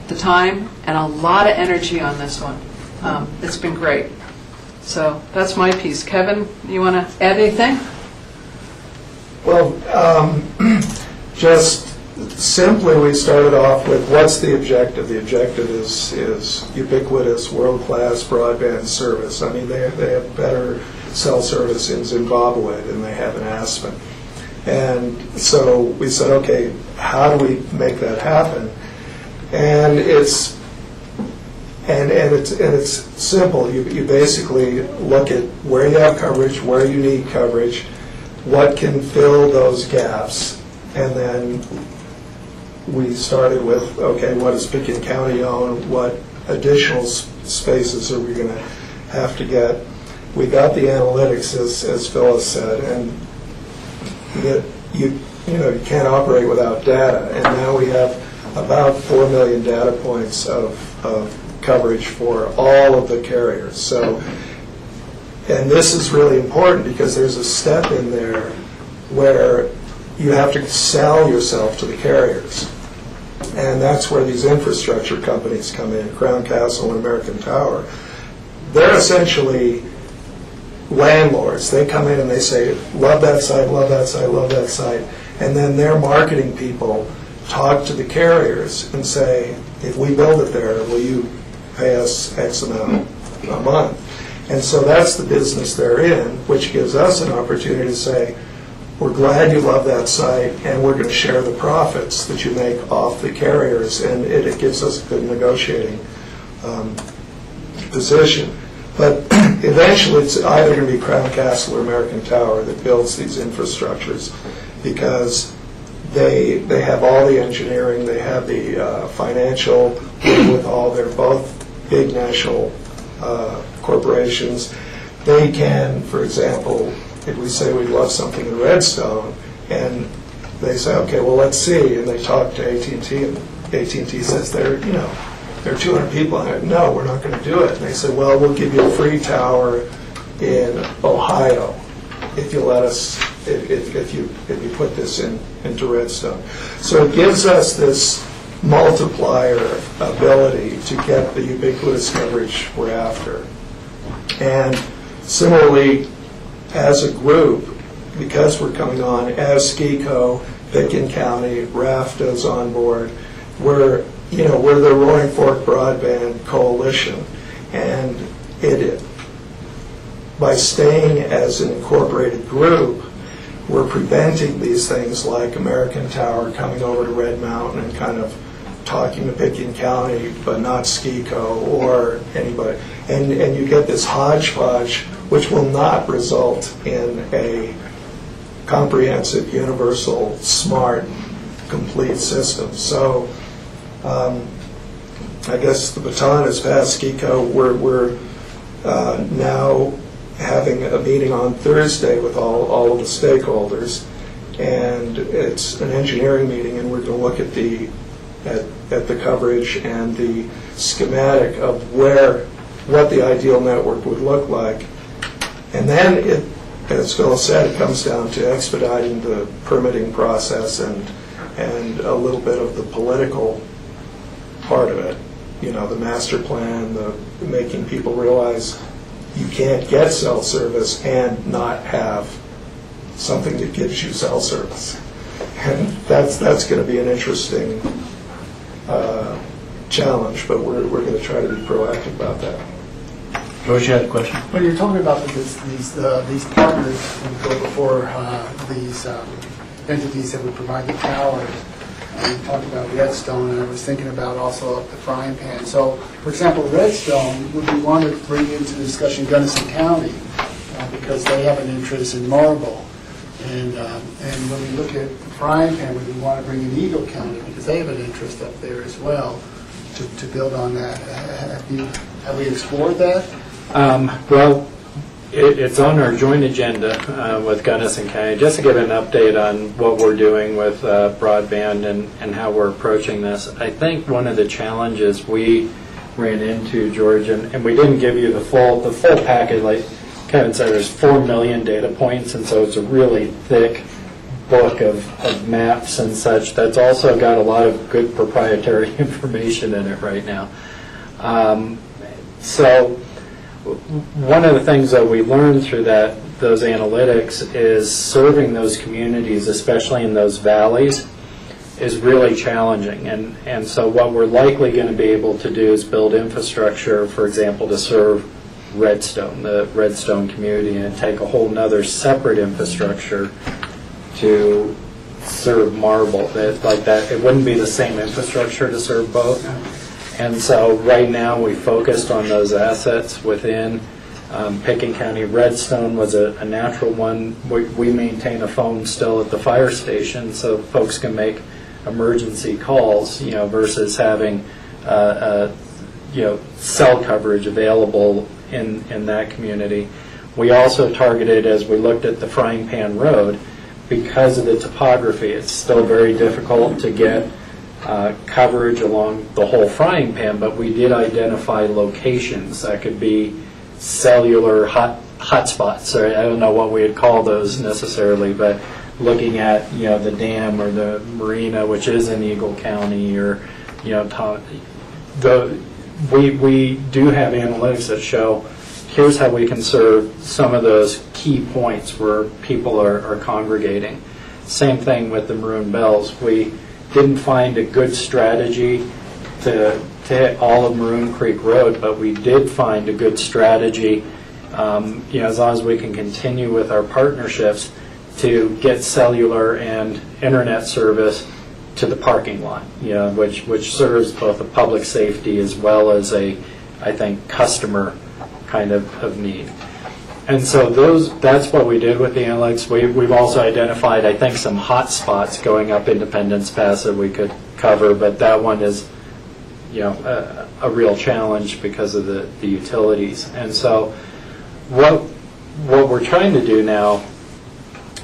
the time and a lot of energy on this one. It's been great. So that's my piece. Kevin, you want to add anything? Well, just simply, we started off with what's the objective? The objective is ubiquitous, world-class broadband service. I mean, they have better cell service in Zimbabwe than they have in Aspen. And so we said, okay, how do we make that happen? And it's simple. You basically look at where you have coverage, where you need coverage, what can fill those gaps, and then we started with, okay, what does Pickens County own? What additional spaces are we going to have to get? We got the analytics, as Phyllis said, and you can't operate without data. And now we have about 4 million data points of coverage for all of the carriers. So, and this is really important because there's a step in there where you have to sell yourself to the carriers. And that's where these infrastructure companies come in, Crown Castle and American Tower. They're essentially landlords. They come in and they say, love that site, love that site, love that site. And then their marketing people talk to the carriers and say, if we build it there, will you pay us X amount a month? And so that's the business they're in, which gives us an opportunity to say, we're glad you love that site, and we're going to share the profits that you make off the carriers, and it gives us a good negotiating position. But eventually, it's either going to be Crown Castle or American Tower that builds these infrastructures, because they have all the engineering, they have the financial wherewithal. They're both big national corporations. They can, for example, if we say we love something in Redstone, and they say, okay, well, let's see, and they talk to AT&T, and AT&T says there are 200 people in it. No, we're not going to do it. And they say, well, we'll give you a free tower in Ohio if you let us, if you put this into Redstone. So it gives us this multiplier ability to get the ubiquitous coverage we're after. And similarly, as a group, because we're coming on as SKICO, Pickens County, RAFTA's on board, we're the Roaring Fork Broadband Coalition, and by staying as an incorporated group, we're preventing these things like American Tower coming over to Red Mountain and kind of talking to Pickens County, but not SKICO or anybody. And you get this hodgepodge, which will not result in a comprehensive, universal, smart, complete system. So I guess the baton is passed. SKICO, we're now having a meeting on Thursday with all of the stakeholders, and it's an engineering meeting, and we're going to look at the coverage and the schematic of what the ideal network would look like. And then, as Phil said, it comes down to expediting the permitting process and a little bit of the political part of it. The master plan, the making people realize you can't get cell service and not have something that gives you cell service. And that's going to be an interesting challenge, but we're going to try to be proactive about that. George, you had a question? When you're talking about these partners who go before these entities that would provide the towers, you talked about Redstone, and I was thinking about also the frying pan. So, for example, Redstone, would we want to bring into discussion Gunnison County because they have an interest in marble? And when we look at the frying pan, would we want to bring in Eagle County because they have an interest up there as well to build on that? Have we explored that? Well, it's on our joint agenda with Gunnison County, just to give an update on what we're doing with broadband and how we're approaching this. I think one of the challenges we ran into, George, and we didn't give you the full package, like Kevin said, there's 4 million data points, and so it's a really thick book of maps and such that's also got a lot of good proprietary information in it right now. So one of the things that we learned through those analytics is serving those communities, especially in those valleys, is really challenging. And so what we're likely going to be able to do is build infrastructure, for example, to serve Redstone, the Redstone community, and take a whole nother separate infrastructure to serve Marble. It wouldn't be the same infrastructure to serve both. And so right now we focused on those assets within Pickens County. Redstone was a natural one. We maintain a phone still at the fire station so folks can make emergency calls, versus having cell coverage available in that community. We also targeted, as we looked at the Frying Pan Road, because of the topography, it's still very difficult to get coverage along the whole frying pan, but we did identify locations that could be cellular hotspots. I don't know what we'd call those necessarily, but looking at the dam or the marina, which is in Eagle County, or we do have analytics that show here's how we can serve some of those key points where people are congregating. Same thing with the Maroon Bells. We didn't find a good strategy to hit all of Maroon Creek Road, but we did find a good strategy, as long as we can continue with our partnerships, to get cellular and internet service to the parking lot, which serves both a public safety as well as I think, customer kind of need. And so that's what we did with the analytics. We've also identified, I think, some hot spots going up Independence Pass that we could cover, but that one is, a real challenge because of the utilities. And so what we're trying to do now,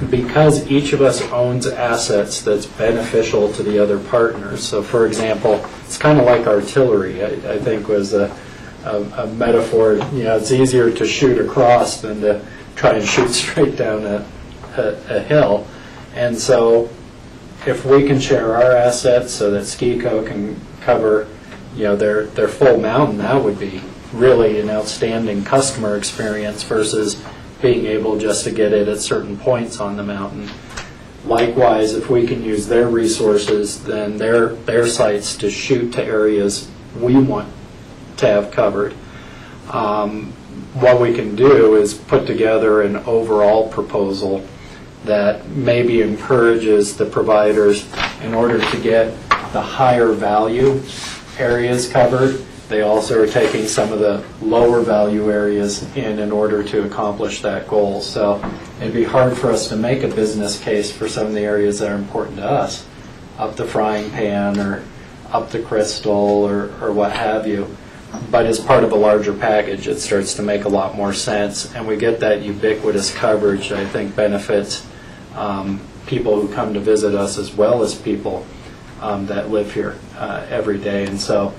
because each of us owns assets that's beneficial to the other partners. So, for example, it's kind of like artillery, I think was a metaphor. It's easier to shoot across than to try and shoot straight down a hill. And so if we can share our assets so that SCECO can cover their full mountain, that would be really an outstanding customer experience versus being able just to get it at certain points on the mountain. Likewise, if we can use their resources, then their sites to shoot to areas we want to have covered. What we can do is put together an overall proposal that maybe encourages the providers, in order to get the higher value areas covered, they also are taking some of the lower value areas in order to accomplish that goal. So it'd be hard for us to make a business case for some of the areas that are important to us, up the Frying Pan or up the Crystal or what have you. But as part of a larger package, it starts to make a lot more sense, and we get that ubiquitous coverage that I think benefits people who come to visit us as well as people that live here every day. And so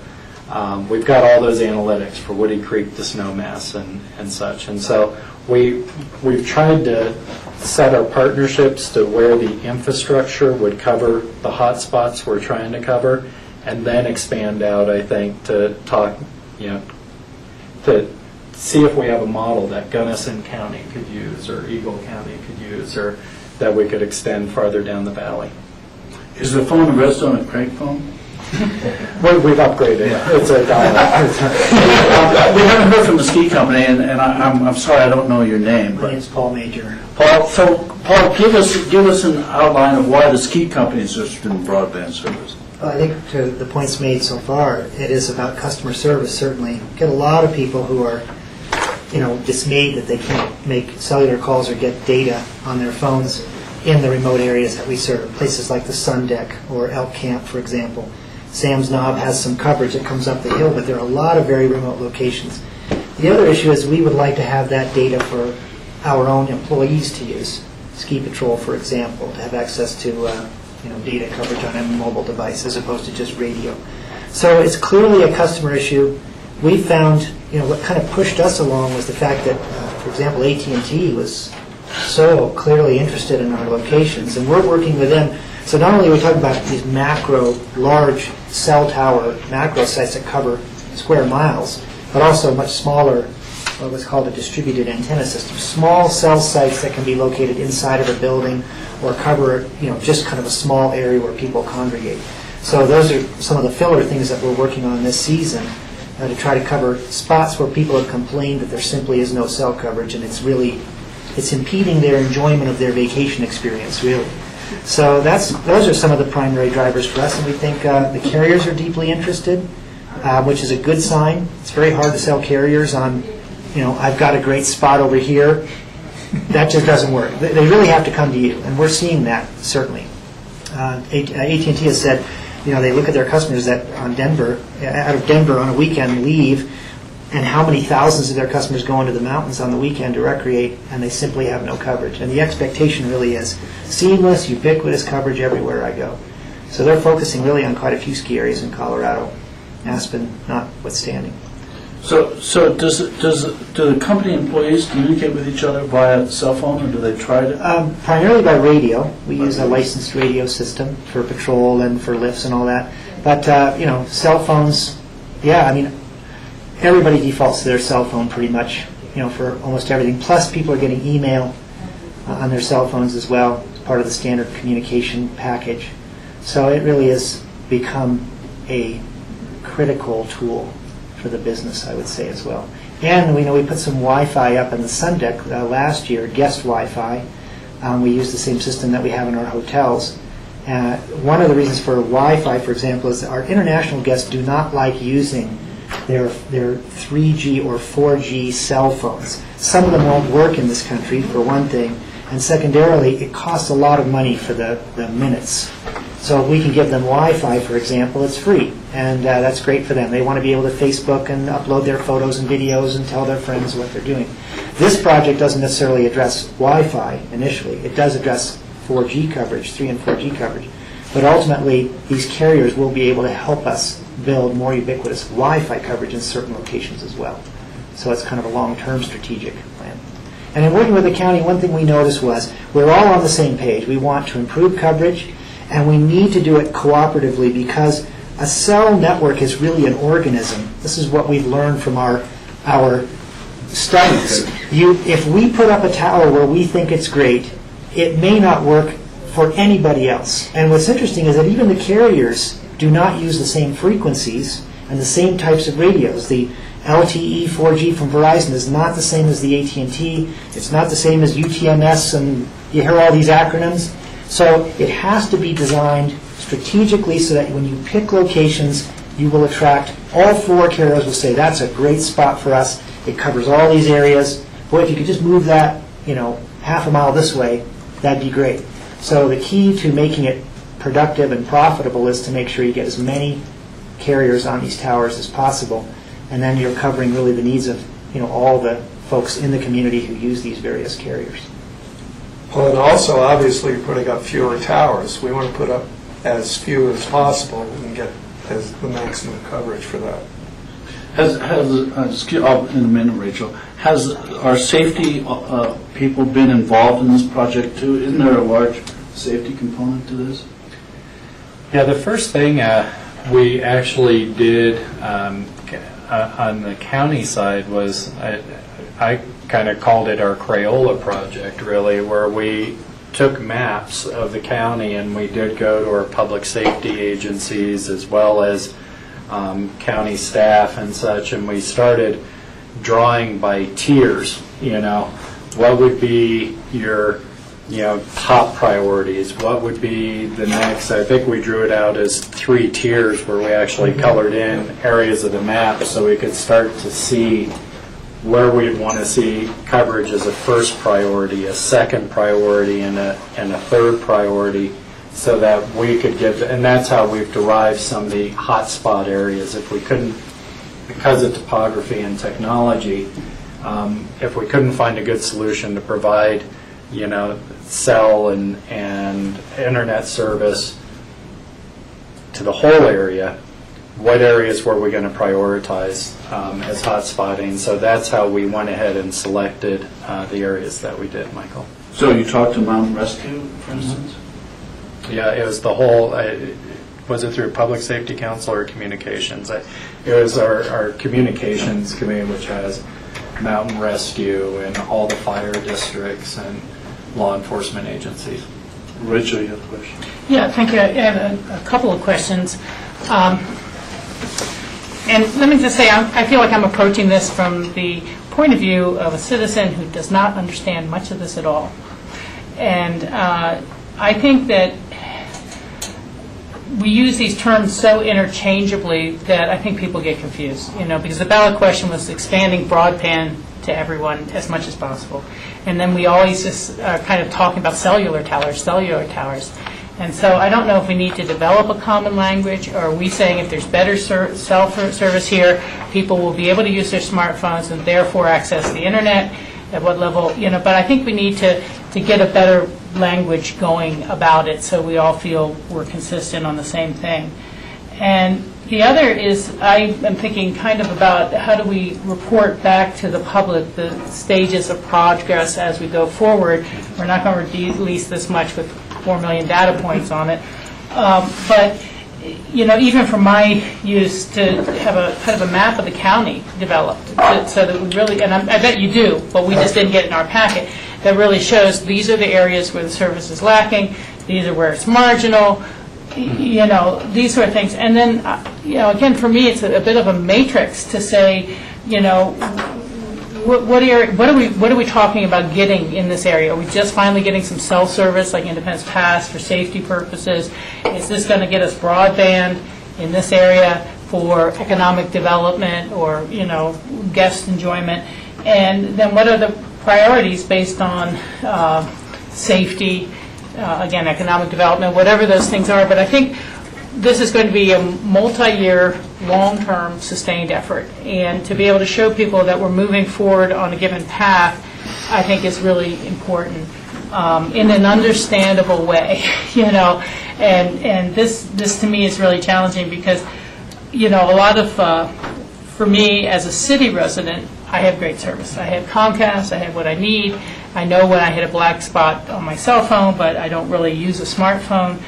we've got all those analytics for Woody Creek to Snowmass and such. And so we've tried to set our partnerships to where the infrastructure would cover the hot spots we're trying to cover, and then expand out, I think, to talk, to see if we have a model that Gunnison County could use or Eagle County could use, or that we could extend farther down the valley. Is the phone a Redstone a Craig phone? We've upgraded. It's a We haven't heard from the ski company, and I'm sorry, I don't know your name. My name's Paul Major. Paul, give us an outline of why the ski company is interested in broadband service. Well, I think to the points made so far, it is about customer service, certainly. Get a lot of people who are, dismayed that they can't make cellular calls or get data on their phones in the remote areas that we serve, places like the Sun Deck or Elk Camp, for example. Sam's Knob has some coverage that comes up the hill, but there are a lot of very remote locations. The other issue is we would like to have that data for our own employees to use. Ski Patrol, for example, to have access to data coverage on a mobile device as opposed to just radio. So it's clearly a customer issue. We found, what kind of pushed us along was the fact that, for example, AT&T was so clearly interested in our locations, and we're working with them. So not only are we talking about these macro, large cell tower macro sites that cover square miles, but also much smaller, what was called a distributed antenna system, small cell sites that can be located inside of a building or cover, just kind of a small area where people congregate. So those are some of the filler things that we're working on this season to try to cover spots where people have complained that there simply is no cell coverage, and it's impeding their enjoyment of their vacation experience, really. So those are some of the primary drivers for us, and we think the carriers are deeply interested, which is a good sign. It's very hard to sell carriers on, I've got a great spot over here. That just doesn't work. They really have to come to you, and we're seeing that, certainly. AT&T has said, they look at their customers that out of Denver on a weekend leave, and how many thousands of their customers go into the mountains on the weekend to recreate, and they simply have no coverage. And the expectation really is seamless, ubiquitous coverage everywhere I go. So they're focusing really on quite a few ski areas in Colorado, Aspen notwithstanding. So do the company employees communicate with each other via cell phone, or do they try to? Primarily by radio. We use a licensed radio system for patrol and for lifts and all that. But, cell phones, everybody defaults to their cell phone pretty much, for almost everything. Plus, people are getting email on their cell phones as well, as part of the standard communication package. So it really has become a critical tool for the business, I would say, as well. And we put some Wi-Fi up in the Sun Deck last year, guest Wi-Fi. We use the same system that we have in our hotels. One of the reasons for Wi-Fi, for example, is that our international guests do not like using their 3G or 4G cell phones. Some of them won't work in this country, for one thing, and secondarily, it costs a lot of money for the minutes. So if we can give them Wi-Fi, for example, it's free, and that's great for them. They want to be able to Facebook and upload their photos and videos and tell their friends what they're doing. This project doesn't necessarily address Wi-Fi initially. It does address 4G coverage, 3 and 4G coverage, but ultimately, these carriers will be able to help us build more ubiquitous Wi-Fi coverage in certain locations as well. So it's kind of a long-term strategic plan. And in working with the county, one thing we noticed was we're all on the same page. We want to improve coverage, and we need to do it cooperatively because a cell network is really an organism. This is what we've learned from our studies. If we put up a tower where we think it's great, it may not work for anybody else. And what's interesting is that even the carriers do not use the same frequencies and the same types of radios. The LTE 4G from Verizon is not the same as the AT&T. It's not the same as UTMS, and you hear all these acronyms. So it has to be designed strategically so that when you pick locations, you will attract all 4 carriers will say, that's a great spot for us. It covers all these areas. Boy, if you could just move that, half a mile this way, that'd be great. So the key to making it productive and profitable is to make sure you get as many carriers on these towers as possible, and then you're covering really the needs of all the folks in the community who use these various carriers. Well, and also, obviously, you're putting up fewer towers. We want to put up as few as possible and get the maximum coverage for that. In a minute, Rachel, has our safety people been involved in this project too? Isn't there a large safety component to this? Yeah, the first thing we actually did on the county side was I kind of called it our Crayola project, really, where we took maps of the county, and we did go to our public safety agencies as well as county staff and such, and we started drawing by tiers, what would be your top priorities, what would be the next. I think we drew it out as 3 tiers where we actually colored in areas of the map so we could start to see where we'd want to see coverage as a first priority, a second priority, and a third priority, so that we could give, and that's how we've derived some of the hotspot areas. If we couldn't, because of topography and technology, if we couldn't find a good solution to provide, cell and internet service to the whole area, what areas were we going to prioritize as hotspotting? So that's how we went ahead and selected the areas that we did, Michael. So you talked to Mountain Rescue, for instance? Yeah, it was the whole, was it through Public Safety Council or Communications? It was our Communications Committee, which has Mountain Rescue and all the fire districts and law enforcement agencies. Rachel, you have a question? Yeah, thank you. I have a couple of questions. And let me just say, I feel like I'm approaching this from the point of view of a citizen who does not understand much of this at all. And I think that we use these terms so interchangeably that I think people get confused, because the ballot question was expanding broadband to everyone as much as possible. And then we always just are kind of talking about cellular towers. And so I don't know if we need to develop a common language, or are we saying if there's better cell service here, people will be able to use their smartphones and therefore access the internet, at what level, but I think we need to get a better language going about it so we all feel we're consistent on the same thing. And the other is, I am thinking kind of about how do we report back to the public the stages of progress as we go forward. We're not going to release this much with 4 million data points on it. But, even for my use, to have a kind of a map of the county developed, so that we really, and I bet you do, but we just didn't get it in our packet, that really shows these are the areas where the service is lacking, these are where it's marginal, these sort of things. And then, again, for me, it's a bit of a matrix to say, what are we talking about getting in this area? Are we just finally getting some cell service like Independence Pass for safety purposes? Is this going to get us broadband in this area for economic development or, guest enjoyment? And then what are the priorities based on safety, again, economic development, whatever those things are. But I think this is going to be a multi-year, long-term, sustained effort. And to be able to show people that we're moving forward on a given path, I think is really important in an understandable way, And this to me is really challenging because, a lot of, for me as a city resident, I have great service. I have Comcast, I have what I need. I know when I hit a black spot on my cell phone, but I don't really use a smartphone.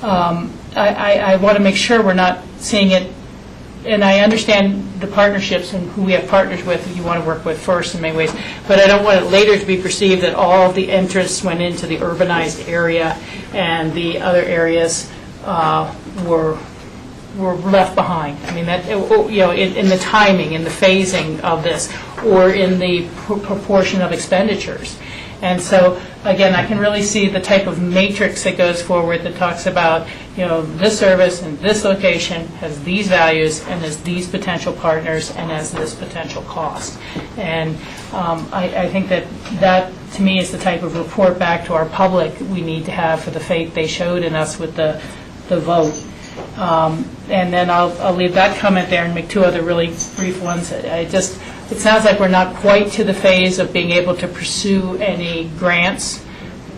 I want to make sure we're not seeing it, and I understand the partnerships and who we have partners with you want to work with first in many ways, but I don't want it later to be perceived that all of the interests went into the urbanized area and the other areas were left behind. I mean, that in the timing, in the phasing of this, or in the proportion of expenditures. And so, again, I can really see the type of matrix that goes forward that talks about, this service and this location has these values and has these potential partners and has this potential cost. And I think that, to me, is the type of report back to our public we need to have for the faith they showed in us with the vote. And then I'll leave that comment there and make 2 other really brief ones. It sounds like we're not quite to the phase of being able to pursue any grants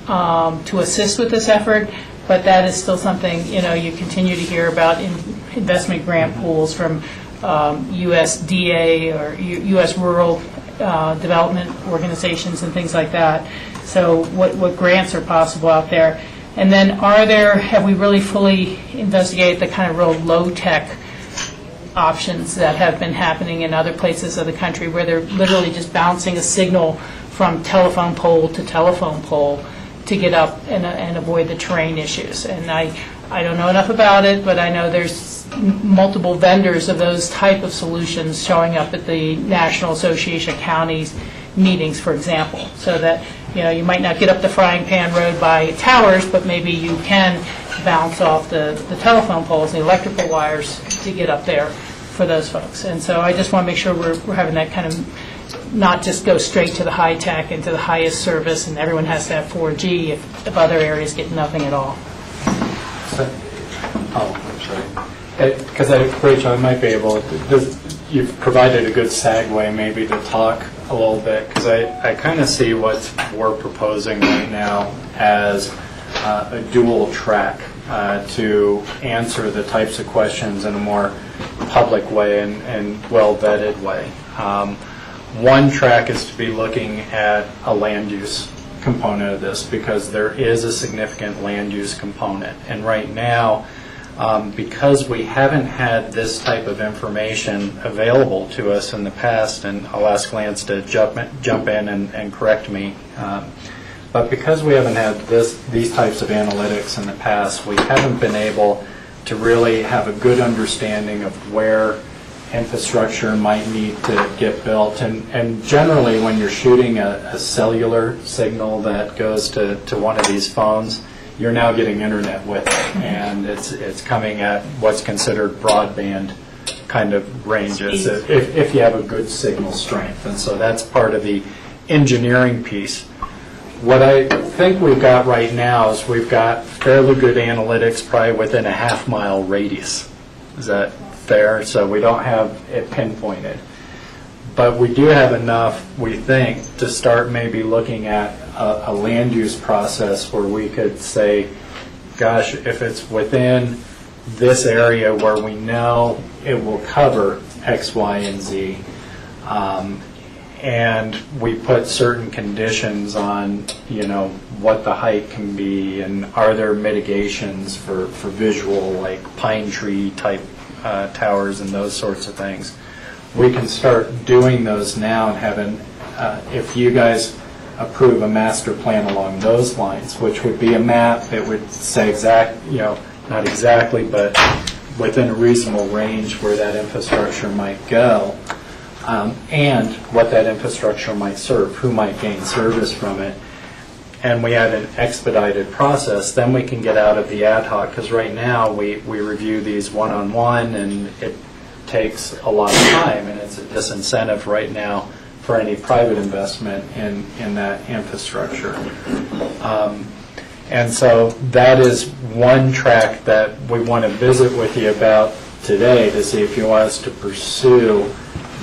to assist with this effort, but that is still something, you continue to hear about in investment grant pools from USDA or U.S. Rural Development Organizations and things like that. So what grants are possible out there? And then have we really fully investigated the kind of real low-tech options that have been happening in other places of the country where they're literally just bouncing a signal from telephone pole to telephone pole to get up and avoid the terrain issues. And I don't know enough about it, but I know there's multiple vendors of those type of solutions showing up at the National Association of Counties meetings, for example, so that you might not get up the frying pan road by towers, but maybe you can bounce off the telephone poles, the electrical wires to get up there for those folks. And so I just want to make sure we're having that kind of, not just go straight to the high tech and to the highest service, and everyone has to have 4G if other areas get nothing at all. I'm sorry. Because Rachel, I might be able to, you've provided a good segue maybe to talk a little bit, because I kind of see what we're proposing right now as a dual track to answer the types of questions in a more public way and well-vetted way. One track is to be looking at a land use component of this, because there is a significant land use component. And right now, because we haven't had this type of information available to us in the past, and I'll ask Lance to jump in and correct me, but because we haven't had these types of analytics in the past, we haven't been able to really have a good understanding of where infrastructure might need to get built. And generally, when you're shooting a cellular signal that goes to one of these phones, you're now getting internet with it, and it's coming at what's considered broadband kind of ranges if you have a good signal strength. And so that's part of the engineering piece. What I think we've got right now is we've got fairly good analytics probably within a half-mile radius. Is that fair? So we don't have it pinpointed. But we do have enough, we think, to start maybe looking at a land use process where we could say, gosh, if it's within this area where we know it will cover X, Y, and Z, and we put certain conditions on, what the height can be, and are there mitigations for visual, like pine tree type towers and those sorts of things. We can start doing those now and having, if you guys approve a master plan along those lines, which would be a map that would say not exactly, but within a reasonable range where that infrastructure might go, and what that infrastructure might serve, who might gain service from it, and we had an expedited process, then we can get out of the ad hoc, because right now we review these one-on-one, and it takes a lot of time, and it's a disincentive right now for any private investment in that infrastructure. And so that is one track that we want to visit with you about today, to see if you want us to pursue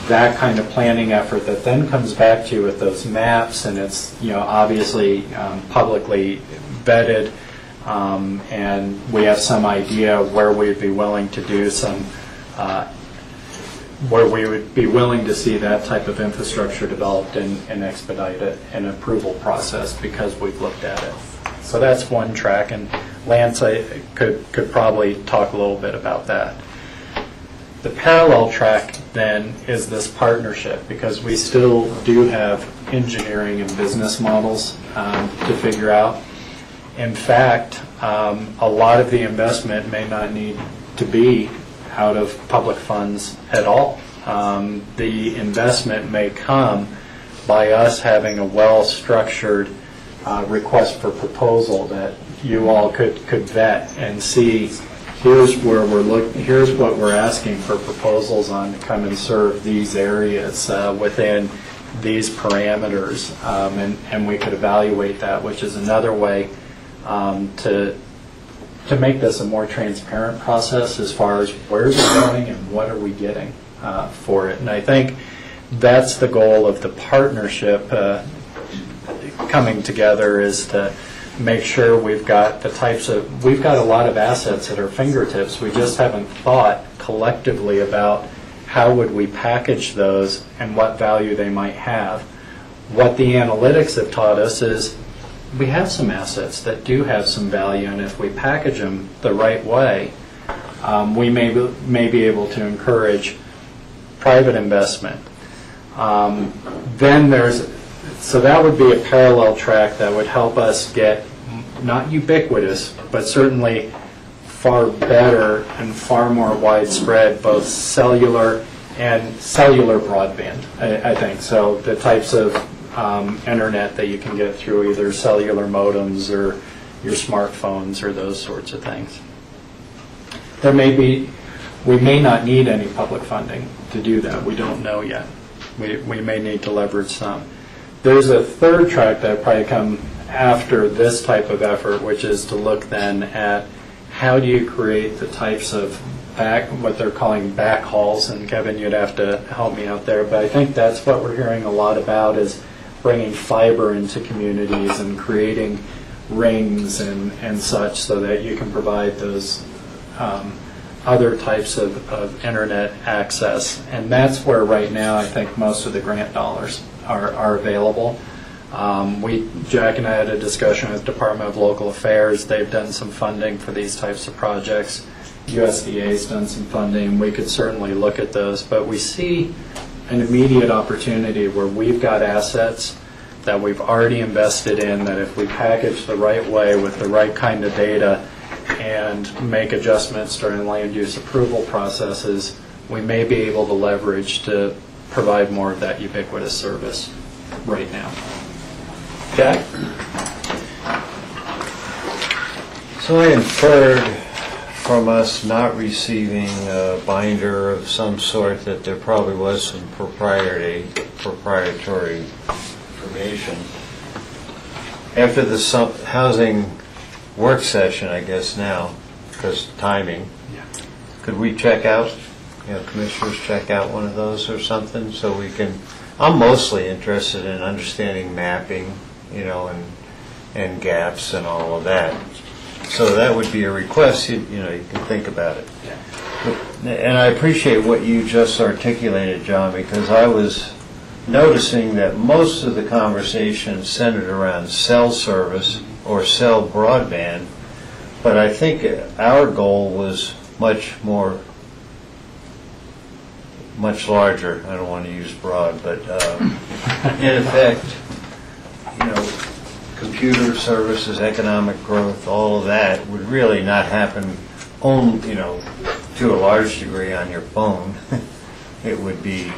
that kind of planning effort that then comes back to you with those maps, and it's obviously publicly vetted, and we have some idea where we'd be willing to do some where we would be willing to see that type of infrastructure developed and expedite it, an approval process, because we've looked at it. So that's one track, and Lance could probably talk a little bit about that. The parallel track then is this partnership, because we still do have engineering and business models to figure out. In fact, a lot of the investment may not need to be out of public funds at all. The investment may come by us having a well-structured request for proposal that you all could vet and see. Here's where we're looking. Here's what we're asking for proposals on to come and serve these areas within these parameters, and we could evaluate that, which is another way to make this a more transparent process as far as where's it going and what are we getting for it. And I think that's the goal of the partnership coming together, is to make sure we've got we've got a lot of assets at our fingertips. We just haven't thought collectively about how would we package those and what value they might have. What the analytics have taught us is we have some assets that do have some value, and if we package them the right way, we may be able to encourage private investment. So that would be a parallel track that would help us get not ubiquitous, but certainly far better and far more widespread, both cellular and cellular broadband, I think. So the types of internet that you can get through either cellular modems or your smartphones or those sorts of things. We may not need any public funding to do that. We don't know yet. We may need to leverage some. There's a third track that will probably come after this type of effort, which is to look then at how do you create the types of what they're calling backhauls, and Kevin, you'd have to help me out there, but I think that's what we're hearing a lot about, is bringing fiber into communities and creating rings and such, so that you can provide those other types of internet access. And that's where right now I think most of the grant dollars are available. Jack and I had a discussion with Department of Local Affairs. They've done some funding for these types of projects. USDA's done some funding. We could certainly look at those, but we see an immediate opportunity where we've got assets that we've already invested in, that if we package the right way with the right kind of data and make adjustments during land use approval processes, we may be able to leverage to provide more of that ubiquitous service right now. Jack? So I inferred from us not receiving a binder of some sort that there probably was some proprietary information. After the housing work session, I guess now, because timing, could we check out, commissioners check out one of those or something, so we can, I'm mostly interested in understanding mapping, and gaps and all of that. So that would be a request, you can think about it. And I appreciate what you just articulated, John, because I was noticing that most of the conversation centered around cell service or cell broadband, but I think our goal was much larger. I don't want to use broad, but in effect, computer services, economic growth, all of that would really not happen to a large degree on your phone. It would be,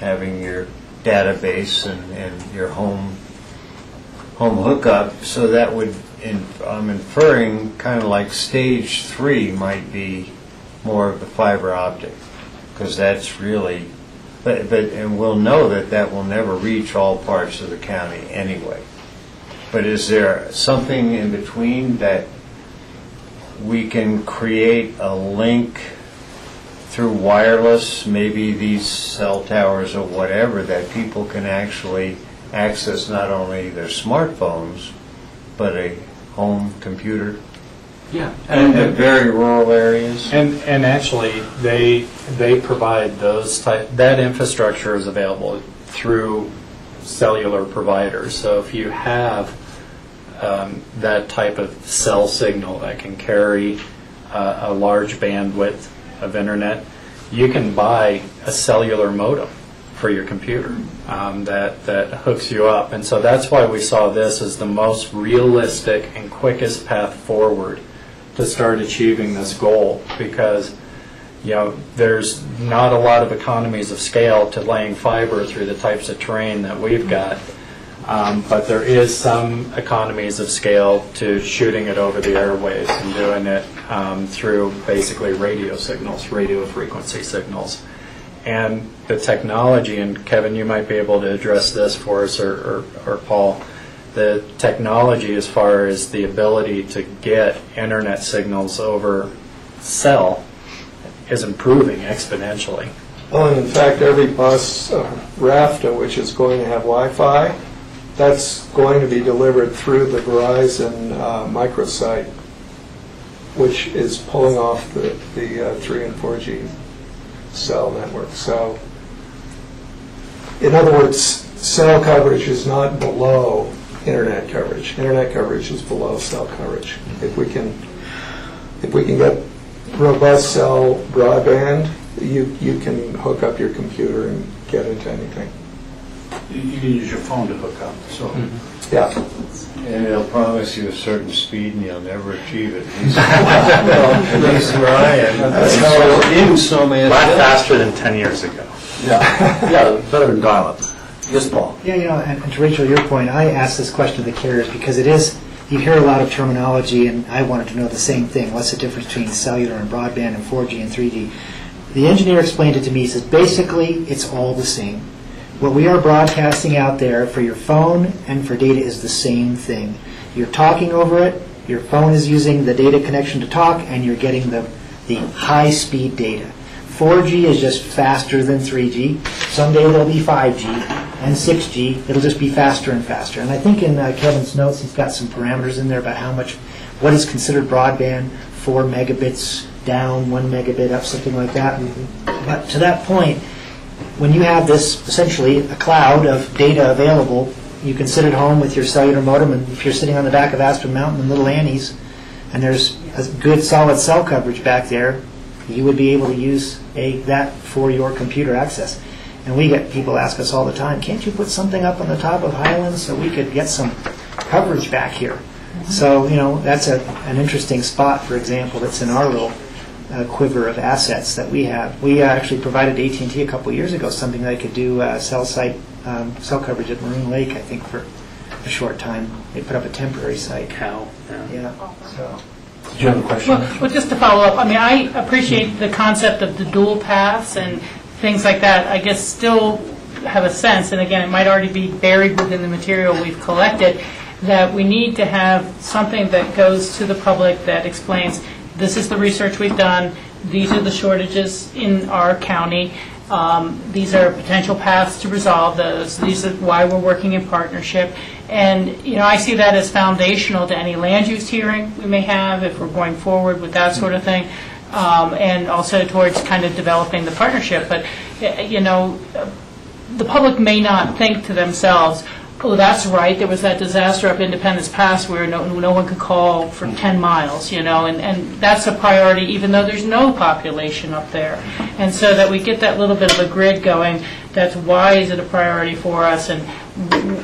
having your database and your home hookup. So that would, I'm inferring, kind of like stage 3 might be more of the fiber optic, because that's really, and we'll know that will never reach all parts of the county anyway. But is there something in between that we can create a link through wireless, maybe these cell towers or whatever, that people can actually access not only their smartphones, but a home computer? Yeah. And in very rural areas? And actually, they provide that infrastructure is available through cellular providers. So if you have that type of cell signal that can carry a large bandwidth of internet, you can buy a cellular modem for your computer that hooks you up. And so that's why we saw this as the most realistic and quickest path forward to start achieving this goal, because there's not a lot of economies of scale to laying fiber through the types of terrain that we've got, but there is some economies of scale to shooting it over the airwaves and doing it through basically radio signals, radio frequency signals. And the technology, and Kevin, you might be able to address this for us, or Paul, the technology as far as the ability to get internet signals over cell is improving exponentially. Well, and in fact, every bus, RAFTA, which is going to have Wi-Fi, that's going to be delivered through the Verizon microsite, which is pulling off the 3 and 4G cell network. So, in other words, cell coverage is not below internet coverage. Internet coverage is below cell coverage. If we can get robust cell broadband, you can hook up your computer and get into anything. You can use your phone to hook up. So Yeah. And they'll promise you a certain speed and you'll never achieve it. At least where I am. That's how in some A lot faster than 10 years ago. Yeah, better than dial-up. Yes, Paul? Yeah, and to Rachel, your point, I asked this question to the carriers because it is, you hear a lot of terminology, and I wanted to know the same thing. What's the difference between cellular and broadband and 4G and 3G? The engineer explained it to me. He says, basically, it's all the same. What we are broadcasting out there for your phone and for data is the same thing. You're talking over it, your phone is using the data connection to talk, and you're getting the high-speed data. 4G is just faster than 3G. Someday there'll be 5G and 6G. It'll just be faster and faster. And I think in Kevin's notes, he's got some parameters in there about what is considered broadband, 4 megabits down, 1 megabit up, something like that. But to that point, when you have this, essentially, a cloud of data available, you can sit at home with your cellular modem, and if you're sitting on the back of Aspen Mountain in Little Annie's, and there's a good solid cell coverage back there, you would be able to use that for your computer access. And we get people ask us all the time, can't you put something up on the top of Highlands so we could get some coverage back here? So, that's an interesting spot, for example, that's in our little quiver of assets that we have. We actually provided AT&T a couple years ago something that could do cell cell coverage at Maroon Lake, I think, for a short time. They put up a temporary site. Yeah. So. Did you have a question? Well, just to follow up, I appreciate the concept of the dual paths and things like that. I guess still have a sense, and again, it might already be buried within the material we've collected, that we need to have something that goes to the public that explains, this is the research we've done, these are the shortages in our county, these are potential paths to resolve those, these are why we're working in partnership. And, I see that as foundational to any land use hearing we may have if we're going forward with that sort of thing, and also towards kind of developing the partnership. But, the public may not think to themselves, oh, that's right, there was that disaster up Independence Pass where no one could call for 10 miles, and that's a priority even though there's no population up there. And so that we get that little bit of a grid going, that's why is it a priority for us and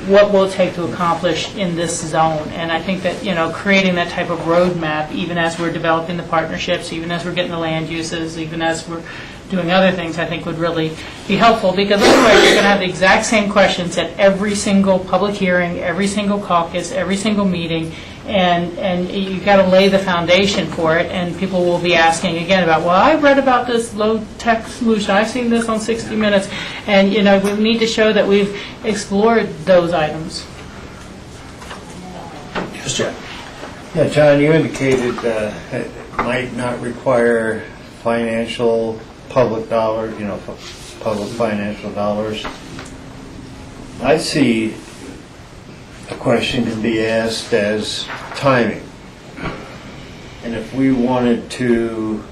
what will it take to accomplish in this zone. And I think that, creating that type of roadmap, even as we're developing the partnerships, even as we're getting the land uses, even as we're doing other things, I think would really be helpful, because otherwise you're going to have the exact same questions at every single public hearing, every single caucus, every single meeting, and you've got to lay the foundation for it, and people will be asking again about, well, I read about this low-tech solution, I've seen this on 60 Minutes, and we need to show that we've explored those items. Yes, Jack. Yeah, John, you indicated it might not require financial public dollars, public financial dollars. I see a question can be asked as timing. And if we wanted to,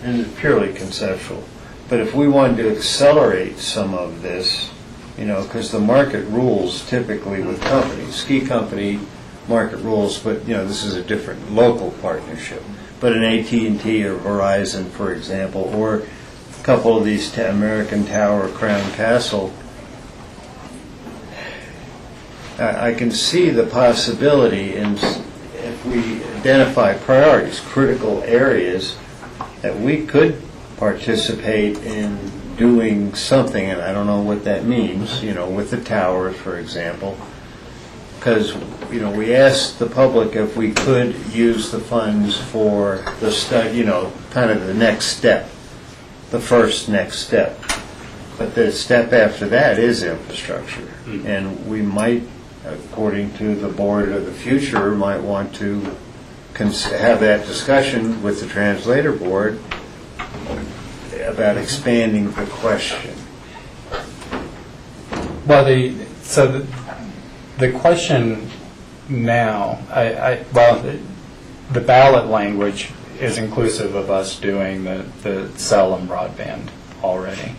and it's purely conceptual, but if we wanted to accelerate some of this, because the market rules typically with companies, ski company market rules, but this is a different local partnership. But an AT&T or Verizon, for example, or a couple of these American Tower, Crown Castle, I can see the possibility if we identify priorities, critical areas, that we could participate in doing something, and I don't know what that means, with the towers, for example, because, we asked the public if we could use the funds for the study, kind of the next step, the first next step. But the step after that is infrastructure. And we might, according to the board of the future, might want to have that discussion with the translator board about expanding the question. Well, the question now, the ballot language is inclusive of us doing the cell and broadband already.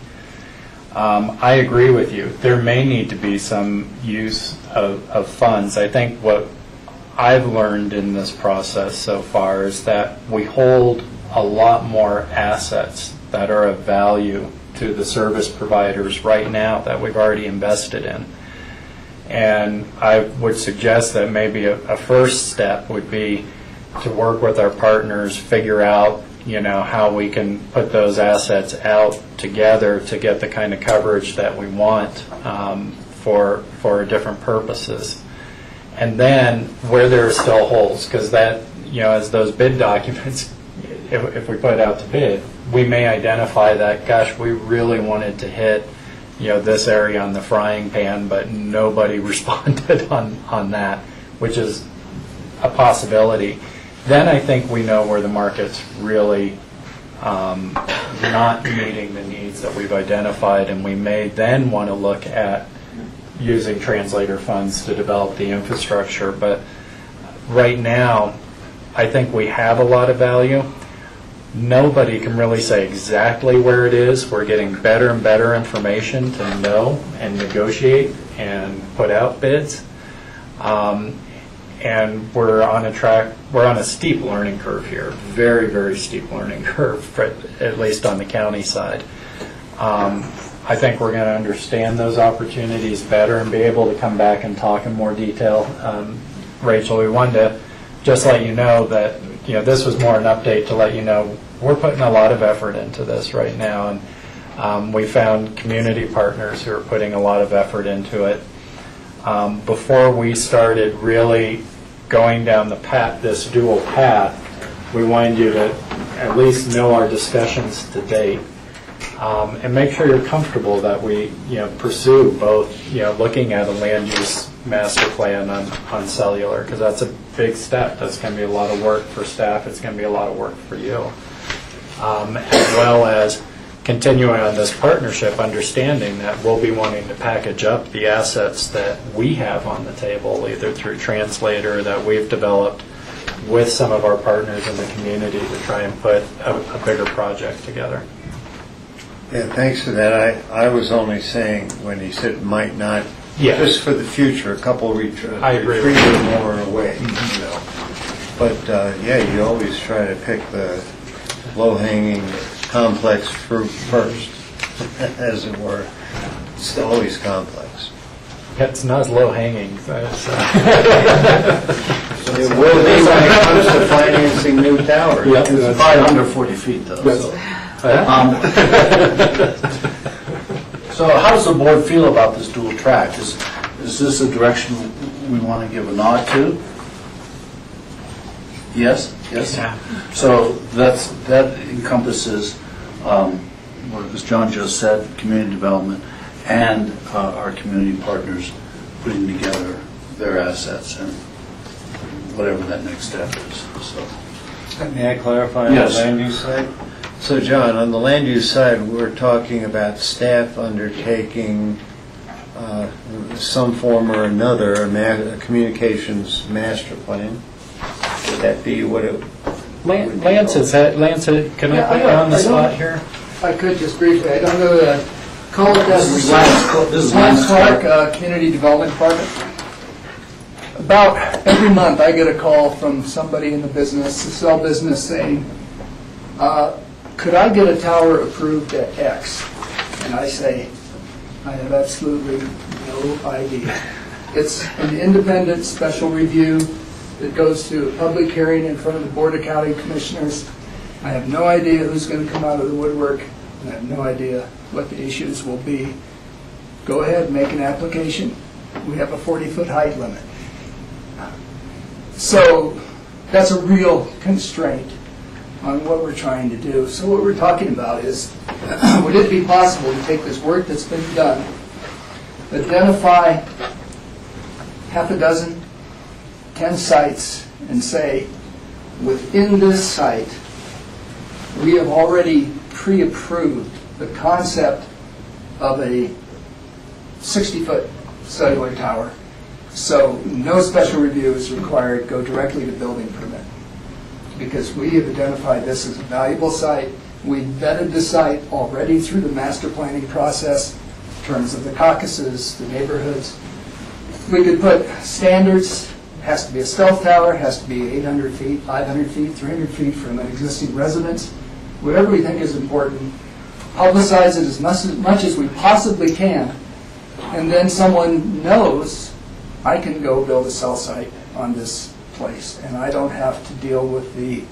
I agree with you. There may need to be some use of funds. I think what I've learned in this process so far is that we hold a lot more assets that are of value to the service providers right now that we've already invested in. And I would suggest that maybe a first step would be to work with our partners, figure out, how we can put those assets out together to get the kind of coverage that we want for different purposes. And then where there are still holes, because that, as those bid documents, if we put it out to bid, we may identify that, gosh, we really wanted to hit, this area on the frying pan, but nobody responded on that, which is a possibility. Then I think we know where the market's really not meeting the needs that we've identified, and we may then want to look at using translator funds to develop the infrastructure. But right now, I think we have a lot of value. Nobody can really say exactly where it is. We're getting better and better information to know and negotiate and put out bids. And we're on a steep learning curve here, very, very steep learning curve, at least on the county side. I think we're going to understand those opportunities better and be able to come back and talk in more detail. Rachel, we wanted to just let you know that this was more an update to let you know we're putting a lot of effort into this right now, and we found community partners who are putting a lot of effort into it. Before we started really going down this dual path, we wanted you to at least know our discussions to date, and make sure you're comfortable that we pursue both looking at a land use master plan on cellular, because that's a big step. That's going to be a lot of work for staff. It's going to be a lot of work for you, as well as continuing on this partnership, understanding that we'll be wanting to package up the assets that we have on the table, either through Translator that we've developed with some of our partners in the community to try and put a bigger project together. Yeah, thanks for that. I was only saying when he said might not, just for the future, a couple retreat or more away, But you always try to pick the low-hanging complex fruit first, as it were. It's always complex. It's not low-hanging. It will be when it comes to financing new towers. It's probably under 40 feet, though. So how does the board feel about this dual track? Is this a direction we want to give a nod to? Yes? Yes? Yeah. So that encompasses, as John just said, community development and our community partners putting together their assets and whatever that next step is. So. May I clarify on the land use side? So, John, on the land use side, we're talking about staff undertaking some form or another, a communications master plan. Would that be what it... Lance, can I put you on the spot here? If I could, just briefly, I don't know the call it This is Lance Clark, Community Development Department. About every month I get a call from somebody in the business, the cell business, saying, could I get a tower approved at X? And I say, I have absolutely no idea. It's an independent special review that goes to a public hearing in front of the Board of County Commissioners. I have no idea who's going to come out of the woodwork, and I have no idea what the issues will be. Go ahead, make an application. We have a 40-foot height limit. So that's a real constraint on what we're trying to do. So what we're talking about is, would it be possible to take this work that's been done, identify half a dozen, 10 sites, and say, within this site, we have already pre-approved the concept of a 60-foot cellular tower. So no special review is required, go directly to building permit. Because we have identified this as a valuable site. We vetted the site already through the master planning process in terms of the caucuses, the neighborhoods. We could put standards. It has to be a stealth tower, it has to be 800 feet, 500 feet, 300 feet from an existing residence. Whatever we think is important, publicize it as much as we possibly can, and then someone knows I can go build a cell site on this place, and I don't have to deal with the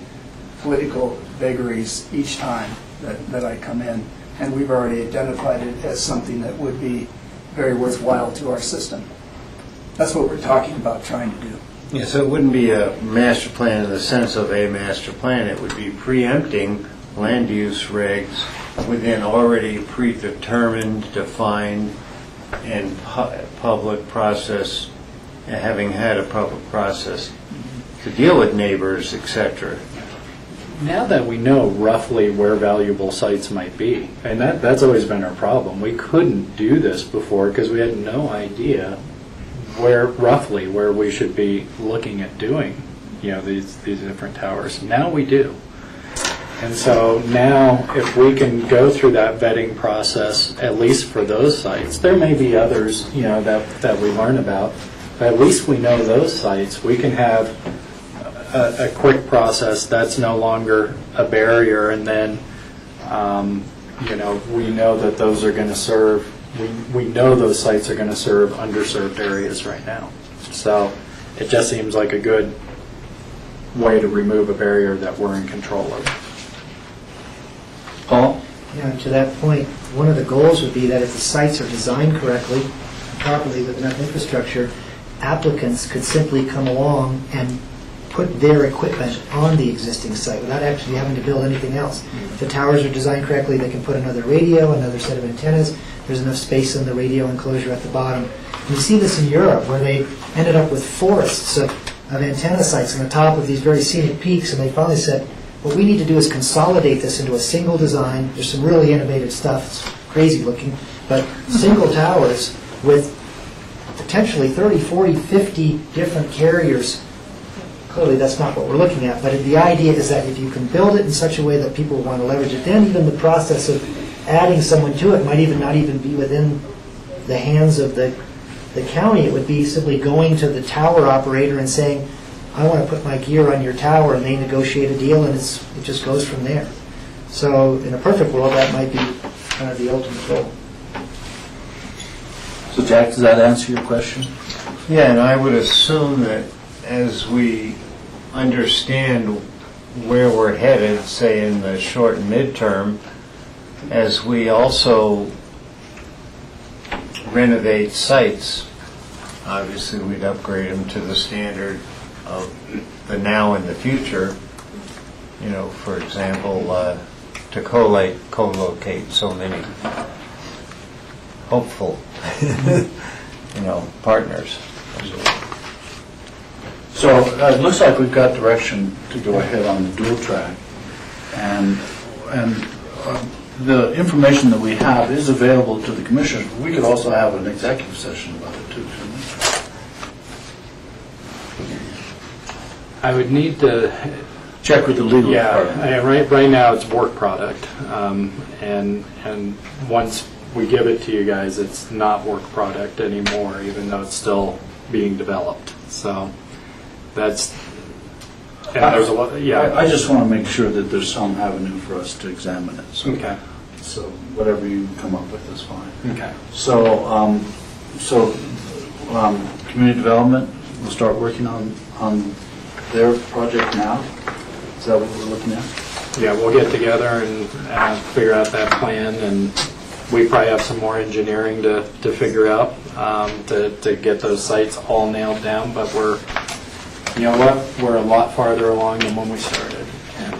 political vagaries each time that I come in. And we've already identified it as something that would be very worthwhile to our system. That's what we're talking about trying to do. Yeah, so it wouldn't be a master plan in the sense of a master plan. It would be preempting land use regs within already predetermined, defined, and public process, having had a public process to deal with neighbors, etc. Now that we know roughly where valuable sites might be, and that's always been our problem. We couldn't do this before because we had no idea roughly where we should be looking at doing, these different towers. Now we do. And so now if we can go through that vetting process, at least for those sites, there may be others, that we learn about, but at least we know those sites. We can have a quick process that's no longer a barrier, and then we know that those are going to serve, we know those sites are going to serve underserved areas right now. So it just seems like a good way to remove a barrier that we're in control of. Paul? Yeah, to that point, one of the goals would be that if the sites are designed correctly, properly with enough infrastructure, applicants could simply come along and put their equipment on the existing site without actually having to build anything else. If the towers are designed correctly, they can put another radio, another set of antennas. There's enough space in the radio enclosure at the bottom. And you see this in Europe, where they ended up with forests of antenna sites on the top of these very scenic peaks, and they finally said, what we need to do is consolidate this into a single design. There's some really innovative stuff. It's crazy looking, but single towers with potentially 30, 40, 50 different carriers. Clearly, that's not what we're looking at, but the idea is that if you can build it in such a way that people want to leverage it, then even the process of adding someone to it might even not even be within the hands of the county. It would be simply going to the tower operator and saying, I want to put my gear on your tower, and they negotiate a deal, and it just goes from there. So in a perfect world, that might be kind of the ultimate goal. So Jack, does that answer your question? Yeah, and I would assume that as we understand where we're headed, say in the short and midterm, as we also renovate sites, obviously we'd upgrade them to the standard of the now and the future. For example, to co-locate so many hopeful, partners. So it looks like we've got direction to go ahead on the dual track, and the information that we have is available to the commissioners. We could also have an executive session about it too, couldn't we? I would need to check with the legal department. Yeah, right now it's work product, and once we give it to you guys, it's not work product anymore, even though it's still being developed. So that's, and there's a lot. Yeah, I just want to make sure that there's some avenue for us to examine it. So, okay. So whatever you come up with is fine. Okay. So, community development, we'll start working on their project now. Is that what we're looking at? Yeah, we'll get together and figure out that plan, and we probably have some more engineering to figure out to get those sites all nailed down. But we're a lot farther along than when we started, and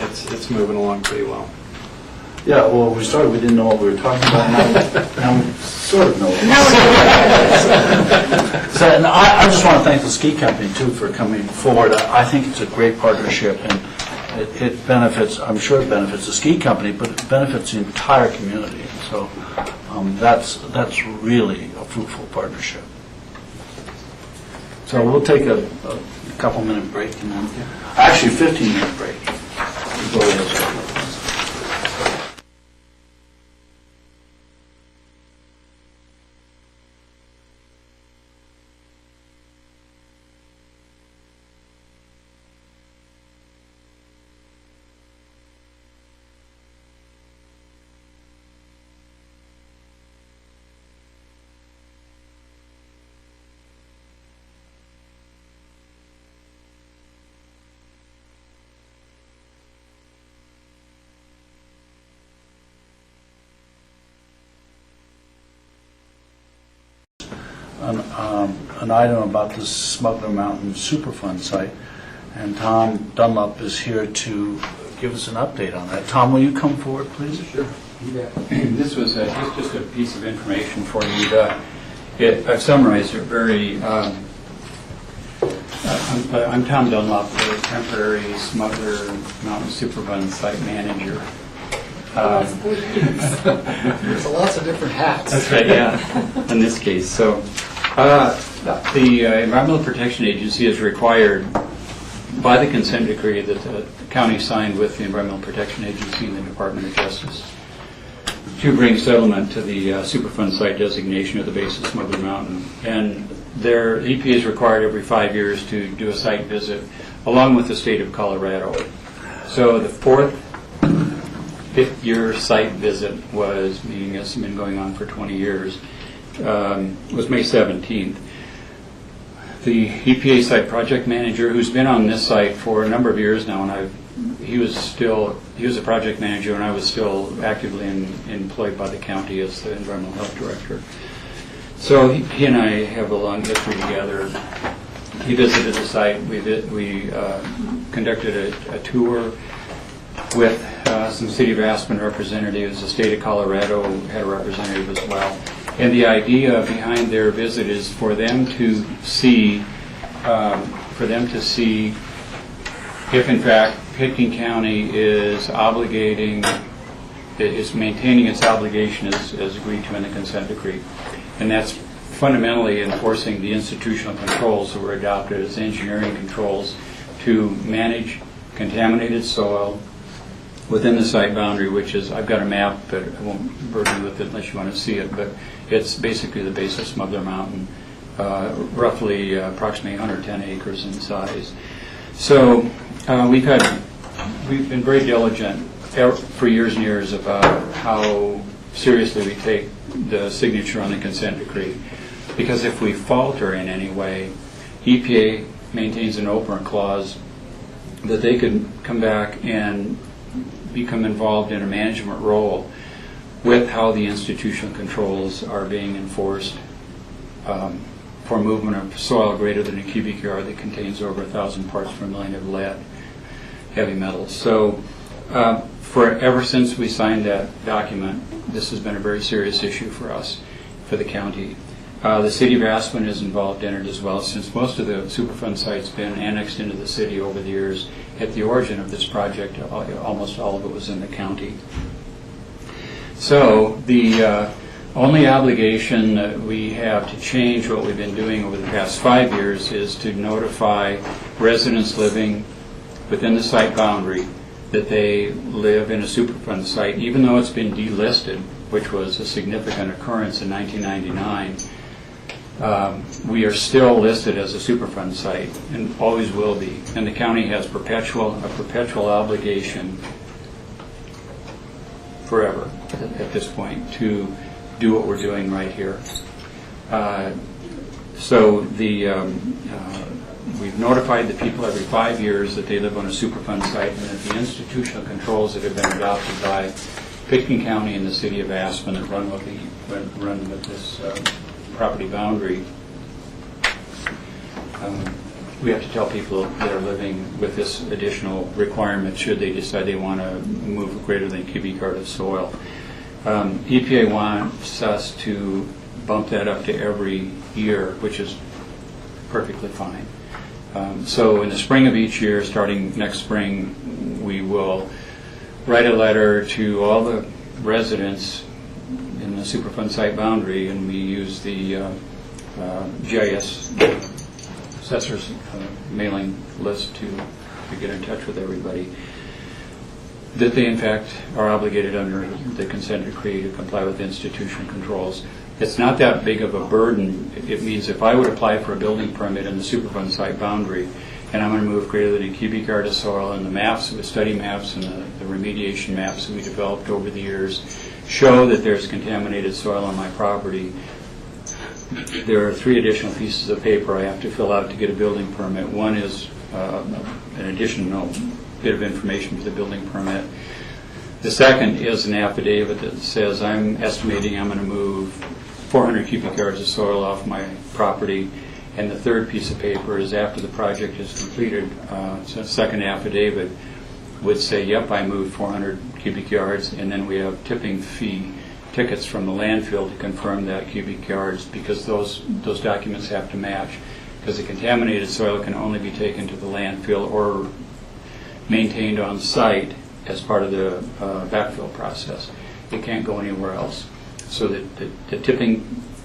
it's moving along pretty well. Yeah, well, when we started, we didn't know what we were talking about. Now we sort of know. So, and I just want to thank the ski company, too, for coming forward. I think it's a great partnership, and it benefits, I'm sure it benefits the ski company, but it benefits the entire community. So that's really a fruitful partnership. So we'll take a couple-minute break, and then, actually, 15-minute break. Before we have an item about the Smuggler Mountain Superfund site, and Tom Dunlop is here to give us an update on that. Tom, will you come forward, please? Sure. This was just a piece of information for you. I've summarized it very. I'm Tom Dunlop, the temporary Smuggler Mountain Superfund site manager. There's lots of different hats. That's right, yeah, in this case. So the Environmental Protection Agency is required by the consent decree that the county signed with the Environmental Protection Agency and the Department of Justice to bring settlement to the Superfund site designation of the base of Smuggler Mountain. And their EPA is required every 5 years to do a site visit along with the state of Colorado. So the fifth year site visit was, meaning it's been going on for 20 years, was May 17th. The EPA site project manager, who's been on this site for a number of years now, and he was a project manager, and I was still actively employed by the county as the environmental health director. So he and I have a long history together. He visited the site. We conducted a tour with some City of Aspen representatives. The state of Colorado had a representative as well. And the idea behind their visit is for them to see if in fact Pitkin County is maintaining its obligation as agreed to in the consent decree. And that's fundamentally enforcing the institutional controls that were adopted as engineering controls to manage contaminated soil within the site boundary, which is, I've got a map, but I won't burden you with it unless you want to see it, but it's basically the base of Smuggler Mountain, roughly approximately 110 acres in size. So we've been very diligent for years and years about how seriously we take the signature on the consent decree, because if we falter in any way, EPA maintains an open clause that they could come back and become involved in a management role with how the institutional controls are being enforced for movement of soil greater than a cubic yard that contains over 1,000 parts per million of lead, heavy metals. So ever since we signed that document, this has been a very serious issue for us, for the county. The City of Aspen is involved in it as well, since most of the Superfund site's been annexed into the city over the years. At the origin of this project, almost all of it was in the county. So the only obligation that we have to change what we've been doing over the past 5 years is to notify residents living within the site boundary that they live in a Superfund site, even though it's been delisted, which was a significant occurrence in 1999. We are still listed as a Superfund site and always will be. And the county has a perpetual obligation forever at this point to do what we're doing right here. We've notified the people every 5 years that they live on a Superfund site, and that the institutional controls that have been adopted by Pitkin County and the City of Aspen that run with this property boundary, we have to tell people that are living with this additional requirement should they decide they want to move greater than a cubic yard of soil. EPA wants us to bump that up to every year, which is perfectly fine. So in the spring of each year, starting next spring, we will write a letter to all the residents in the Superfund site boundary, and we use the GIS assessors mailing list to get in touch with everybody, that they in fact are obligated under the consent decree to comply with institutional controls. It's not that big of a burden. It means if I would apply for a building permit in the Superfund site boundary, and I'm going to move greater than a cubic yard of soil, and the maps, the study maps and the remediation maps that we developed over the years show that there's contaminated soil on my property, there are 3 additional pieces of paper I have to fill out to get a building permit. One is an additional bit of information for the building permit. The second is an affidavit that says I'm estimating I'm going to move 400 cubic yards of soil off my property. And the third piece of paper is after the project is completed, it's a second affidavit would say, yep, I moved 400 cubic yards, and then we have tipping fee tickets from the landfill to confirm that cubic yards, because those documents have to match, because the contaminated soil can only be taken to the landfill or maintained on site as part of the backfill process. It can't go anywhere else. So the tipping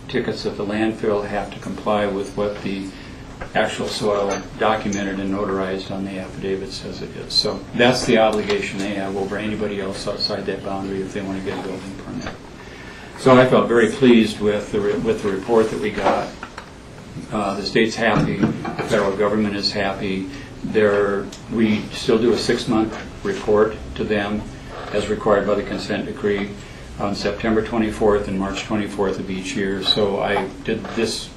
tickets at the landfill have to comply with what the actual soil documented and notarized on the affidavit says it is. So that's the obligation they have over anybody else outside that boundary if they want to get a building permit. So I felt very pleased with the report that we got. The state's happy, the federal government is happy. We still do a 6-month report to them as required by the consent decree on September 24th and March 24th of each year. So I did this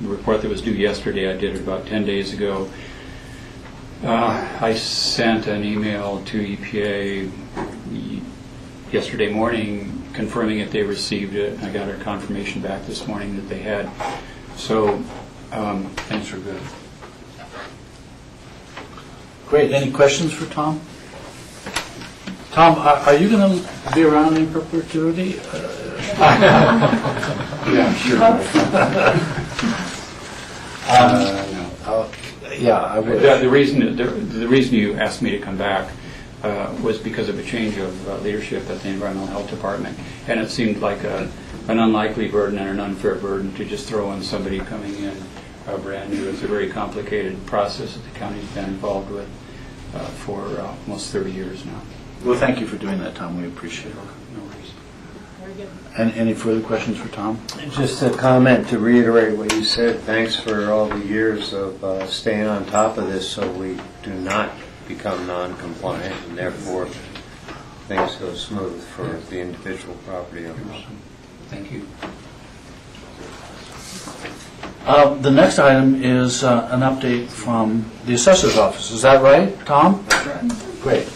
report that was due yesterday. I did it about 10 days ago. I sent an email to EPA yesterday morning confirming that they received it. I got a confirmation back this morning that they had. So things are good. Great. Any questions for Tom? Tom, are you going to be around in perpetuity? Yeah, sure. Yeah, I would. The reason you asked me to come back was because of a change of leadership at the Environmental Health Department, and it seemed like an unlikely burden and an unfair burden to just throw in somebody coming in brand new. It's a very complicated process that the county's been involved with for almost 30 years now. Well, thank you for doing that, Tom. We appreciate it. No worries. Very good. And any further questions for Tom? Just a comment to reiterate what you said. Thanks for all the years of staying on top of this so we do not become non-compliant, and therefore things go smooth for the individual property owners. Thank you. The next item is an update from the assessor's office. Is that right, Tom? That's right. Great.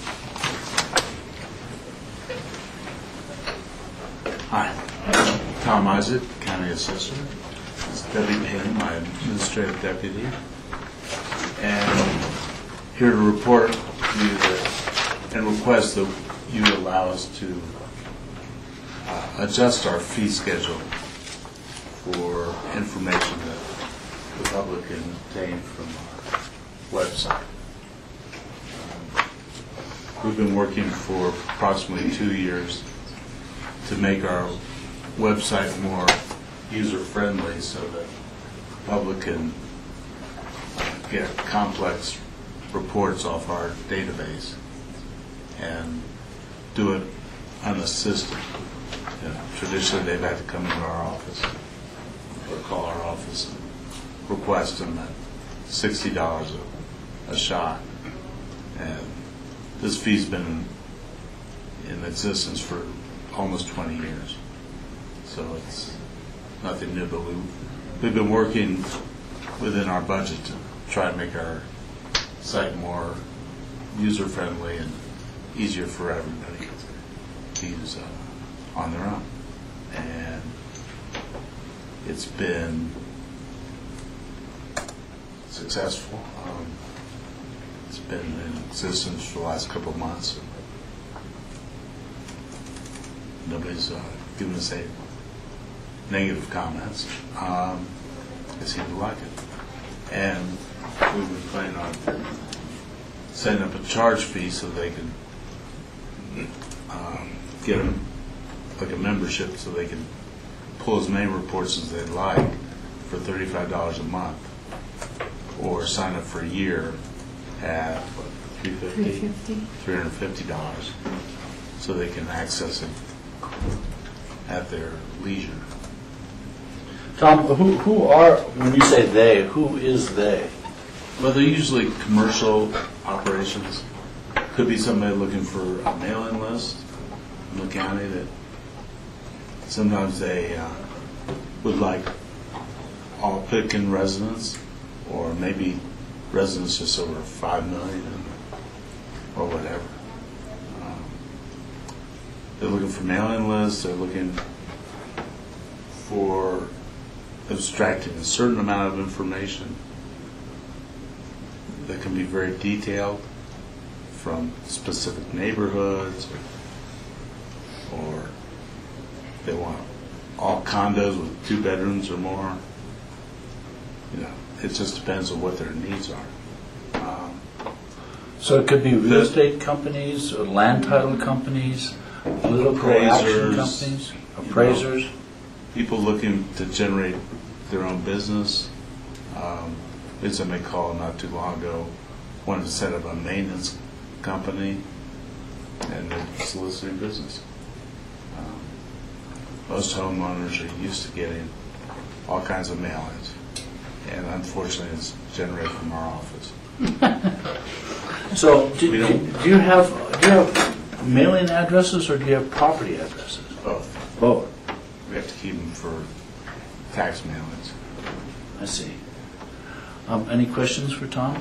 Hi, Tom Isaac, County Assessor. It's Debbie Payne, my administrative deputy. And here to report to you and request that you allow us to adjust our fee schedule for information that the public can obtain from our website. We've been working for approximately 2 years to make our website more user-friendly so that the public can get complex reports off our database and do it unassisted. Traditionally, they've had to come into our office or call our office and request them at $60 a shot. And this fee's been in existence for almost 20 years. So it's nothing new, but we've been working within our budget to try to make our site more user-friendly and easier for everybody to use on their own. And it's been successful. It's been in existence for the last couple of months. Nobody's given us any negative comments. They seem to like it. And we've been planning on setting up a charge fee so they can get them like a membership so they can pull as many reports as they'd like for $35 a month, or sign up for a year at what, $350, so they can access it at their leisure. Tom, who are, when you say they, who is they? Well, they're usually commercial operations. Could be somebody looking for a mailing list in the county that sometimes they would like all Pitkin residents, or maybe residents just over 5 million or whatever. They're looking for mailing lists. They're looking for abstracting a certain amount of information that can be very detailed from specific neighborhoods, or they want all condos with 2 bedrooms or more. You know, it just depends on what their needs are. So it could be real estate companies, or land title companies, political action companies, appraisers. People looking to generate their own business. We had somebody call not too long ago, wanted to set up a maintenance company, and they're soliciting business. Most homeowners are used to getting all kinds of mailings, and unfortunately it's generated from our office. So do you have mailing addresses, or do you have property addresses? Both. Both. We have to keep them for tax mailings. I see. Any questions for Tom?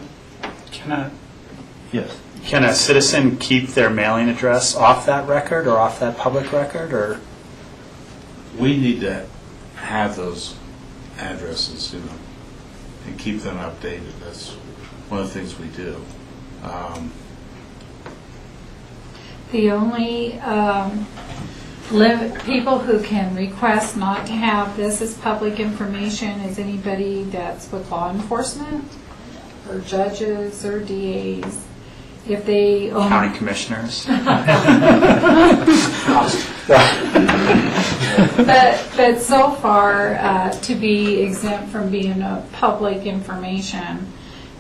Yes. Can a citizen keep their mailing address off that record or off that public record, or? We need to have those addresses, you know, and keep them updated. That's one of the things we do. The only people who can request not to have this as public information is anybody that's with law enforcement, or judges, or DAs. If they own... County commissioners. But so far, to be exempt from being a public information,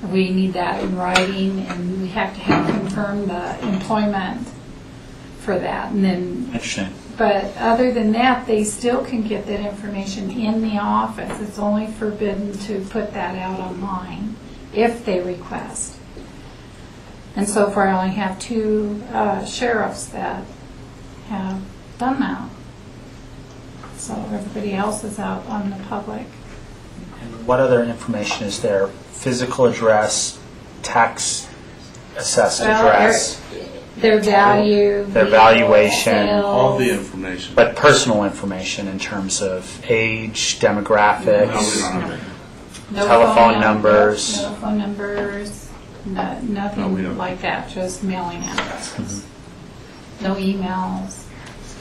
we need that in writing, and we have to have confirmed the employment for that. And then, Interesting. but other than that, they still can get that information in the office. It's only forbidden to put that out online if they request. And so far, I only have 2 sheriffs that have done that. So everybody else is out on the public. And what other information is there? Physical address, tax assessed address, Their value, their valuation, sales. All the information. but personal information in terms of age, demographics, No telephone numbers. No phone numbers, nothing like that, just mailing addresses. No emails.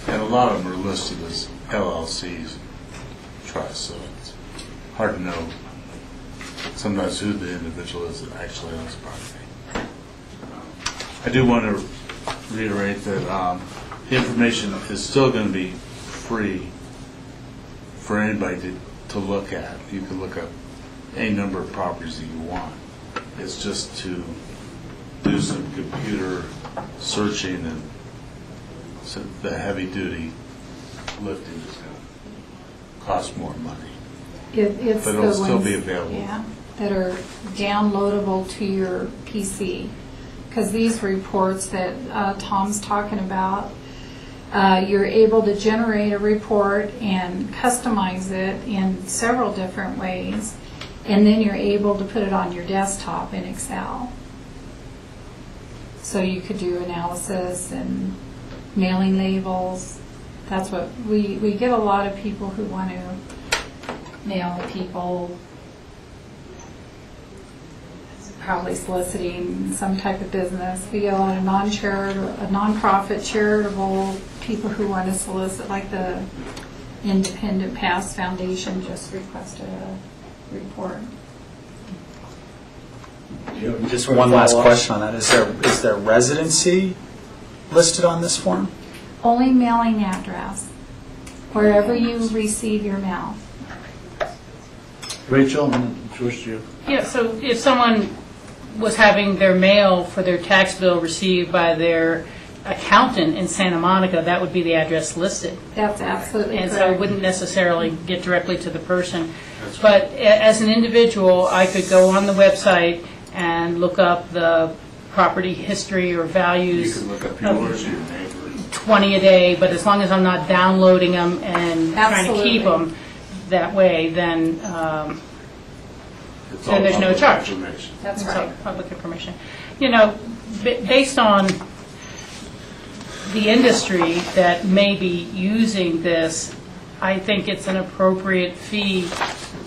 And a lot of them are listed as LLCs, trusts, so it's hard to know sometimes who the individual is that actually owns the property. I do want to reiterate that the information is still going to be free for anybody to look at. You can look up any number of properties that you want. It's just to do some computer searching, and so the heavy duty lifting is going to cost more money. It's but the it'll still ones, be available. yeah, that are downloadable to your PC. Because these reports that Tom's talking about, you're able to generate a report and customize it in several different ways, and then you're able to put it on your desktop in Excel. So you could do analysis and mailing labels. That's what we get a lot of people who want to mail people, probably soliciting some type of business. We get a lot of non-profit charitable people who want to solicit, like the Independent Past Foundation just requested a report. Just one last question on that. Is there residency listed on this form? Only mailing address, wherever you receive your mail. Rachel, and George, you. Yeah, so if someone was having their mail for their tax bill received by their accountant in Santa Monica, that would be the address listed. That's absolutely And correct. so it wouldn't necessarily get directly to the person. But as an individual, I could go on the website and look up the property history or values. You can look up yours or your neighbor. 20 a day, but as long as I'm not downloading them and trying to keep Absolutely. them that way, then It's all there's no public charge. information. That's It's right. all public information. You know, based on the industry that may be using this I think it's an appropriate fee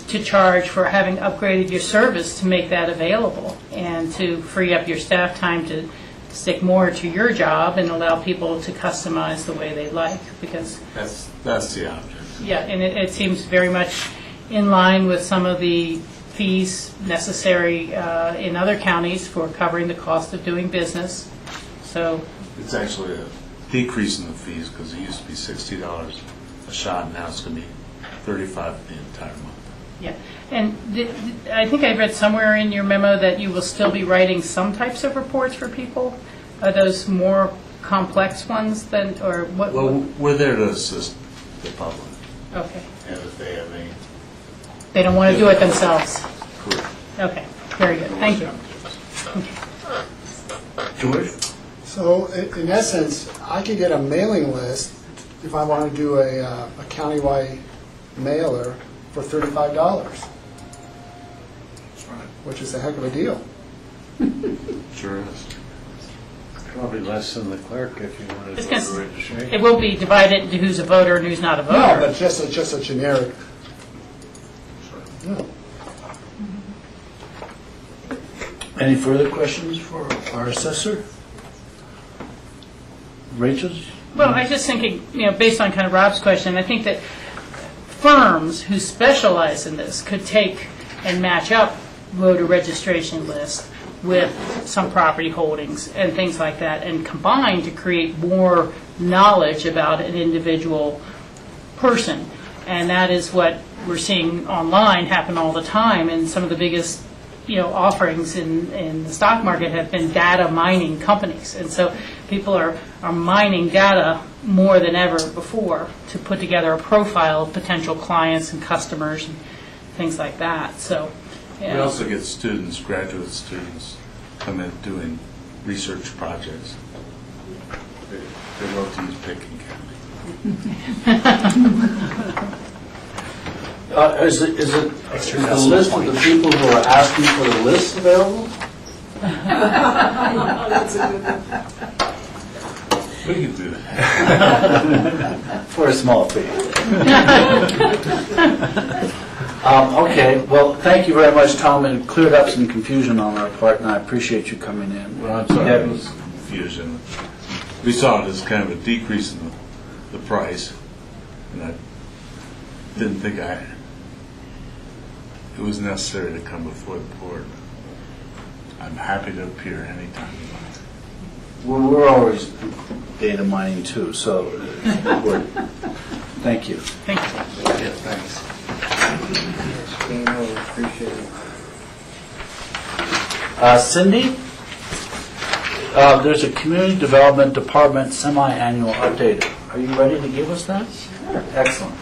to charge for having upgraded your service to make that available and to free up your staff time to stick more to your job and allow people to customize the way they like, because That's the object. yeah, and it seems very much in line with some of the fees necessary in other counties for covering the cost of doing business. So It's actually a decrease in the fees because it used to be $60 a shot, and now it's going to be $35 the entire month. yeah, and I think I read somewhere in your memo that you will still be writing some types of reports for people. Are those more complex ones than, or what? Well, we're there to assist the public, Okay. and if they have any. They don't want to do it themselves. Correct. Okay, very good. Thank you. George? So in essence, I could get a mailing list if I want to do a countywide mailer for $35, which is a heck of a deal. Sure is. Probably less than the clerk if you wanted to It's do gonna- registration. It will be divided into who's a voter and who's not a voter. No, but just a generic. Yeah. Any further questions for our assessor? Rachel? Well, I was just thinking, based on kind of Rob's question, I think that firms who specialize in this could take and match up voter registration lists with some property holdings and things like that, and combine to create more knowledge about an individual person. And that is what we're seeing online happen all the time, and some of the biggest offerings in the stock market have been data mining companies. And so people are mining data more than ever before to put together a profile of potential clients and customers and things like that. So, We also get students, graduate students, come in doing research projects. They love to use Pickens County. Is it the list of the people who are asking for the list available? We can do that. For a small fee. Okay, well, thank you very much, Tom, and cleared up some confusion on our part, and I appreciate you coming in. Well, I'm sorry, there was confusion. We saw it as kind of a decrease in the price, and I didn't think it was necessary to come before the board. I'm happy to appear anytime you want. Well, we're always data mining too, so thank you. Thank you. Yeah, thanks. Appreciate it. Cindy, there's a Community Development Department semi-annual update. Are you ready to give us that? Sure. Excellent.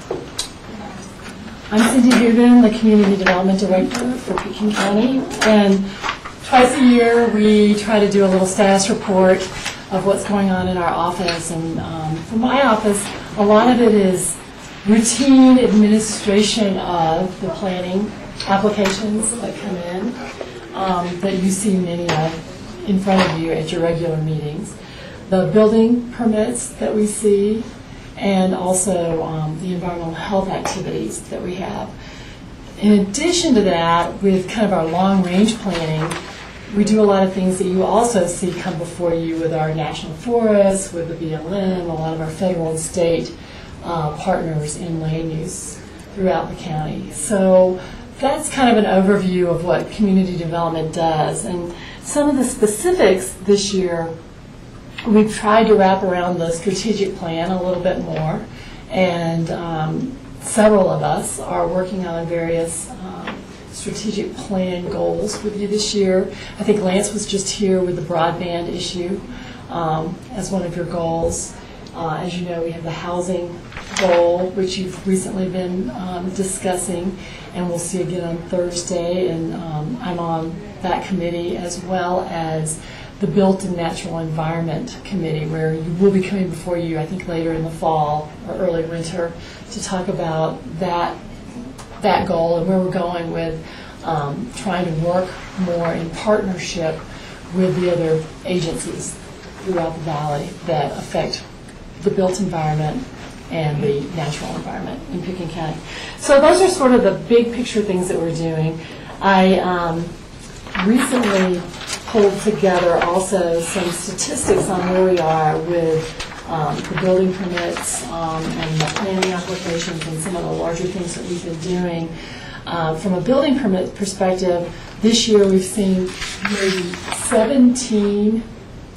I'm Cindy Dubin, the Community Development Director for Pekin County, and twice a year we try to do a little status report of what's going on in our office. And for my office, a lot of it is routine administration of the planning applications that come in that you see many of in front of you at your regular meetings. The building permits that we see, and also the environmental health activities that we have. In addition to that, with kind of our long-range planning, we do a lot of things that you also see come before you with our national forests, with the BLM, a lot of our federal and state partners in land use throughout the county. So that's kind of an overview of what community development does. And some of the specifics this year, we've tried to wrap around the strategic plan a little bit more, and several of us are working on various strategic plan goals with you this year. I think Lance was just here with the broadband issue as one of your goals. As you know, we have the housing goal, which you've recently been discussing, and we'll see again on Thursday, and I'm on that committee, as well as the Built and Natural Environment Committee, where you will be coming before you, I think, later in the fall or early winter to talk about that goal and where we're going with trying to work more in partnership with the other agencies throughout the valley that affect the built environment and the natural environment in Pickens County. So those are sort of the big picture things that we're doing. I recently pulled together also some statistics on where we are with the building permits and the planning applications and some of the larger things that we've been doing. From a building permit perspective, this year we've seen maybe 17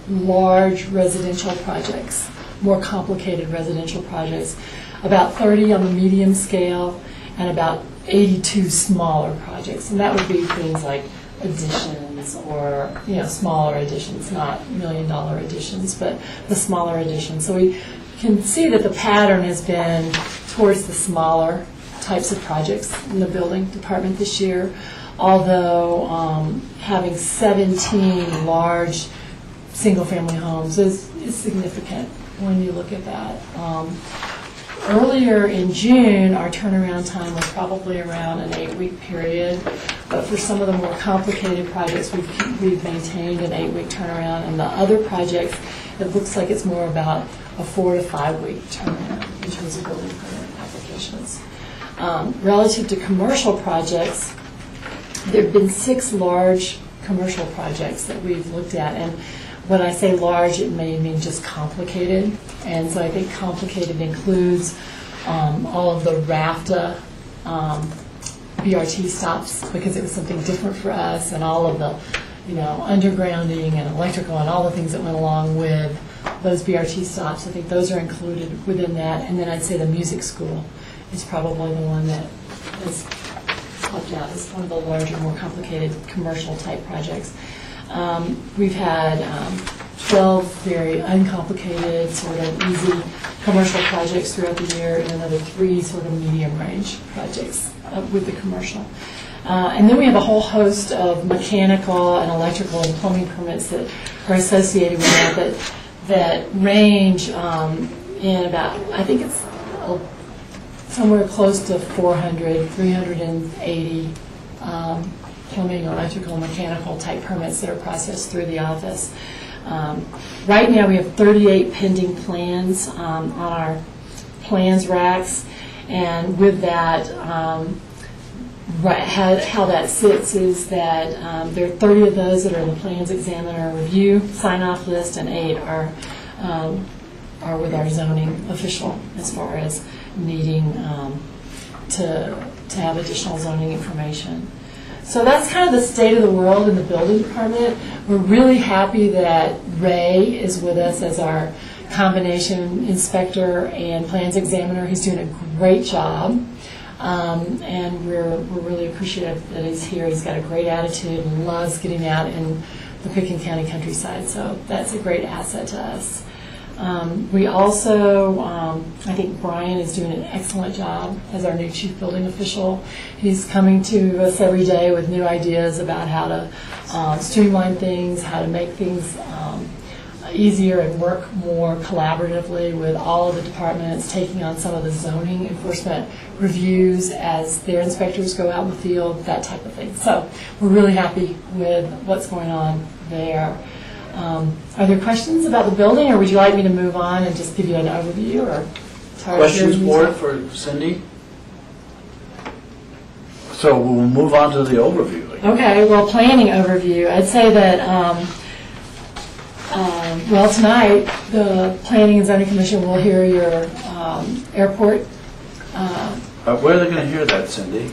large residential projects, more complicated residential projects, about 30 on the medium scale, and about 82 smaller projects. And that would be things like additions or, smaller additions, not million-dollar additions, but the smaller additions. So we can see that the pattern has been towards the smaller types of projects in the building department this year, although having 17 large single-family homes is significant when you look at that. Earlier in June, our turnaround time was probably around an 8-week period, but for some of the more complicated projects, we've maintained an 8-week turnaround, and the other projects, it looks like it's more about a 4 to 5 week turnaround in terms of building permit applications. Relative to commercial projects, there have been 6 large commercial projects that we've looked at, and when I say large, it may mean just complicated. And so I think complicated includes all of the RAFTA BRT stops, because it was something different for us, and all of the undergrounding and electrical and all the things that went along with those BRT stops. I think those are included within that. And then I'd say the music school is probably the one that has popped out as one of the larger, more complicated commercial type projects. We've had 12 very uncomplicated, sort of easy commercial projects throughout the year, and another 3 sort of medium range projects with the commercial. And then we have a whole host of mechanical and electrical and plumbing permits that are associated with that range in about, I think it's somewhere close to 380 plumbing, electrical, mechanical type permits that are processed through the office. Right now we have 38 pending plans on our plans racks, and with that, how that sits is that there are 30 of those that are in the plans examiner review sign-off list, and 8 are with our zoning official as far as needing to have additional zoning information. So that's kind of the state of the world in the building department. We're really happy that Ray is with us as our combination inspector and plans examiner. He's doing a great job, and we're really appreciative that he's here. He's got a great attitude and loves getting out in the Pickens County countryside, so that's a great asset to us. We also, I think Brian is doing an excellent job as our new chief building official. He's coming to us every day with new ideas about how to streamline things, how to make things easier and work more collaboratively with all of the departments, taking on some of the zoning enforcement reviews as their inspectors go out in the field, that type of thing. So we're really happy with what's going on there. Are there questions about the building, or would you like me to move on and just give you an overview? Or questions, board, for Cindy? So we'll move on to the overview. Okay, well, planning overview. I'd say that, tonight the Planning and Zoning Commission will hear your airport. Where are they going to hear that, Cindy?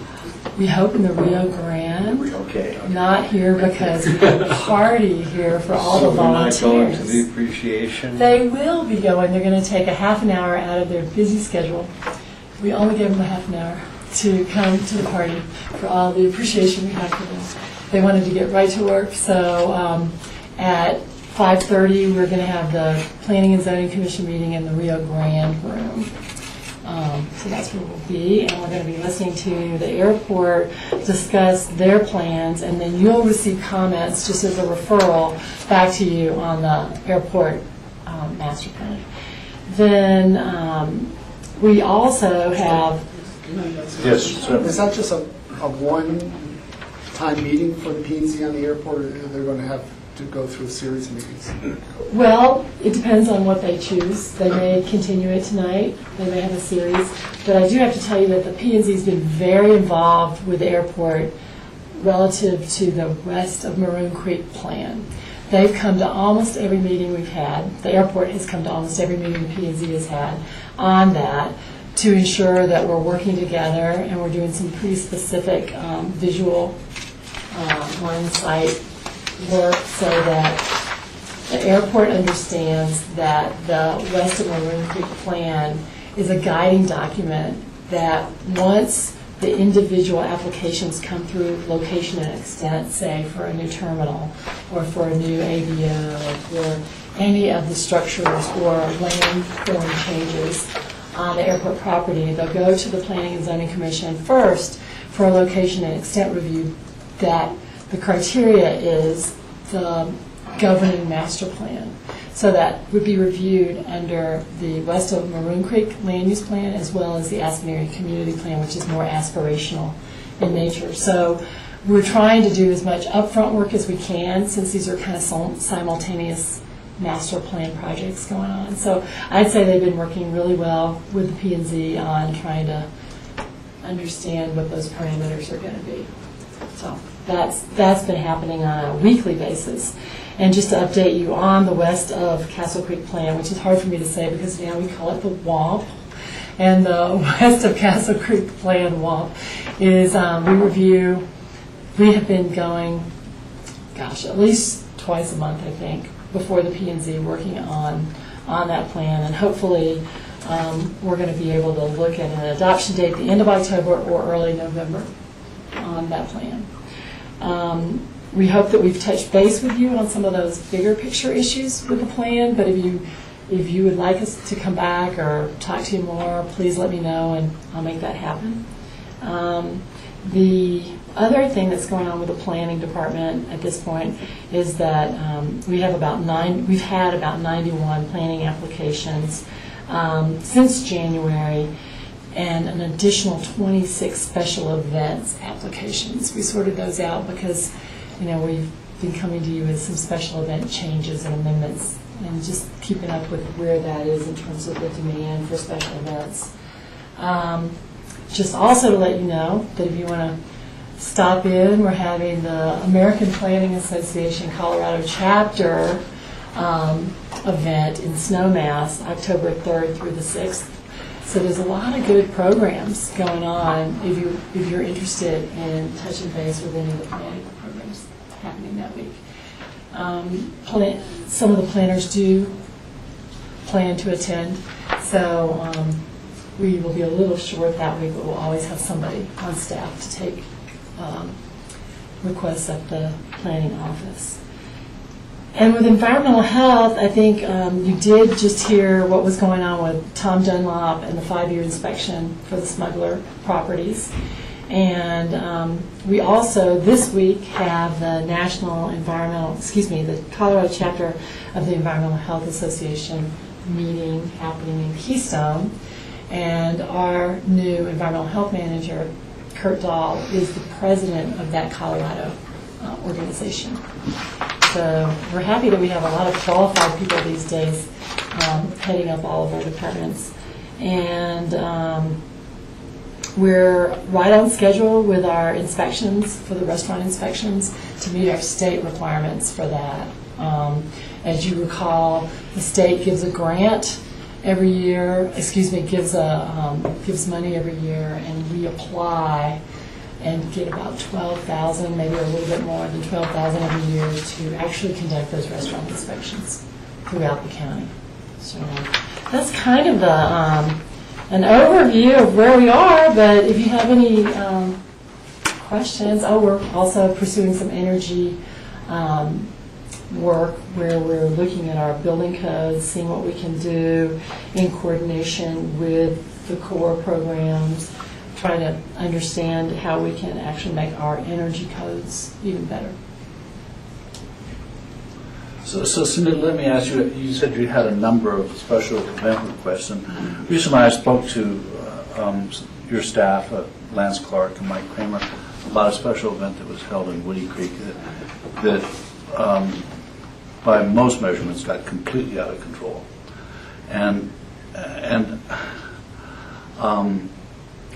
We hope in the Rio Grande. Okay. Not here because we have a party here for all the volunteers. So they're not going to the appreciation? They will be going. They're going to take a half an hour out of their busy schedule. We only give them a half an hour to come to the party for all the appreciation we have for them. They wanted to get right to work, so at 5:30 we're going to have the Planning and Zoning Commission meeting in the Rio Grande room. So that's where we'll be, and we're going to be listening to the airport discuss their plans, and then you'll receive comments just as a referral back to you on the airport master plan. Then we also have... Yes, sir. Is that just a one-time meeting for the P&Z on the airport, or they're going to have to go through a series of meetings? Well, it depends on what they choose. They may continue it tonight, they may have a series, but I do have to tell you that the P&Z's been very involved with the airport relative to the West of Maroon Creek plan. They've come to almost every meeting we've had. The airport has come to almost every meeting the P&Z has had on that to ensure that we're working together and we're doing some pretty specific visual line of sight work so that the airport understands that the West of Maroon Creek plan is a guiding document that once the individual applications come through location and extent, say for a new terminal or for a new ABO or for any of the structures or land filling changes on the airport property, they'll go to the Planning and Zoning Commission first for a location and extent review that the criteria is the governing master plan. So that would be reviewed under the West of Maroon Creek land use plan as well as the Aspen Area Community Plan, which is more aspirational in nature. So we're trying to do as much upfront work as we can since these are kind of simultaneous master plan projects going on. So I'd say they've been working really well with the P&Z on trying to understand what those parameters are going to be. So that's been happening on a weekly basis. And just to update you on the West of Castle Creek plan, which is hard for me to say because now we call it the WOMP, and the West of Castle Creek plan WOMP is we have been going, at least twice a month, I think, before the P&Z working on that plan, and hopefully we're going to be able to look at an adoption date at the end of October or early November on that plan. We hope that we've touched base with you on some of those bigger picture issues with the plan, but if you would like us to come back or talk to you more, please let me know and I'll make that happen. The other thing that's going on with the planning department at this point is that we've had about 91 planning applications since January, and an additional 26 special events applications. We sorted those out because we've been coming to you with some special event changes and amendments and just keeping up with where that is in terms of the demand for special events. Just also to let you know that if you want to stop in, we're having the American Planning Association Colorado chapter event in Snowmass, October 3rd through the 6th. So there's a lot of good programs going on if you're interested in touching base with any of the planning programs happening that week. Some of the planners do plan to attend, so we will be a little short that week, but we'll always have somebody on staff to take requests at the planning office. And with environmental health, I think you did just hear what was going on with Tom Dunlop and the 5-year inspection for the smuggler properties. And we also this week have the the Colorado chapter of the Environmental Health Association meeting happening in Keystone. And our new environmental health manager, Kurt Dahl, is the president of that Colorado organization. So we're happy that we have a lot of qualified people these days heading up all of our departments. And we're right on schedule with our inspections, for the restaurant inspections, to meet our state requirements for that. As you recall, the state gives a grant every year, gives money every year, and we apply and get about 12,000, maybe a little bit more than 12,000 every year to actually conduct those restaurant inspections throughout the county. So that's kind of an overview of where we are, but if you have any questions, we're also pursuing some energy work where we're looking at our building codes, seeing what we can do in coordination with the core programs, trying to understand how we can actually make our energy codes even better. So Cindy, let me ask you, you said you had a number of special event requests, and recently I spoke to your staff, Lance Clark and Mike Kramer, about a special event that was held in Woody Creek that by most measurements, got completely out of control.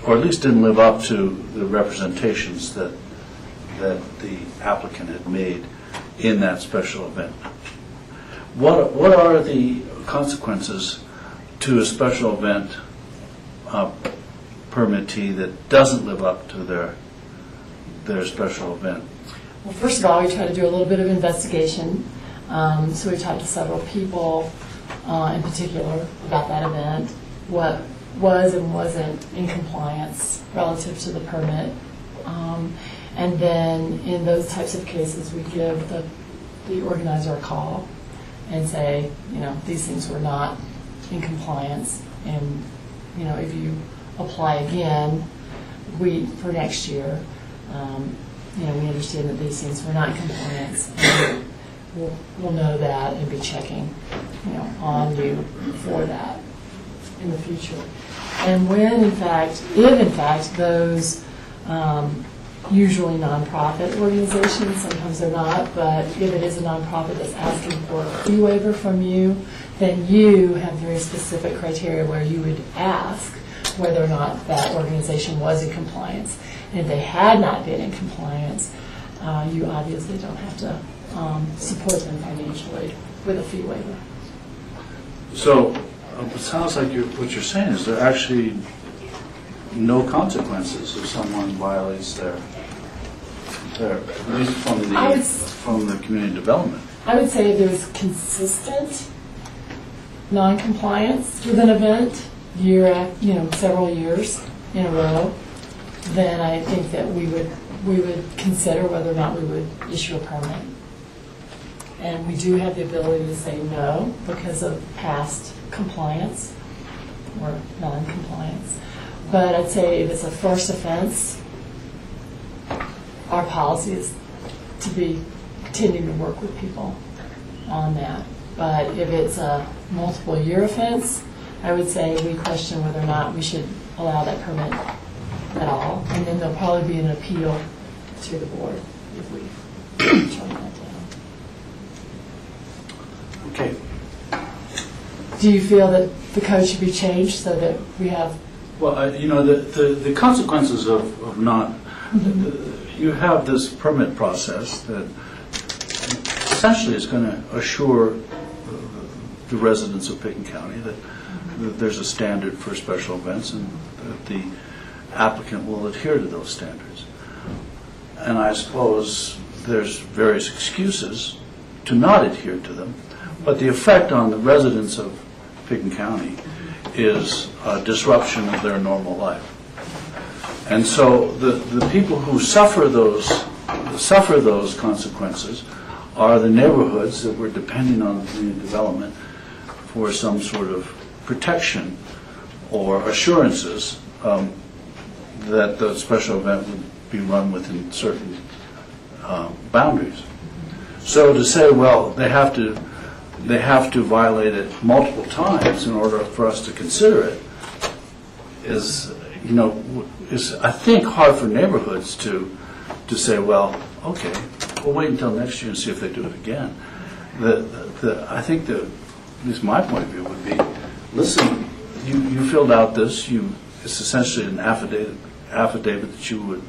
Or at least didn't live up to the representations that the applicant had made in that special event. What are the consequences to a special event permittee that doesn't live up to their special event? Well, first of all, we try to do a little bit of investigation. So we talked to several people in particular about that event, what was and wasn't in compliance relative to the permit. And then in those types of cases, we give the organizer a call and say, these things were not in compliance. And, if you apply again, for next year, we understand that these things were not in compliance. And we'll know that and be checking, on you for that in the future. And when, if in fact, those usually nonprofit organizations, sometimes they're not, but if it is a nonprofit that's asking for a fee waiver from you, then you have very specific criteria where you would ask whether or not that organization was in compliance. And if they had not been in compliance, you obviously don't have to support them financially with a fee waiver. So it sounds like what you're saying is there are actually no consequences if someone violates their at least from the community development. I would say if there's consistent non-compliance with an event several years in a row, then I think that we would consider whether or not we would issue a permit. And we do have the ability to say no because of past compliance or non-compliance. But I'd say if it's a first offense, our policy is to be continuing to work with people on that. But if it's a multiple year offense, I would say we question whether or not we should allow that permit at all. And then there'll probably be an appeal to the board if we turn that down. Okay. Do you feel that the code should be changed so that we have... Well, the consequences of not... You have this permit process that essentially is going to assure the residents of Pickens County that there's a standard for special events and that the applicant will adhere to those standards. And I suppose there's various excuses to not adhere to them, but the effect on the residents of Pickens County is a disruption of their normal life. And so the people who suffer those consequences are the neighborhoods that were depending on community development for some sort of protection or assurances that the special event would be run within certain boundaries. So to say, well, they have to violate it multiple times in order for us to consider it is I think hard for neighborhoods to say, well, okay, we'll wait until next year and see if they do it again. I think at least my point of view would be, listen, you filled out this, it's essentially an affidavit that you would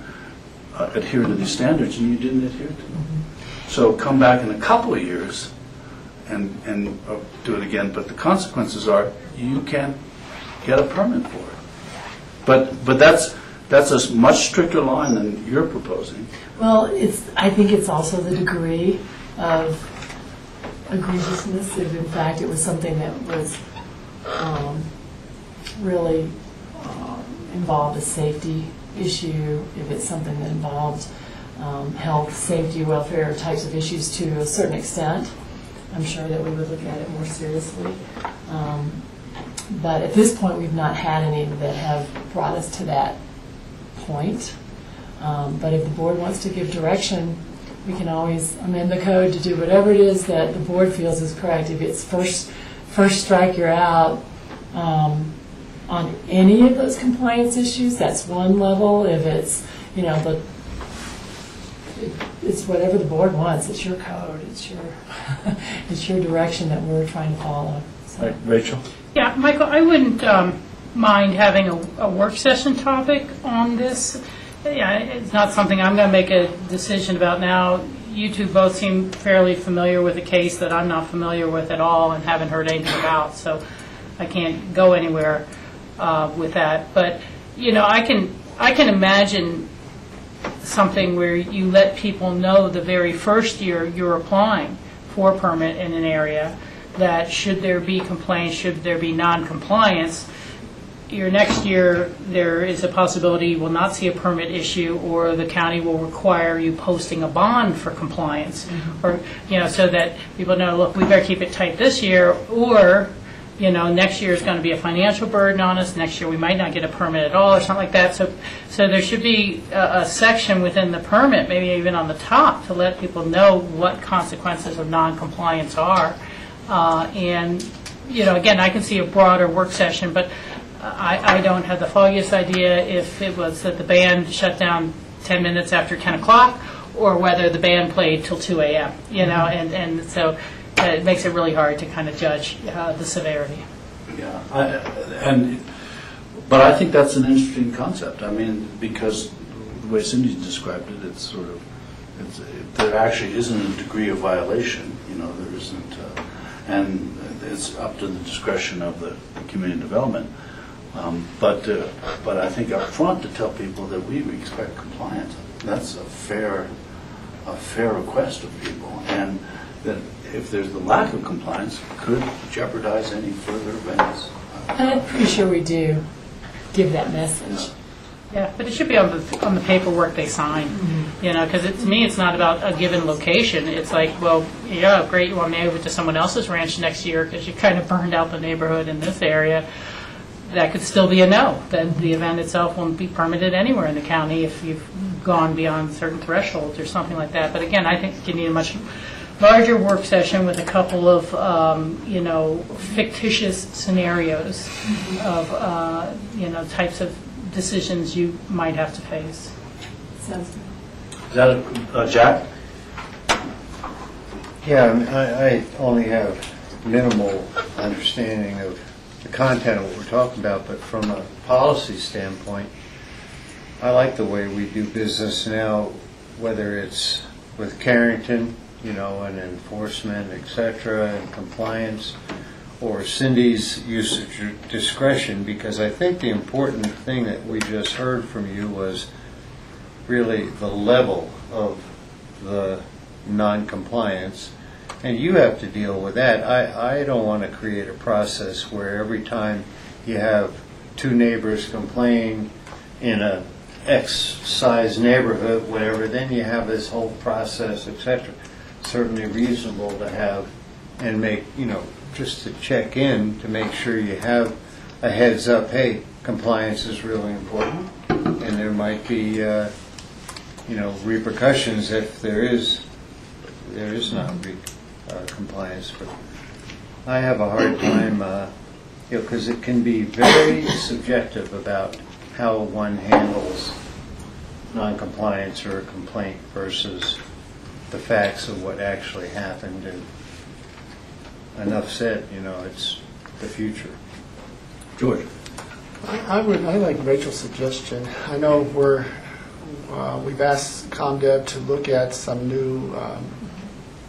adhere to these standards, and you didn't adhere to them. So come back in a couple of years and do it again, but the consequences are you can't get a permit for it. But that's a much stricter line than you're proposing. Well, I think it's also the degree of egregiousness. If in fact it was something that was really involved a safety issue, if it's something that involved health, safety, welfare types of issues to a certain extent, I'm sure that we would look at it more seriously. But at this point, we've not had any that have brought us to that point. But if the board wants to give direction, we can always amend the code to do whatever it is that the board feels is correct. If it's first strike, you're out on any of those compliance issues, that's one level. If it's, it's whatever the board wants. It's your code. It's your it's your direction that we're trying to follow. So. Right, Rachel? Yeah, Michael, I wouldn't mind having a work session topic on this. Yeah, it's not something I'm going to make a decision about now. You two both seem fairly familiar with a case that I'm not familiar with at all and haven't heard anything about, so I can't go anywhere with that. But, I can imagine something where you let people know the very first year you're applying for a permit in an area that should there be complaints, should there be non-compliance, your next year there is a possibility you will not see a permit issue, or the county will require you posting a bond for compliance, or so that people know, look, we better keep it tight this year, or next year is going to be a financial burden on us. Next year we might not get a permit at all, or something like that. So there should be a section within the permit, maybe even on the top, to let people know what consequences of non-compliance are. And again, I can see a broader work session, but I don't have the foggiest idea if it was that the band shut down 10 minutes after 10 o'clock, or whether the band played till 2 a.m., and so it makes it really hard to kind of judge the severity. Yeah, but I think that's an interesting concept. I mean, because the way Cindy described it, it's sort of, there actually isn't a degree of violation, there isn't, and it's up to the discretion of the community development. But I think up front to tell people that we expect compliance, that's a fair request of people, and that if there's the lack of compliance, could jeopardize any further events. And I'm pretty sure we do give that message. Yeah, but it should be on the paperwork they sign, because to me it's not about a given location. It's like, well, yeah, great, you want to move it to someone else's ranch next year because you kind of burned out the neighborhood in this area. That could still be a no. Then the event itself won't be permitted anywhere in the county if you've gone beyond certain thresholds or something like that. But again, I think you need a much larger work session with a couple of, fictitious scenarios of, types of decisions you might have to face. Sounds good. Is that Jack? Yeah, I only have minimal understanding of the content of what we're talking about, but from a policy standpoint, I like the way we do business now, whether it's with Carrington, and enforcement, et cetera, and compliance, or Cindy's use of discretion, because I think the important thing that we just heard from you was really the level of the non-compliance, and you have to deal with that. I don't want to create a process where every time you have two neighbors complain in a X size neighborhood, whatever, then you have this whole process, et cetera. Certainly reasonable to have and make, just to check in to make sure you have a heads up, hey, compliance is really important, and there might be, repercussions if there is not compliance. But I have a hard time, because it can be very subjective about how one handles non-compliance or a complaint versus the facts of what actually happened. And enough said, it's the future. George? I like Rachel's suggestion. I know we've asked ComDev to look at some new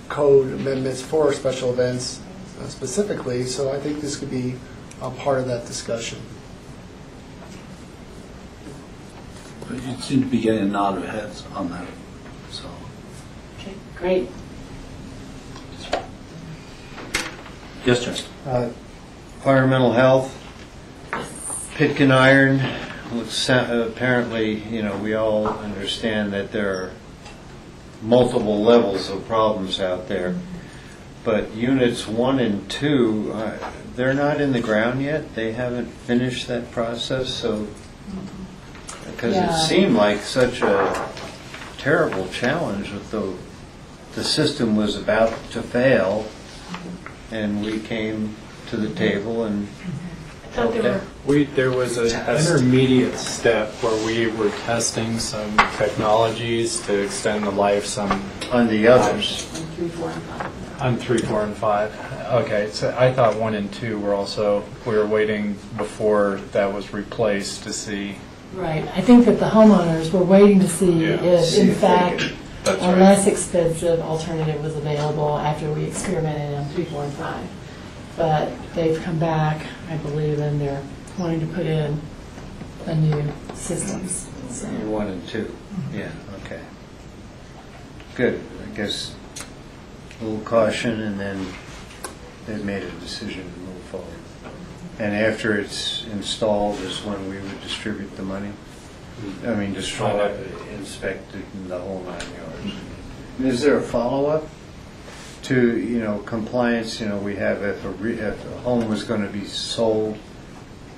code amendments for special events specifically, so I think this could be a part of that discussion. You seem to be getting a nod of heads on that. So. Okay, great. Yes, Justin. Environmental health, Pitkin Iron. Apparently, we all understand that there are multiple levels of problems out there. But units 1 and 2, they're not in the ground yet. They haven't finished that process, so because it seemed like such a terrible challenge with the system was about to fail, and we came to the table and thought they were. There was an intermediate step where we were testing some technologies to extend the life some On the others. 3, 4, and 5. on 3, 4, and 5. Okay, so I thought 1 and 2 were also, we were waiting before that was replaced to see. Right. I think that the homeowners were waiting to see Yeah. if, in fact, That's a right. less expensive alternative was available after we experimented on 3, 4, and 5. But they've come back, I believe, and they're wanting to put in a new systems. So. 1 and 2, yeah, okay. Good, I guess a little caution, and then they've made a decision to move forward. And after it's installed is when we would distribute the money? I mean, inspect it in the whole 9 yards. Is there a follow-up to, compliance? We have, if a home was going to be sold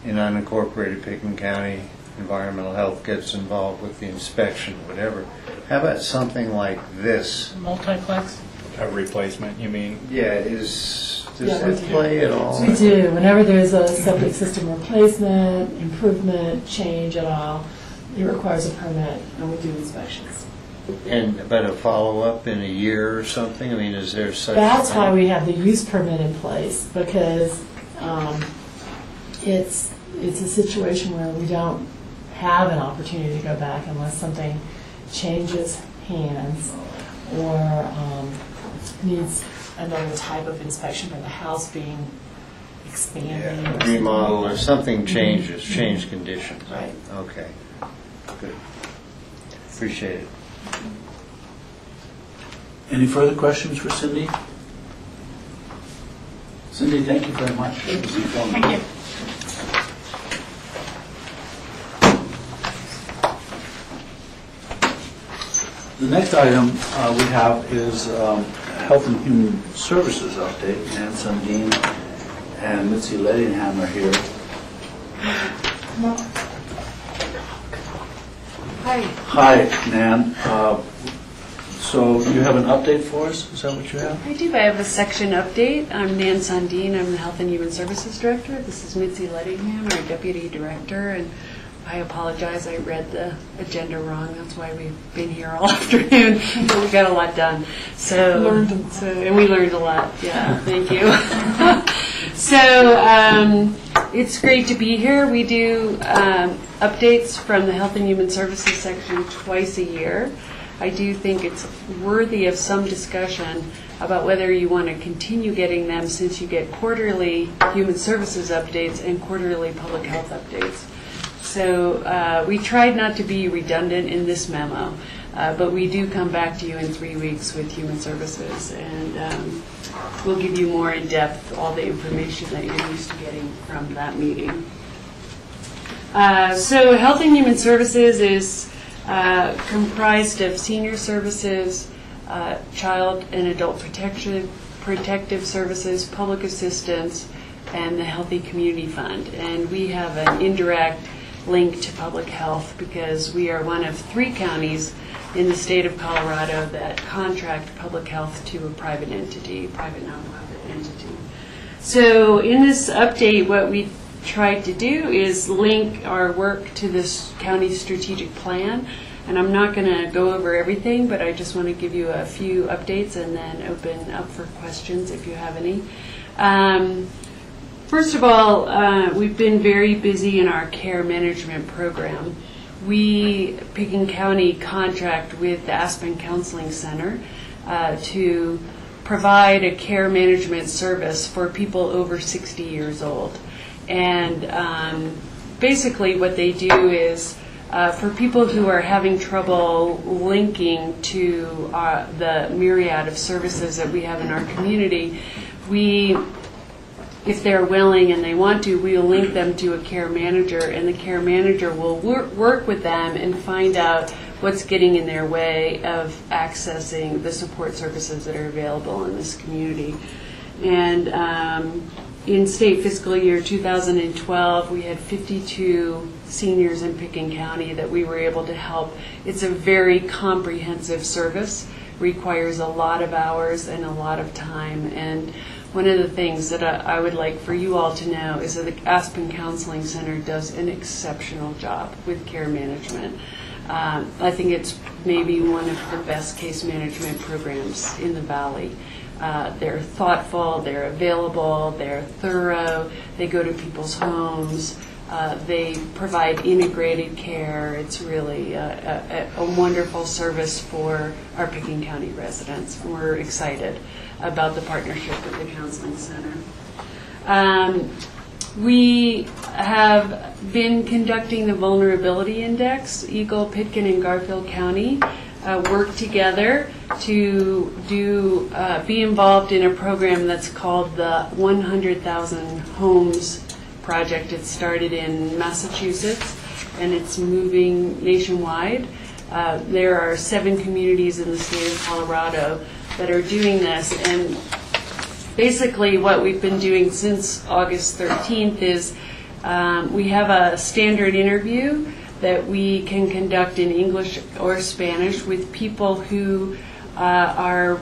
in unincorporated Pickens County, environmental health gets involved with the inspection, whatever. How about something like this? Multiplex? A replacement, you mean? Yeah, does that play at all? We do. Whenever there's a septic system replacement, improvement, change at all, it requires a permit, and we do inspections. But a follow-up in a year or something? I mean, is there such... That's why we have the use permit in place, because it's a situation where we don't have an opportunity to go back unless something changes hands or needs another type of inspection for the house being expanded. Yeah, remodel or something changes, change conditions. Right. Okay, good. Appreciate it. Any further questions for Cindy? Cindy, thank you very much. Thank you. The next item we have is Health and Human Services update. Nan Sundin and Mitzi Lettingham are here. Hi. Hi, Nan. So you have an update for us? Is that what you have? I do. I have a section update. I'm Nan Sundin. I'm the Health and Human Services Director. This is Mitzi Lettingham, our Deputy Director, and I apologize. I read the agenda wrong. That's why we've been here all afternoon. But we got a lot done. And we learned a lot. Yeah, thank you. It's great to be here. We do updates from the Health and Human Services section twice a year. I do think it's worthy of some discussion about whether you want to continue getting them, since you get quarterly human services updates and quarterly public health updates. So we tried not to be redundant in this memo, but we do come back to you in 3 weeks with human services, and we'll give you more in depth all the information that you're used to getting from that meeting. So Health and Human Services is comprised of senior services, child and adult protective services, public assistance, and the Healthy Community Fund. And we have an indirect link to public health because we are one of 3 counties in the state of Colorado that contract public health to a private entity, private nonprofit entity. So in this update, what we tried to do is link our work to this county strategic plan. And I'm not going to go over everything, but I just want to give you a few updates and then open up for questions if you have any. First of all, we've been very busy in our care management program. We, Pickens County, contract with the Aspen Counseling Center to provide a care management service for people over 60 years old. And basically what they do is for people who are having trouble linking to the myriad of services that we have in our community, if they're willing and they want to, we'll link them to a care manager, and the care manager will work with them and find out what's getting in their way of accessing the support services that are available in this community. And in state fiscal year 2012, we had 52 seniors in Pickens County that we were able to help. It's a very comprehensive service, requires a lot of hours and a lot of time. And one of the things that I would like for you all to know is that the Aspen Counseling Center does an exceptional job with care management. I think it's maybe one of the best case management programs in the Valley. They're thoughtful, they're available, they're thorough, they go to people's homes, they provide integrated care. It's really a wonderful service for our Picking County residents. We're excited about the partnership with the Counseling Center. We have been conducting the Vulnerability Index. Eagle, Pitkin, and Garfield County work together to be involved in a program that's called the 100,000 Homes Project. It started in Massachusetts and it's moving nationwide. There are 7 communities in the state of Colorado that are doing this, and basically what we've been doing since August 13th is we have a standard interview that we can conduct in English or Spanish with people who are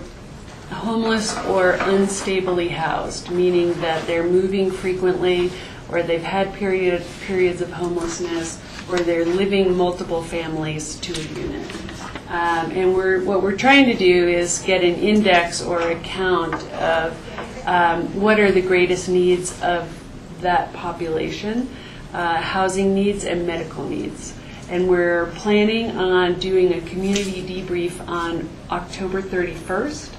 homeless or unstably housed, meaning that they're moving frequently, or they've had periods of homelessness, or they're living multiple families to a unit. And what we're trying to do is get an index or a count of what are the greatest needs of that population, housing needs and medical needs. And we're planning on doing a community debrief on October 31st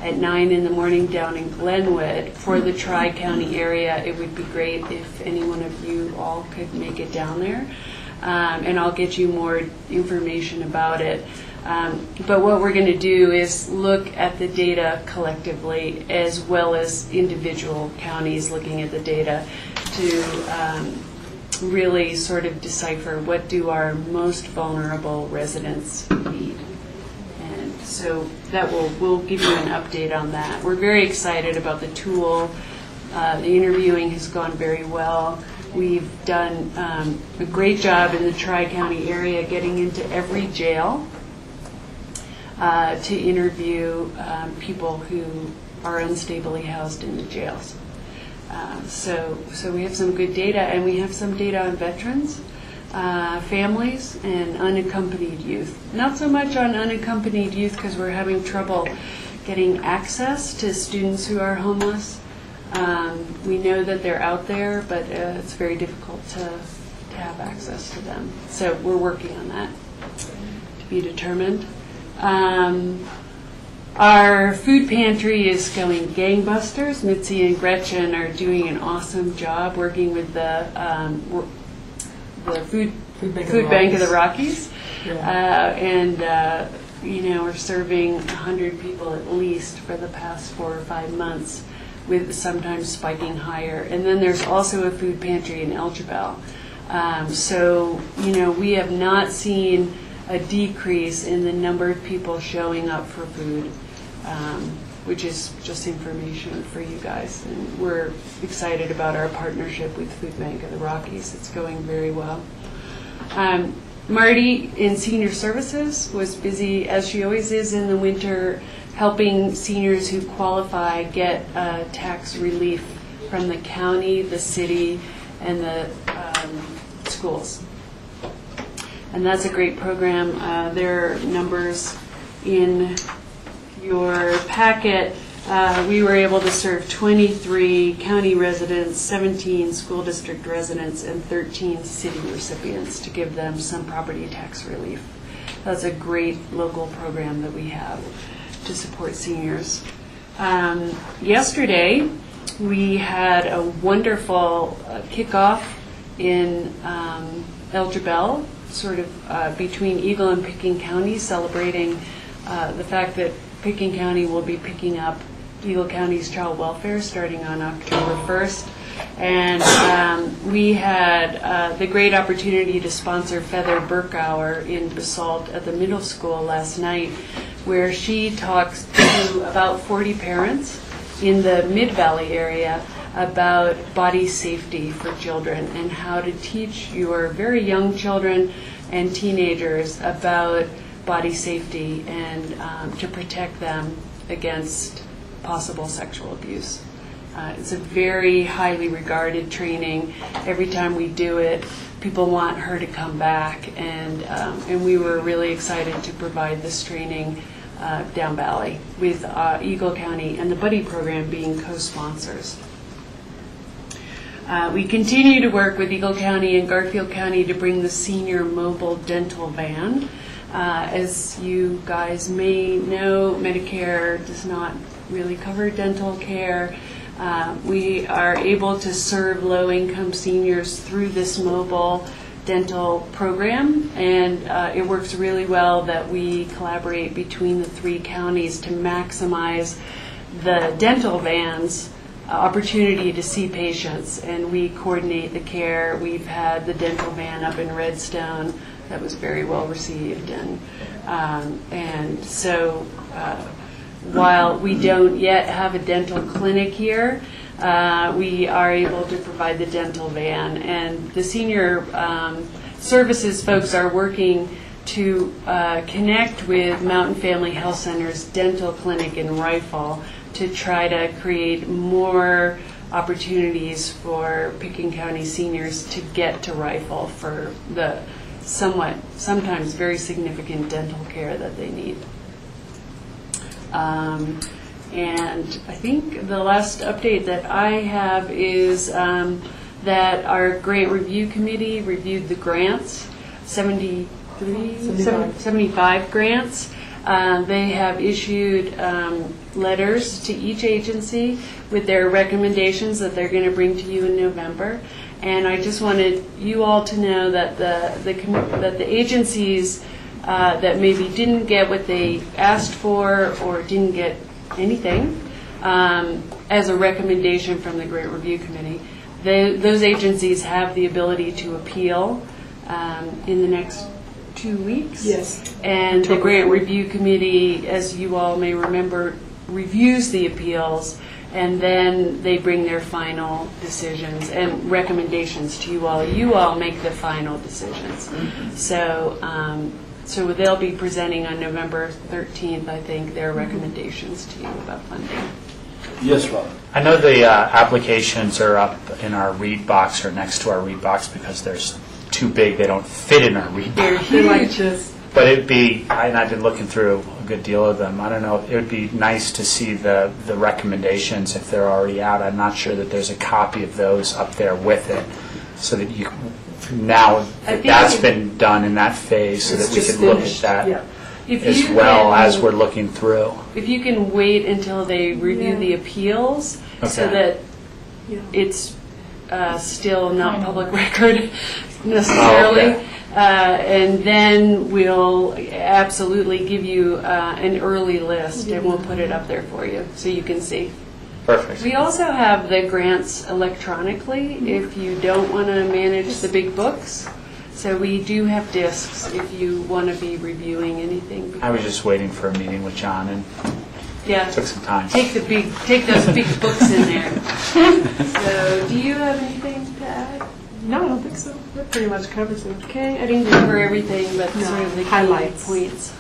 at 9 in the morning down in Glenwood for the Tri-County area. It would be great if any one of you all could make it down there. And I'll get you more information about it. But what we're going to do is look at the data collectively as well as individual counties looking at the data to really sort of decipher what do our most vulnerable residents need. And so that we'll give you an update on that. We're very excited about the tool. The interviewing has gone very well. We've done a great job in the Tri-County area getting into every jail to interview people who are unstably housed in the jails. So we have some good data, and we have some data on veterans, families, and unaccompanied youth. Not so much on unaccompanied youth because we're having trouble getting access to students who are homeless. We know that they're out there, but it's very difficult to have access to them. So we're working on that to be determined. Our food pantry is going gangbusters. Mitzi and Gretchen are doing an awesome job working with the Food Bank of the Rockies. Yeah. We're serving 100 people at least for the past 4 or 5 months, with sometimes spiking higher. And then there's also a food pantry in Elgibel. We have not seen a decrease in the number of people showing up for food, which is just information for you guys. And we're excited about our partnership with Food Bank of the Rockies. It's going very well. Marty in Senior Services was busy, as she always is in the winter, helping seniors who qualify get tax relief from the county, the city, and the schools. And that's a great program. There are numbers in your packet. We were able to serve 23 county residents, 17 school district residents, and 13 city recipients to give them some property tax relief. That's a great local program that we have to support seniors. Yesterday, we had a wonderful kickoff in Elgibel, sort of between Eagle and Picking County, celebrating the fact that Picking County will be picking up Eagle County's child welfare starting on October 1st. And we had the great opportunity to sponsor Feather Burkauer in Basalt at the middle school last night, where she talks to about 40 parents in the Mid-Valley area about body safety for children and how to teach your very young children and teenagers about body safety and to protect them against possible sexual abuse. It's a very highly regarded training. Every time we do it, people want her to come back, and we were really excited to provide this training down Valley with Eagle County and the Buddy Program being co-sponsors. We continue to work with Eagle County and Garfield County to bring the senior mobile dental van. As you guys may know, Medicare does not really cover dental care. We are able to serve low-income seniors through this mobile dental program, and it works really well that we collaborate between the 3 counties to maximize the dental van's opportunity to see patients, and we coordinate the care. We've had the dental van up in Redstone that was very well received, and so while we don't yet have a dental clinic here, we are able to provide the dental van, and the senior services folks are working to connect with Mountain Family Health Center's dental clinic in Rifle to try to create more opportunities for Pickens County seniors to get to Rifle for the sometimes very significant dental care that they need. And I think the last update that I have is that our grant review committee reviewed the grants, 75 grants. They have issued letters to each agency with their recommendations that they're going to bring to you in November. And I just wanted you all to know that the agencies that maybe didn't get what they asked for or didn't get anything as a recommendation from the Grant Review Committee, those agencies have the ability to appeal in the next 2 weeks. Yes. And the Grant Review Committee, as you all may remember, reviews the appeals, and then they bring their final decisions and recommendations to you all. You all make the final decisions. So they'll be presenting on November 13th, I think, their recommendations to you about funding. Yes, Rob. I know the applications are up in our read box or next to our read box because they're too big. They don't fit in our read box. They're like just. But it'd be, and I've been looking through a good deal of them. I don't know, it would be nice to see the recommendations if they're already out. I'm not sure that there's a copy of those up there with it, so that you now that's been done in that phase, so that we can look at that as well as we're looking through. If you can wait until they review the appeals, so that it's still not public record necessarily. And then we'll absolutely give you an early list, and we'll put it up there for you so you can see. Perfect. We also have the grants electronically if you don't want to manage the big books. So we do have discs if you want to be reviewing anything. I was just waiting for a meeting with John, and took some time. Take those big books in there. So do you have anything to add? No, I don't think so. That pretty much covers it. Okay, I didn't cover everything, but sort of the highlights points.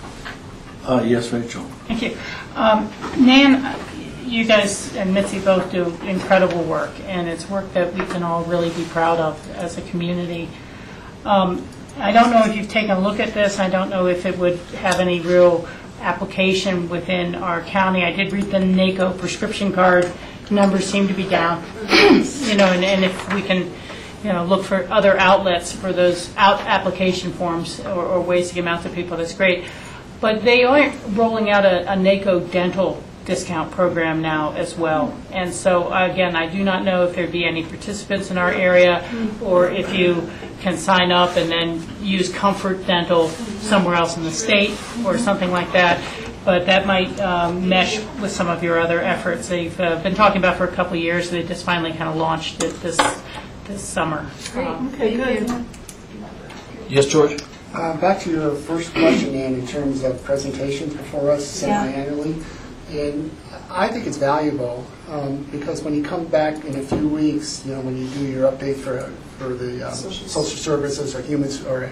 Yes, Rachel. Thank you. Nan, you guys and Mitzi both do incredible work, and it's work that we can all really be proud of as a community. I don't know if you've taken a look at this. I don't know if it would have any real application within our county. I did read the NACO prescription card numbers seem to be down, and if we can look for other outlets for those application forms or ways to get them out to people, that's great. But they are rolling out a NACO dental discount program now as well. And so, again, I do not know if there'd be any participants in our area or if you can sign up and then use Comfort Dental somewhere else in the state or something like that. But that might mesh with some of your other efforts they've been talking about for a couple of years. They just finally kind of launched it this summer. Great. Okay, good. Yes, George? Back to your first question, Ann, in terms of presentations before us semi-annually. And I think it's valuable because when you come back in a few weeks, when you do your update for the social services or humans, or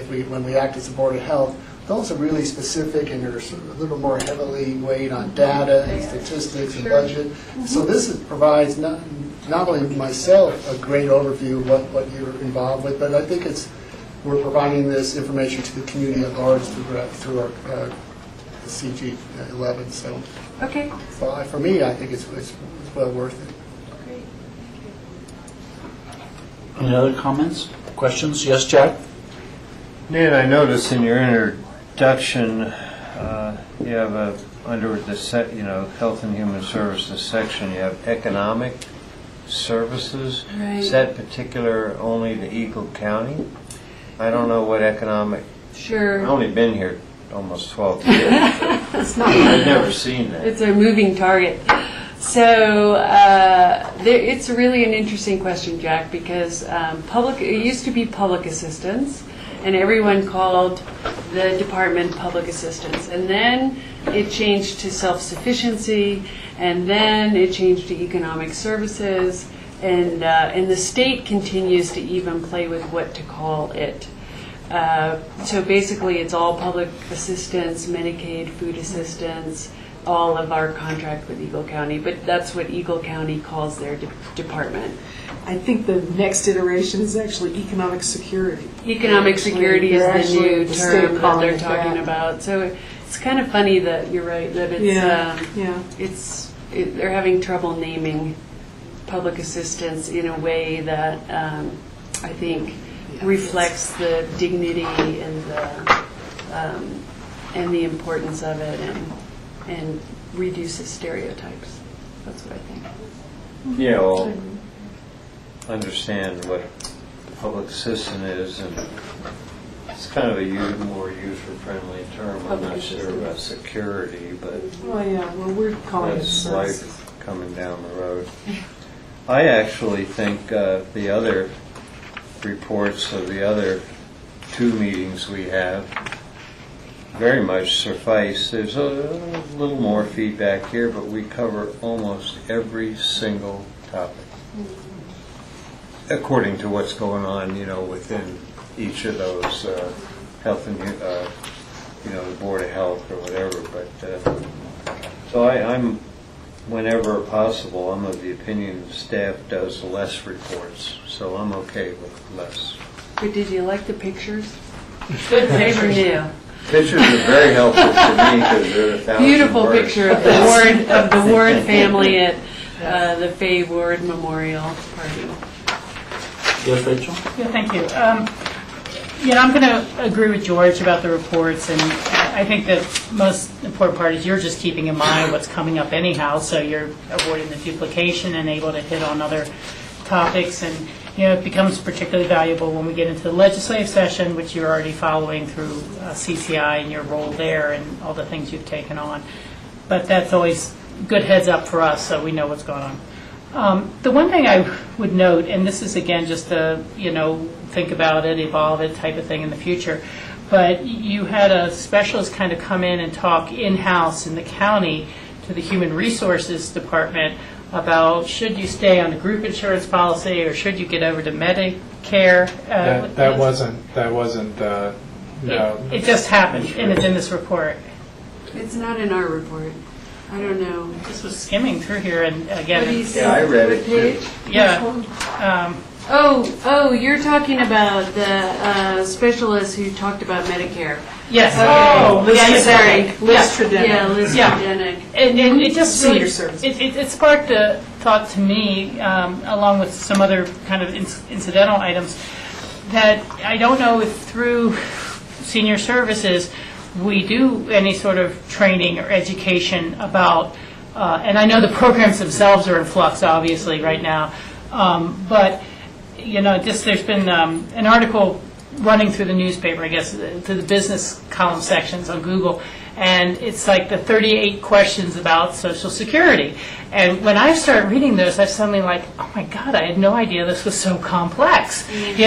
when we act as a Board of Health, those are really specific and they're sort of a little more heavily weighed on data and statistics and budget. So provides not only myself a great overview of what you're involved with, but I think we're providing this information to the community at large through our CG 11. So, Okay. So for me, I think it's well worth it. Any other comments, questions? Yes, Jack? Dan, I noticed in your introduction, you have under the Health and Human Services section, you have economic services. Right. Is that particular only to Eagle County? I don't know what economic. Sure. I've only been here almost 12 years. It's not. I've never seen that. It's a moving target. So it's really an interesting question, Jack, because it used to be public assistance, and everyone called the department public assistance. And then it changed to self-sufficiency, and then it changed to economic services, and the state continues to even play with what to call it. So basically, it's all public assistance, Medicaid, food assistance, all of our contract with Eagle County, but that's what Eagle County calls their department. I think the next iteration is actually economic security. Economic security is the new the term that they're calling talking that. about. So it's kind of funny that you're right, that it's they're having trouble naming public assistance in a way that I think reflects the dignity and the importance of it, and reduces stereotypes. That's what I think. Yeah, well, understand what public assistance is, and it's kind of a more user-friendly term. I'm not sure about security, but Well, yeah, well, we're calling it that's services. life coming down the road. I actually think the other reports of the other two meetings we have very much suffice. There's a little more feedback here, but we cover almost every single topic according to what's going on, within each of those health and the Board of Health or whatever. But so I'm, whenever possible, I'm of the opinion the staff does less reports, so I'm okay with less. But did you like the pictures? Good pictures. Yeah. Pictures are very helpful to me because they're 1,000 Beautiful words. picture of the Ward family at the Fay Ward Memorial Party. Yes, Rachel? Yeah, thank you. I'm going to agree with George about the reports, and I think the most important part is you're just keeping in mind what's coming up anyhow, so you're avoiding the duplication and able to hit on other topics, and it becomes particularly valuable when we get into the legislative session, which you're already following through CCI and your role there and all the things you've taken on. But that's always good heads up for us, so we know what's going on. The one thing I would note, and this is again just a think about it, evolve it type of thing in the future, but you had a specialist kind of come in and talk in-house in the county to the Human Resources Department about should you stay on the group insurance policy or should you get over to Medicare. That wasn't. No. It just happened, and it's in this report. It's not in our report. I don't know. This was skimming through here, and again, What do you say? I read What it page? too. Yeah. Oh, you're talking about the specialist who talked about Medicare. Yes. Okay. Yeah, sorry. Liz Tredenick. Yeah, Liz Tredenick. And it just Senior really, services. it sparked a thought to me, along with some other kind of incidental items, that I don't know if through senior services we do any sort of training or education about, and I know the programs themselves are in flux, obviously, right now, but just there's been an article running through the newspaper, I guess, through the business column sections on Google, and it's like the 38 questions about Social Security. And when I started reading those, I was suddenly like, oh my God, I had no idea this was so complex. It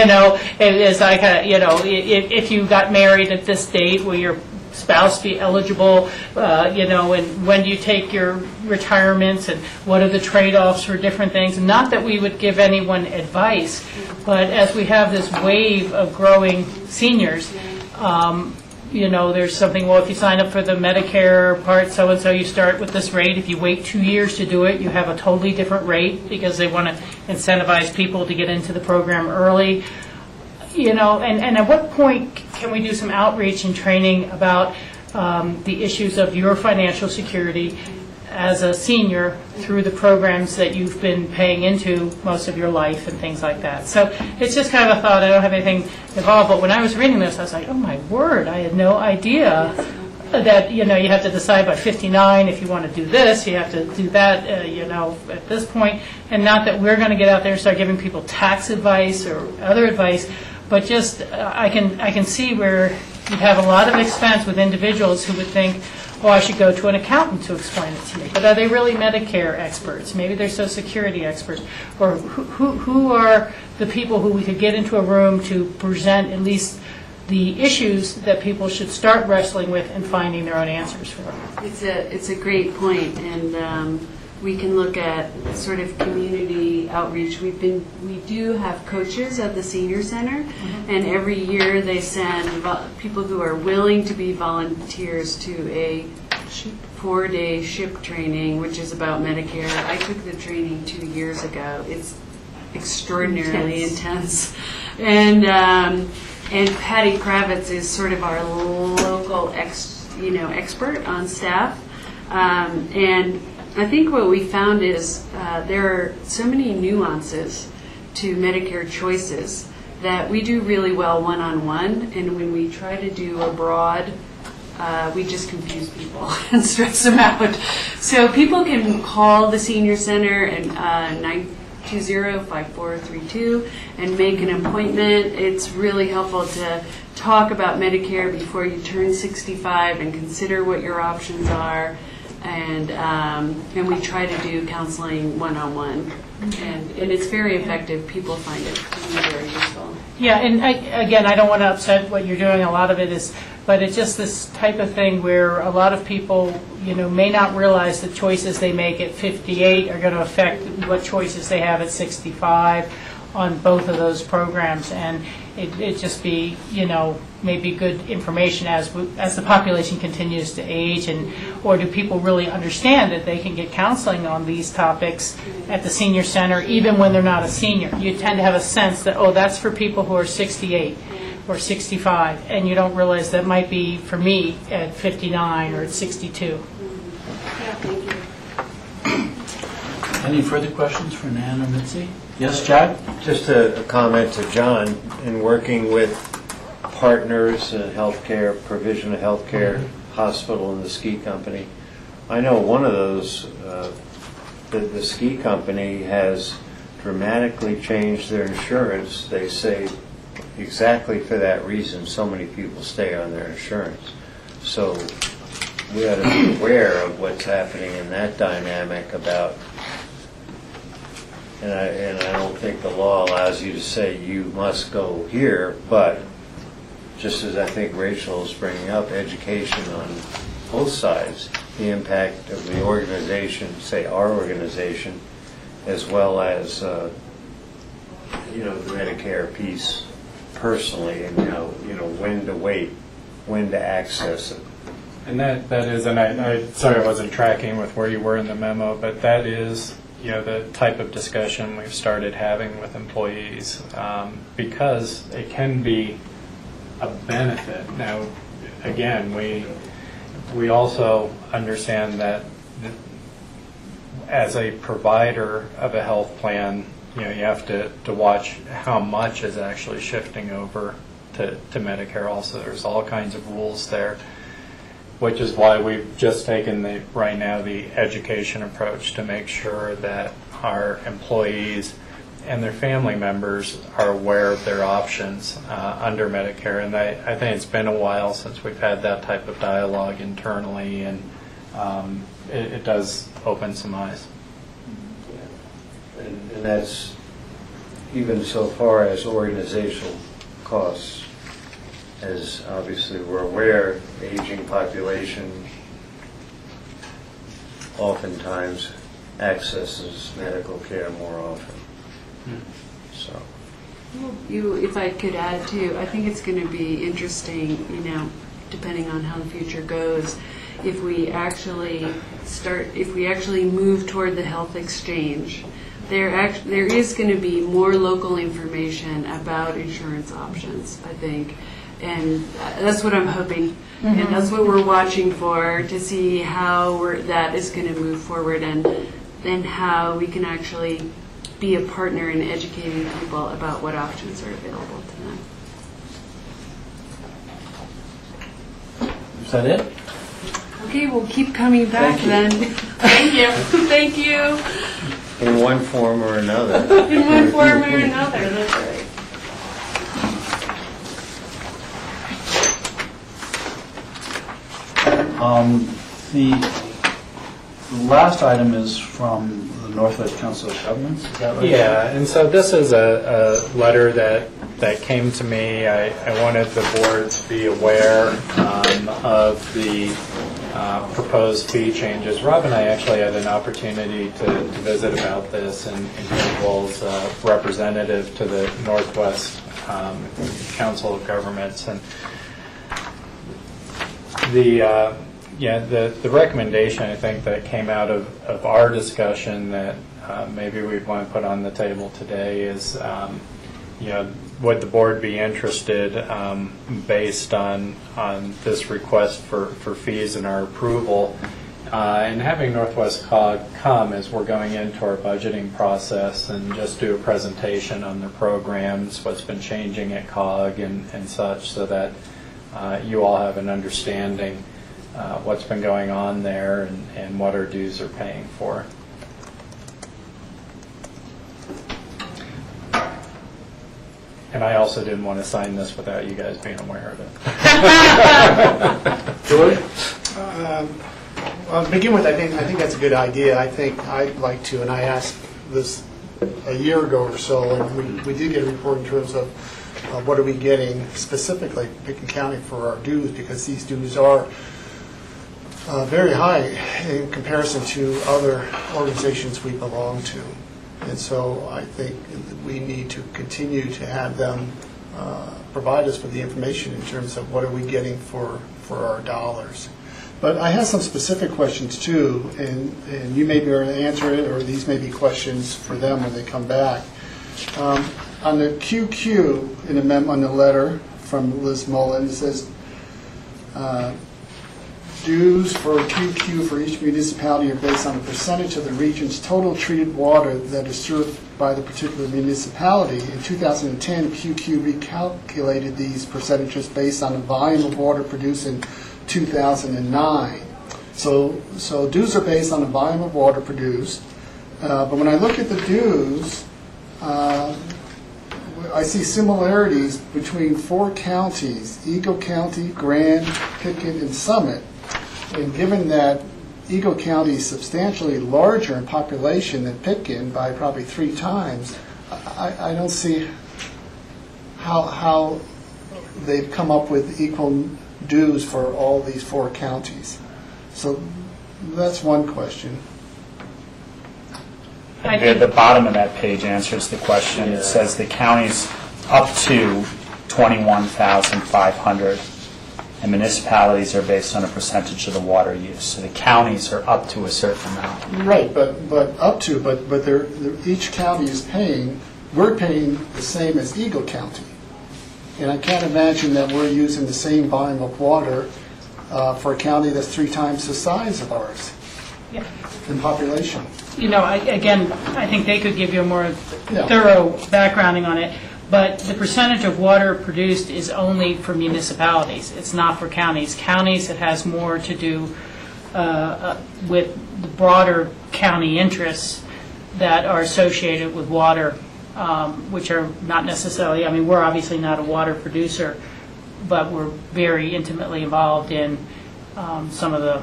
is like, if you got married at this date, will your spouse be eligible, and when do you take your retirements, and what are the trade-offs for different things? Not that we would give anyone advice, but as we have this wave of growing seniors, there's something, well, if you sign up for the Medicare part so-and-so, you start with this rate. If you wait 2 years to do it, you have a totally different rate because they want to incentivize people to get into the program early. And at what point can we do some outreach and training about the issues of your financial security as a senior through the programs that you've been paying into most of your life and things like that. So it's just kind of a thought. I don't have anything involved, but when I was reading this, I was like, oh my word, I had no idea that, you have to decide by 59 if you want to do this, you have to do that, at this point. And not that we're going to get out there and start giving people tax advice or other advice, but just I can see where you'd have a lot of expense with individuals who would think, oh, I should go to an accountant to explain it to me. But are they really Medicare experts? Maybe they're Social Security experts. Or who are the people who we could get into a room to present at least the issues that people should start wrestling with and finding their own answers for? It's a great point, and we can look at sort of community outreach. We do have coaches at the senior center, and every year they send people who are willing to be volunteers to a 4-day SHIP training, which is about Medicare. I took the training 2 years ago. It's extraordinarily intense. And Patty Kravitz is sort of our local expert on staff, and I think what we found is there are so many nuances to Medicare choices that we do really well one-on-one, and when we try to do a broad, we just confuse people and stress them out. So people can call the Senior Center at 920-5432 and make an appointment. It's really helpful to talk about Medicare before you turn 65 and consider what your options are. And we try to do counseling one-on-one, and it's very effective. People find it to be very useful. Yeah, and I don't want to upset what you're doing. A lot of it is, but it's just this type of thing where a lot of people, may not realize the choices they make at 58 are going to affect what choices they have at 65 on both of those programs, and it just be, maybe good information as the population continues to age, or do people really understand that they can get counseling on these topics at the senior center even when they're not a senior? You tend to have a sense that, oh, that's for people who are 68 or 65, and you don't realize that might be for me at 59 or at 62. Yeah, thank you. Any further questions for Nan or Mitzi? Yes, Jack? Just a comment to John. In working with partners in healthcare, provision of healthcare, hospital, and the ski company, I know one of those, the ski company has dramatically changed their insurance. They say exactly for that reason so many people stay on their insurance. So we ought to be aware of what's happening in that dynamic about. And I don't think the law allows you to say you must go here, but just as I think Rachel is bringing up, education on both sides, the impact of the organization, say our organization, as well as the Medicare piece personally, and when to wait, when to access it. And that is, and I sorry I wasn't tracking with where you were in the memo, but that is the type of discussion we've started having with employees, because it can be a benefit. Now, again, we also understand that as a provider of a health plan, you have to watch how much is actually shifting over to Medicare also. There's all kinds of rules there, which is why we've just taken the education approach to make sure that our employees and their family members are aware of their options under Medicare. And I think it's been a while since we've had that type of dialogue internally, and it does open some eyes. And that's even so far as organizational costs. As obviously we're aware, aging population oftentimes accesses medical care more often. So, If I could add too, I think it's going to be interesting, depending on how the future goes, if we actually move toward the health exchange, there is going to be more local information about insurance options, I think. And that's what I'm hoping. And that's what we're watching for, to see how that is going to move forward, and how we can actually be a partner in educating people about what options are available to them. Is that it? Okay, we'll keep coming back then. Thank you. Thank you. In one form or another. In one form or another, that's right. The last item is from the Northwest Council of Governments, is that right? Yeah, and so this is a letter that came to me. I wanted the board to be aware of the proposed fee changes. Rob and I actually had an opportunity to visit about this in Interval's representative to the Northwest Council of Governments. And the recommendation, I think, that came out of our discussion that maybe we'd want to put on the table today is, would the board be interested, based on this request for fees and our approval, and having Northwest COG come as we're going into our budgeting process and just do a presentation on their programs, what's been changing at COG and such, so that you all have an understanding what's been going on there and what our dues are paying for. And I also didn't want to sign this without you guys being aware of it. George? Well, to begin with, I think that's a good idea. I think I'd like to, and I asked this a year ago or so, and we did get a report in terms of what are we getting specifically Pickens County for our dues, because these dues are very high in comparison to other organizations we belong to. And so I think we need to continue to have them provide us with the information in terms of what are we getting for our dollars. But I have some specific questions too, and you may be able to answer it, or these may be questions for them when they come back. On the QQ, on the letter from Liz Mullen, it says, dues for QQ for each municipality are based on a percentage of the region's total treated water that is served by the particular municipality. In 2010, QQ recalculated these percentages based on the volume of water produced in 2009. So dues are based on the volume of water produced. But when I look at the dues, I see similarities between 4 counties, Eagle County, Grand, Pickett, and Summit. And given that Eagle County is substantially larger in population than Pitkin by probably 3 times, I don't see how they've come up with equal dues for all these 4 counties. So that's one question. At the bottom of that page answers the question. It says the county's up to $21,500. And municipalities are based on a percentage of the water use. So the counties are up to a certain amount. Right, but they're, each county is paying, we're paying the same as Eagle County. And I can't imagine that we're using the same volume of water for a county that's 3 times the size of ours in population. I think they could give you a more thorough backgrounding on it. But the percentage of water produced is only for municipalities. It's not for counties. Counties, it has more to do with the broader county interests that are associated with water, which are not necessarily, we're obviously not a water producer, but we're very intimately involved in some of the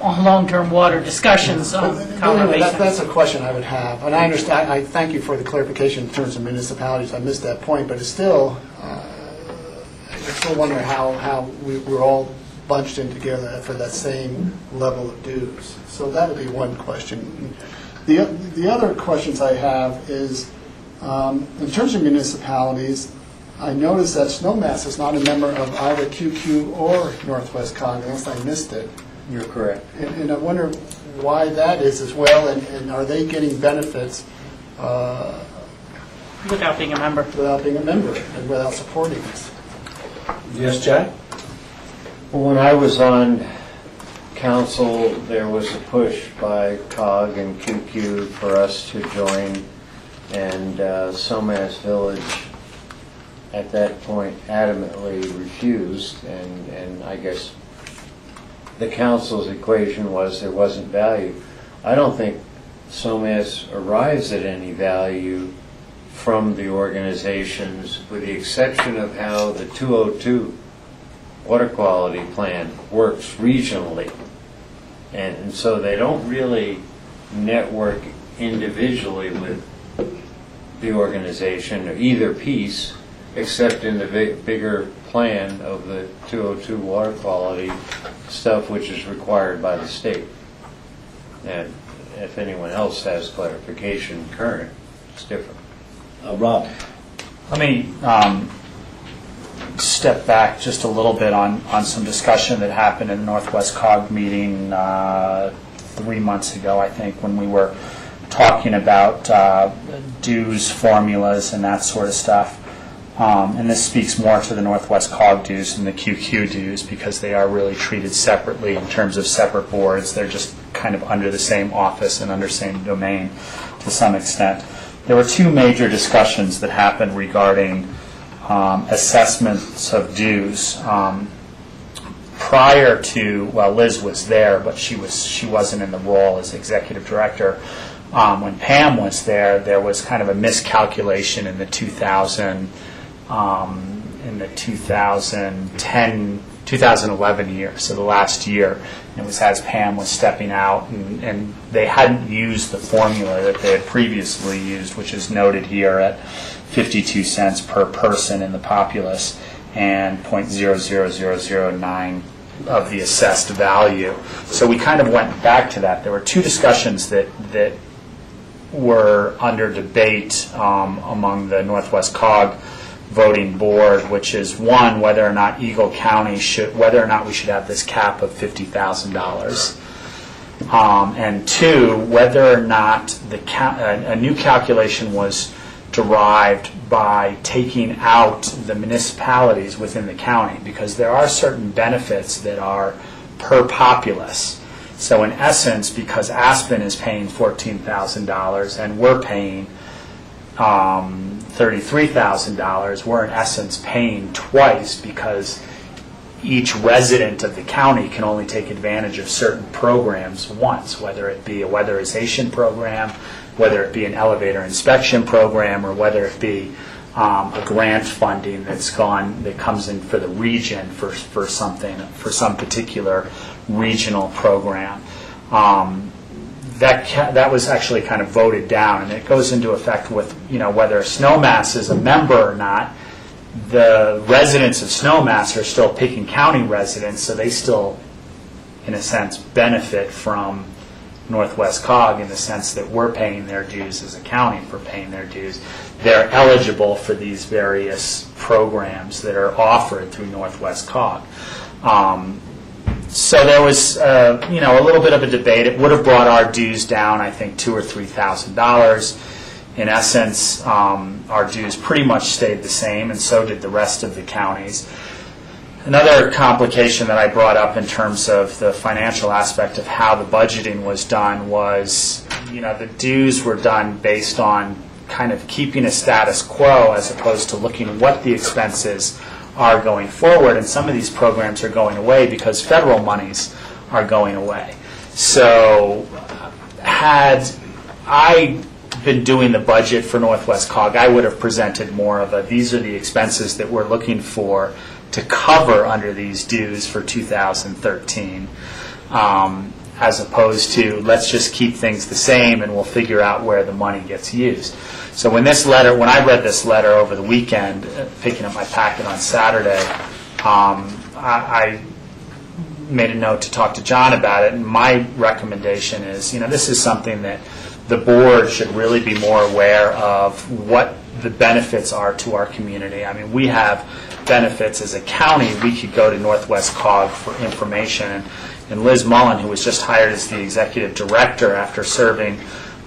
long-term water discussions on Anyway, that's a question I would have. And I understand, I thank you for the clarification in terms of municipalities. I missed that point, but it's still, I still wonder how we're all bunched in together for that same level of dues. So that would be one question. The other questions I have is, in terms of municipalities, I noticed that Snowmass is not a member of either QQ or Northwest COG, unless I missed it. You're correct. And I wonder why that is as well, and are they getting benefits Without being a member. Without being a member and without supporting us? Yes, Jack? Well, when I was on council, there was a push by COG and QQ for us to join, and Somas Village at that point adamantly refused, and I guess the council's equation was there wasn't value. I don't think Somas arrives at any value from the organizations, with the exception of how the 202 water quality plan works regionally. And so they don't really network individually with the organization or either piece, except in the bigger plan of the 202 water quality stuff, which is required by the state. And if anyone else has clarification current, it's different. Rob? Let me step back just a little bit on some discussion that happened in the Northwest COG meeting 3 months ago, I think, when we were talking about dues, formulas, and that sort of stuff. And this speaks more to the Northwest COG dues than the QQ dues, because they are really treated separately in terms of separate boards. They're just kind of under the same office and under the same domain to some extent. There were two major discussions that happened regarding assessments of dues. Prior to, well, Liz was there, but she wasn't in the role as executive director. When Pam was there was kind of a miscalculation in the 2011 year, so the last year. It was as Pam was stepping out, and they hadn't used the formula that they had previously used, which is noted here at 52 cents per person in the populace and 0.00009 of the assessed value. So we kind of went back to that. There were two discussions that were under debate among the Northwest COG voting board, which is one, whether or not Eagle County whether or not we should have this cap of $50,000, and two, whether or not a new calculation was derived by taking out the municipalities within the county, because there are certain benefits that are per populace. So in essence, because Aspen is paying $14,000 and we're paying $33,000, we're in essence paying twice, because each resident of the county can only take advantage of certain programs once, whether it be a weatherization program, whether it be an elevator inspection program, or whether it be a grant funding that comes in for the region for some particular regional program. That was actually kind of voted down, and it goes into effect with whether Snowmass is a member or not. The residents of Snowmass are still Picken County residents, so they still, in a sense, benefit from Northwest COG in the sense that we're paying their dues as a county for paying their dues. They're eligible for these various programs that are offered through Northwest COG. So there was, a little bit of a debate. It would have brought our dues down, I think, $2,000 or $3,000. In essence, our dues pretty much stayed the same, and so did the rest of the counties. Another complication that I brought up in terms of the financial aspect of how the budgeting was done was, the dues were done based on kind of keeping a status quo as opposed to looking at what the expenses are going forward, and some of these programs are going away because federal monies are going away. So had I been doing the budget for Northwest COG, I would have presented more of these are the expenses that we're looking for to cover under these dues for 2013, as opposed to let's just keep things the same and we'll figure out where the money gets used. So when I read this letter over the weekend, picking up my packet on Saturday, I made a note to talk to John about it, and my recommendation is, this is something that the board should really be more aware of, what the benefits are to our community. I mean, we have benefits as a county. We could go to Northwest COG for information. And Liz Mullen, who was just hired as the executive director after serving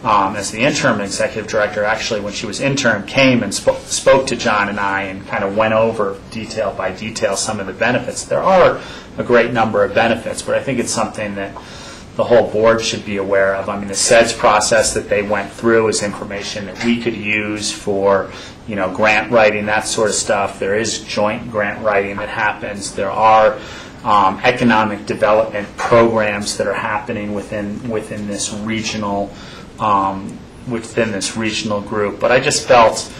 as the interim executive director, actually, when she was interim, came and spoke to John and I and kind of went over detail by detail some of the benefits. There are a great number of benefits, but I think it's something that the whole board should be aware of. I mean, the SEDS process that they went through is information that we could use for, grant writing, that sort of stuff. There is joint grant writing that happens. There are economic development programs that are happening within this regional group. But I just felt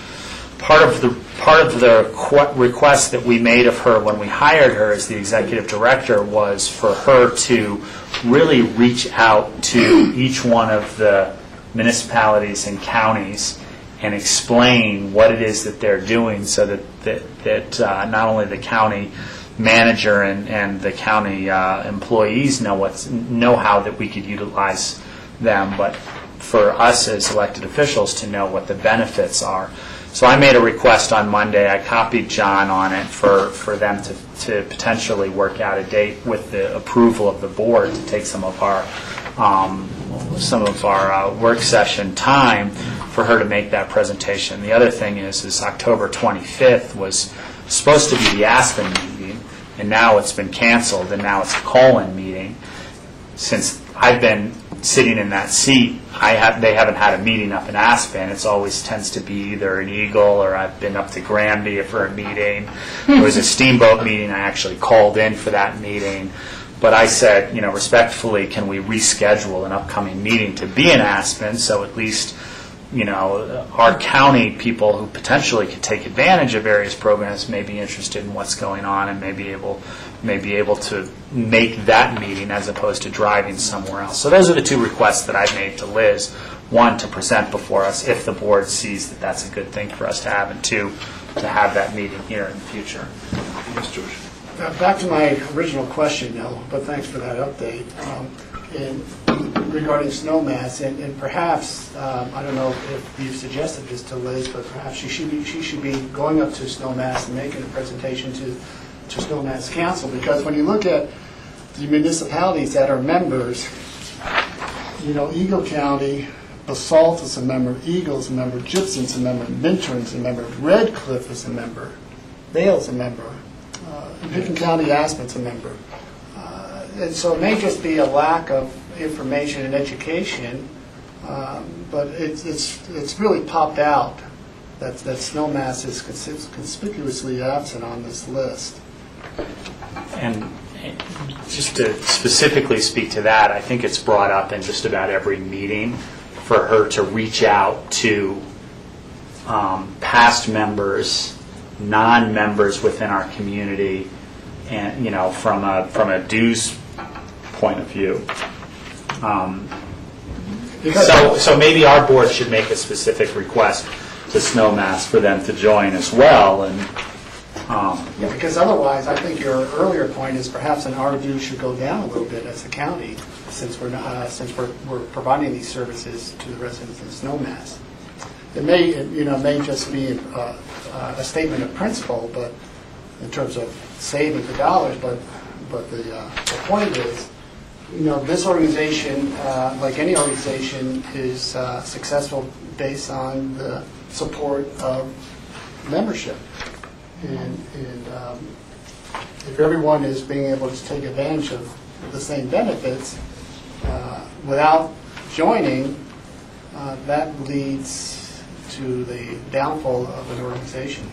part of the request that we made of her when we hired her as the executive director was for her to really reach out to each one of the municipalities and counties and explain what it is that they're doing, so that not only the county manager and the county employees know how that we could utilize them, but for us as elected officials to know what the benefits are. So I made a request on Monday. I copied John on it for them to potentially work out a date with the approval of the board to take some of our work session time for her to make that presentation. The other thing is October 25th was supposed to be the Aspen meeting, and now it's been canceled, and now it's a call-in meeting. Since I've been sitting in that seat, they haven't had a meeting up in Aspen. It always tends to be either an Eagle, or I've been up to Granby for a meeting. There was a Steamboat meeting. I actually called in for that meeting. But I said, respectfully, can we reschedule an upcoming meeting to be in Aspen, so at least, our county people who potentially could take advantage of various programs may be interested in what's going on and may be able to make that meeting as opposed to driving somewhere else. So those are the two requests that I've made to Liz. One, to present before us if the board sees that that's a good thing for us to have, and two, to have that meeting here in the future. Yes, George. Back to my original question, but thanks for that update. Regarding snowmass, and perhaps, I don't know if you've suggested this to Liz, but perhaps she should be going up to snowmass and making a presentation to Snowmass Council, because when you look at the municipalities that are members, Eagle County, Basalt is a member, Eagle's a member, Gibson's a member, Mintur's a member, Red Cliff is a member, Vale's a member, Picken County Aspen's a member. And so it may just be a lack of information and education, but it's really popped out that snowmass is conspicuously absent on this list. And just to specifically speak to that, I think it's brought up in just about every meeting for her to reach out to past members, non-members within our community, and from a dues point of view. So maybe our board should make a specific request to Snowmass for them to join as well. And because otherwise, I think your earlier point is perhaps our dues should go down a little bit as a county, since we're providing these services to the residents of Snowmass. It may just be a statement of principle, but in terms of saving the dollars. But the point is, this organization, like any organization, is successful based on the support of membership. And if everyone is being able to take advantage of the same benefits without joining, that leads to the downfall of an organization.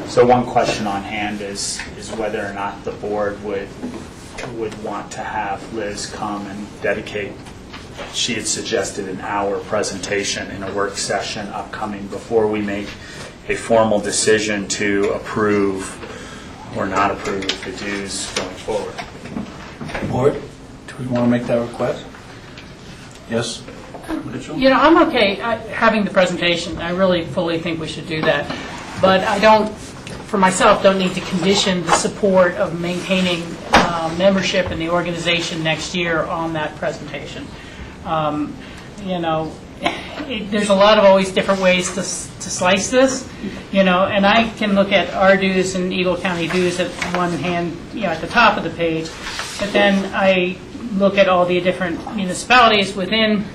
So one question on hand is whether or not the board would want to have Liz come and dedicate. She had suggested an hour presentation in a work session upcoming before we make a formal decision to approve or not approve the dues going forward. Board, do we want to make that request? Yes? Mitchell? I'm okay having the presentation. I really fully think we should do that. But I don't for myself, don't need to condition the support of maintaining membership in the organization next year on that presentation. There's a lot of always different ways to slice this, and I can look at our dues and Eagle County dues at one hand, at the top of the page, but then I look at all the different municipalities within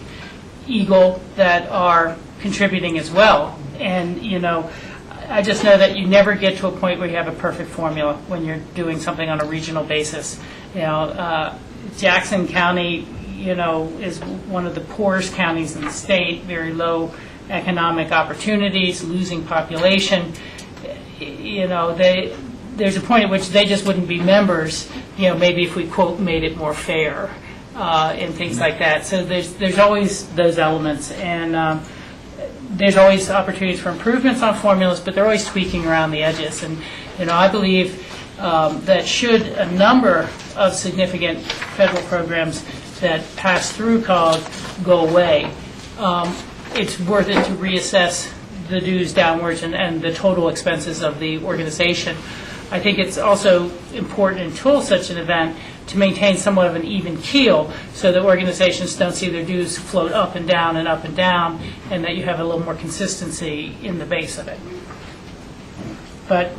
Eagle that are contributing as well. And, I just know that you never get to a point where you have a perfect formula when you're doing something on a regional basis. Jackson County, is one of the poorest counties in the state, very low economic opportunities, losing population. There's a point at which they just wouldn't be members, maybe if we, quote, made it more fair and things like that. So there's always those elements. And there's always opportunities for improvements on formulas, but they're always tweaking around the edges. And, I believe that should a number of significant federal programs that pass through COG go away, it's worth it to reassess the dues downwards and the total expenses of the organization. I think it's also important until such an event to maintain somewhat of an even keel so that organizations don't see their dues float up and down and up and down, and that you have a little more consistency in the base of it. But,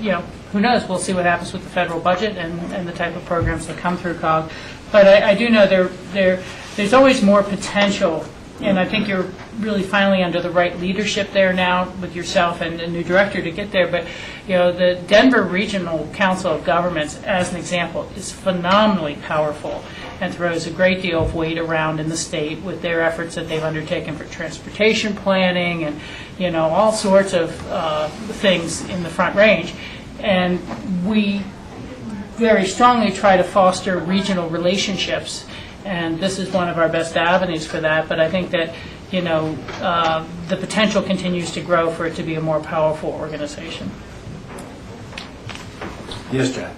who knows? We'll see what happens with the federal budget and the type of programs that come through COG. But I do know there's always more potential, and I think you're really finally under the right leadership there now with yourself and a new director to get there. But, the Denver Regional Council of Governments, as an example, is phenomenally powerful and throws a great deal of weight around in the state with their efforts that they've undertaken for transportation planning and, all sorts of things in the Front Range. And we very strongly try to foster regional relationships, and this is one of our best avenues for that. But I think that the potential continues to grow for it to be a more powerful organization. Yes, Jack.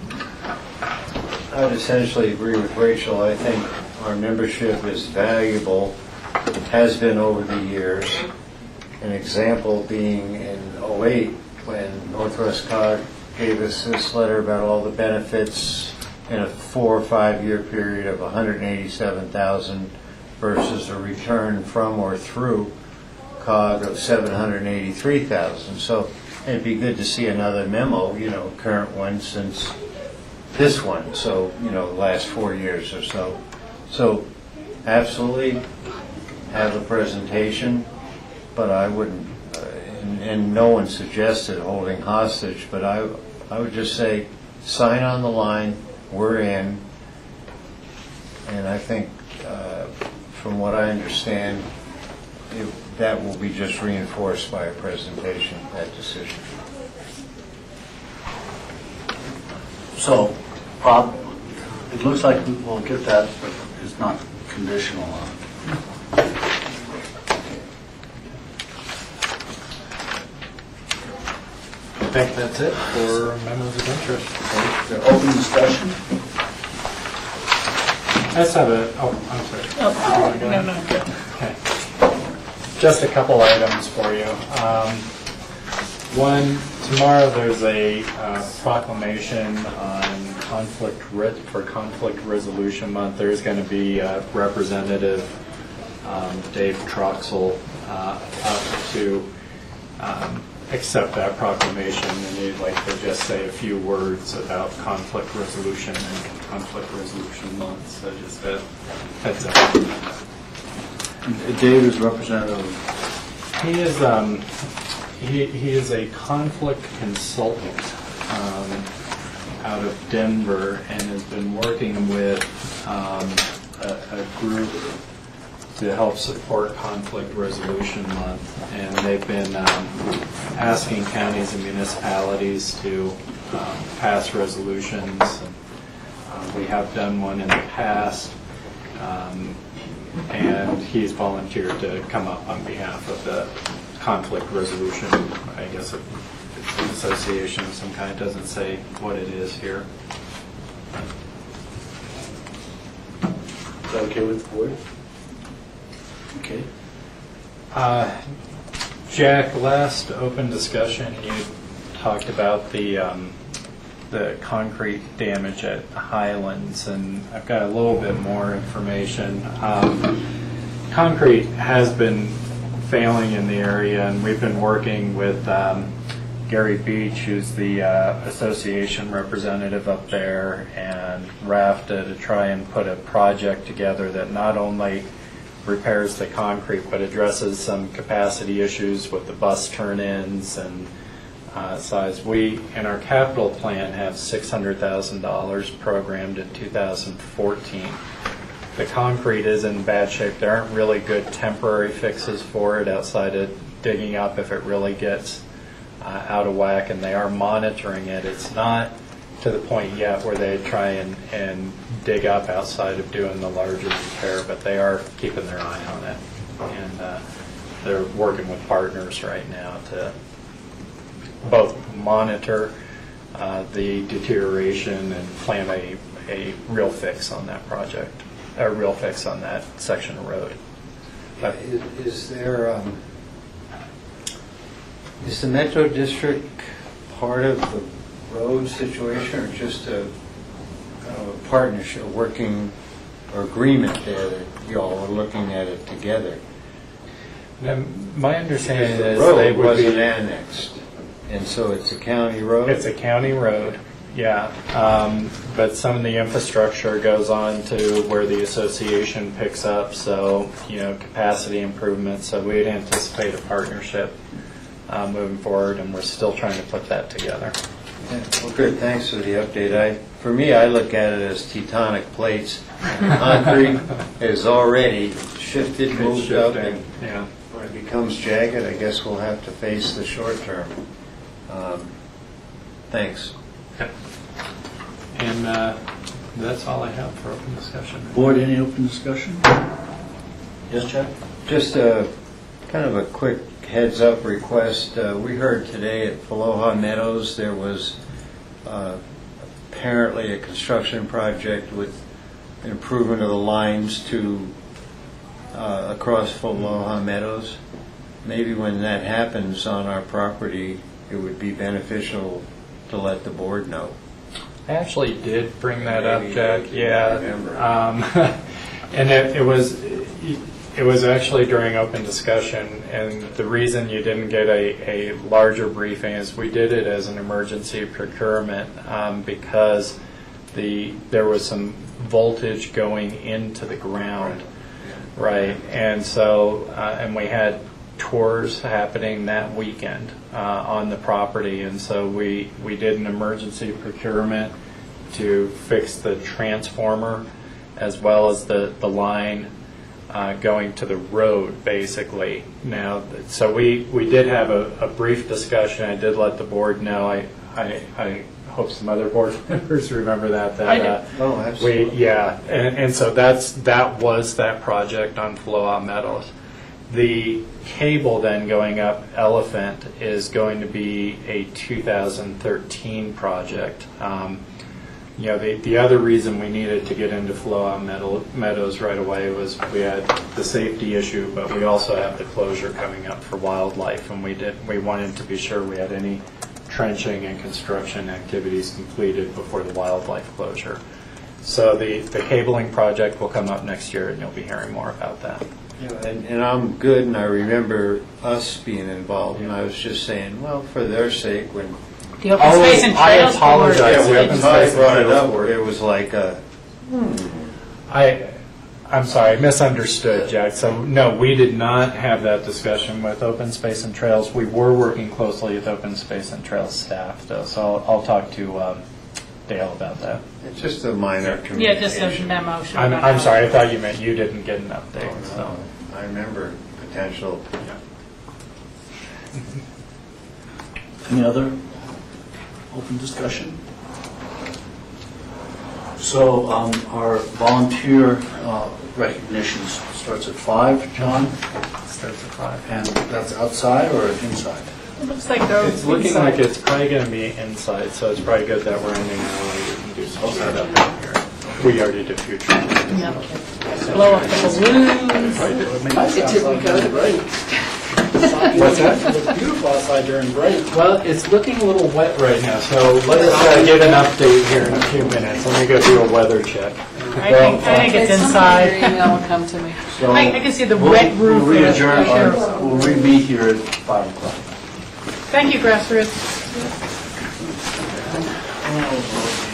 I would essentially agree with Rachel. I think our membership is valuable, has been over the years. An example being in '08 when Northwest COG gave us this letter about all the benefits in a 4 or 5 year period of $187,000 versus a return from or through COG of $783,000. So it'd be good to see another memo, current one since this one, so, the last 4 years or so. So absolutely have a presentation, but I wouldn't, and no one suggested holding hostage, but I would just say sign on the line, we're in, and I think from what I understand, that will be just reinforced by a presentation, that decision. So, Bob, it looks like we'll get that, but it's not conditional on it. I think that's it for memos of interest. The open discussion? I just have I'm sorry. Oh, no. Okay. Just a couple items for you. One, tomorrow there's a proclamation on Conflict Resolution Month. There's going to be Representative Dave Troxel up to accept that proclamation, and they'd like to just say a few words about conflict resolution and Conflict Resolution Month. So just a heads up. Dave is representative. He is a conflict consultant out of Denver and has been working with a group to help support Conflict Resolution Month, and they've been asking counties and municipalities to pass resolutions. We have done one in the past, and he's volunteered to come up on behalf of the Conflict Resolution, I guess it's an association of some kind. It doesn't say what it is here. Is that okay with the board? Okay. Jack, last open discussion, you talked about the concrete damage at Highlands, and I've got a little bit more information. Concrete has been failing in the area, and we've been working with Gary Beach, who's the association representative up there, and RAFTA to try and put a project together that not only repairs the concrete but addresses some capacity issues with the bus turn-ins and size. We, in our capital plan, have $600,000 programmed in 2014. The concrete is in bad shape. There aren't really good temporary fixes for it outside of digging up if it really gets out of whack, and they are monitoring it. It's not to the point yet where they try and dig up outside of doing the larger repair, but they are keeping their eye on it. And they're working with partners right now to both monitor the deterioration and plan a real fix on that project, a real fix on that section of road. Is there, is the Metro District part of the road situation, or just a partnership, working or agreement there that you all are looking at it together? My understanding is the road they would wasn't be annexed, and so it's a county road? It's a county road, yeah. But some of the infrastructure goes on to where the association picks up, so, capacity improvements. So we'd anticipate a partnership moving forward, and we're still trying to put that together. Yeah, well, good. Thanks for the update. For me, I look at it as tectonic plates. Concrete is already shifted, moved up, and when it becomes jagged, I guess we'll have to face the short term. Thanks. Yep. And that's all I have for open discussion. Board, any open discussion? Yes, Chad? Just kind of a quick heads-up request. We heard today at Aloha Meadows there was apparently a construction project with an improvement of the lines to across Aloha Meadows. Maybe when that happens on our property, it would be beneficial to let the board know. I actually did bring that up, Jack. Yeah. And it was actually during open discussion, and the reason you didn't get a larger briefing is we did it as an emergency procurement because there was some voltage going into the ground, right? And so, and we had tours happening that weekend on the property, and so we did an emergency procurement to fix the transformer as well as the line going to the road, basically. Now, so we did have a brief discussion. I did let the board know. I hope some other board members remember that. Oh, absolutely. And so that was that project on Aloha Meadows. The cable then going up Elephant is going to be a 2013 project. The other reason we needed to get into Aloha Meadows right away was we had the safety issue, but we also have the closure coming up for wildlife, and we wanted to be sure we had any trenching and construction activities completed before the wildlife closure. So the cabling project will come up next year, and you'll be hearing more about that. Yeah, and I'm good, and I remember us being involved, and I was just saying, well, for their sake, when the Open Space and I Trails apologize. Yeah, when Open Ty Space and brought it Trails up, Board. it was like I'm sorry, I misunderstood, Jack. So no, we did not have that discussion with Open Space and Trails. We were working closely with Open Space and Trails staff, though. So I'll talk to Dale about that. It's just a minor communication. Yeah, just a memo. I'm sorry, I thought you meant you didn't get an update. Oh, no. So. I remember potential. Any other open discussion? So our volunteer recognitions starts at 5, John? Starts at 5. And that's outside or inside? It looks like they're It's looking like it's probably going to be inside, so it's probably good that we're ending early. We can do some setup in here. We already did future. Yep. Blow up the balloons. I think we got it right. What's that? It looks beautiful outside there and bright. Well, it's looking a little wet right now, so let's get an update here in a few minutes. Let me go do a weather check. I think it's inside. Your email will come to me. So I can see the we'll- wet roof. We'll re-adjourn, we'll re-meet here at 5 o'clock. Thank you, Grassroots. Oh,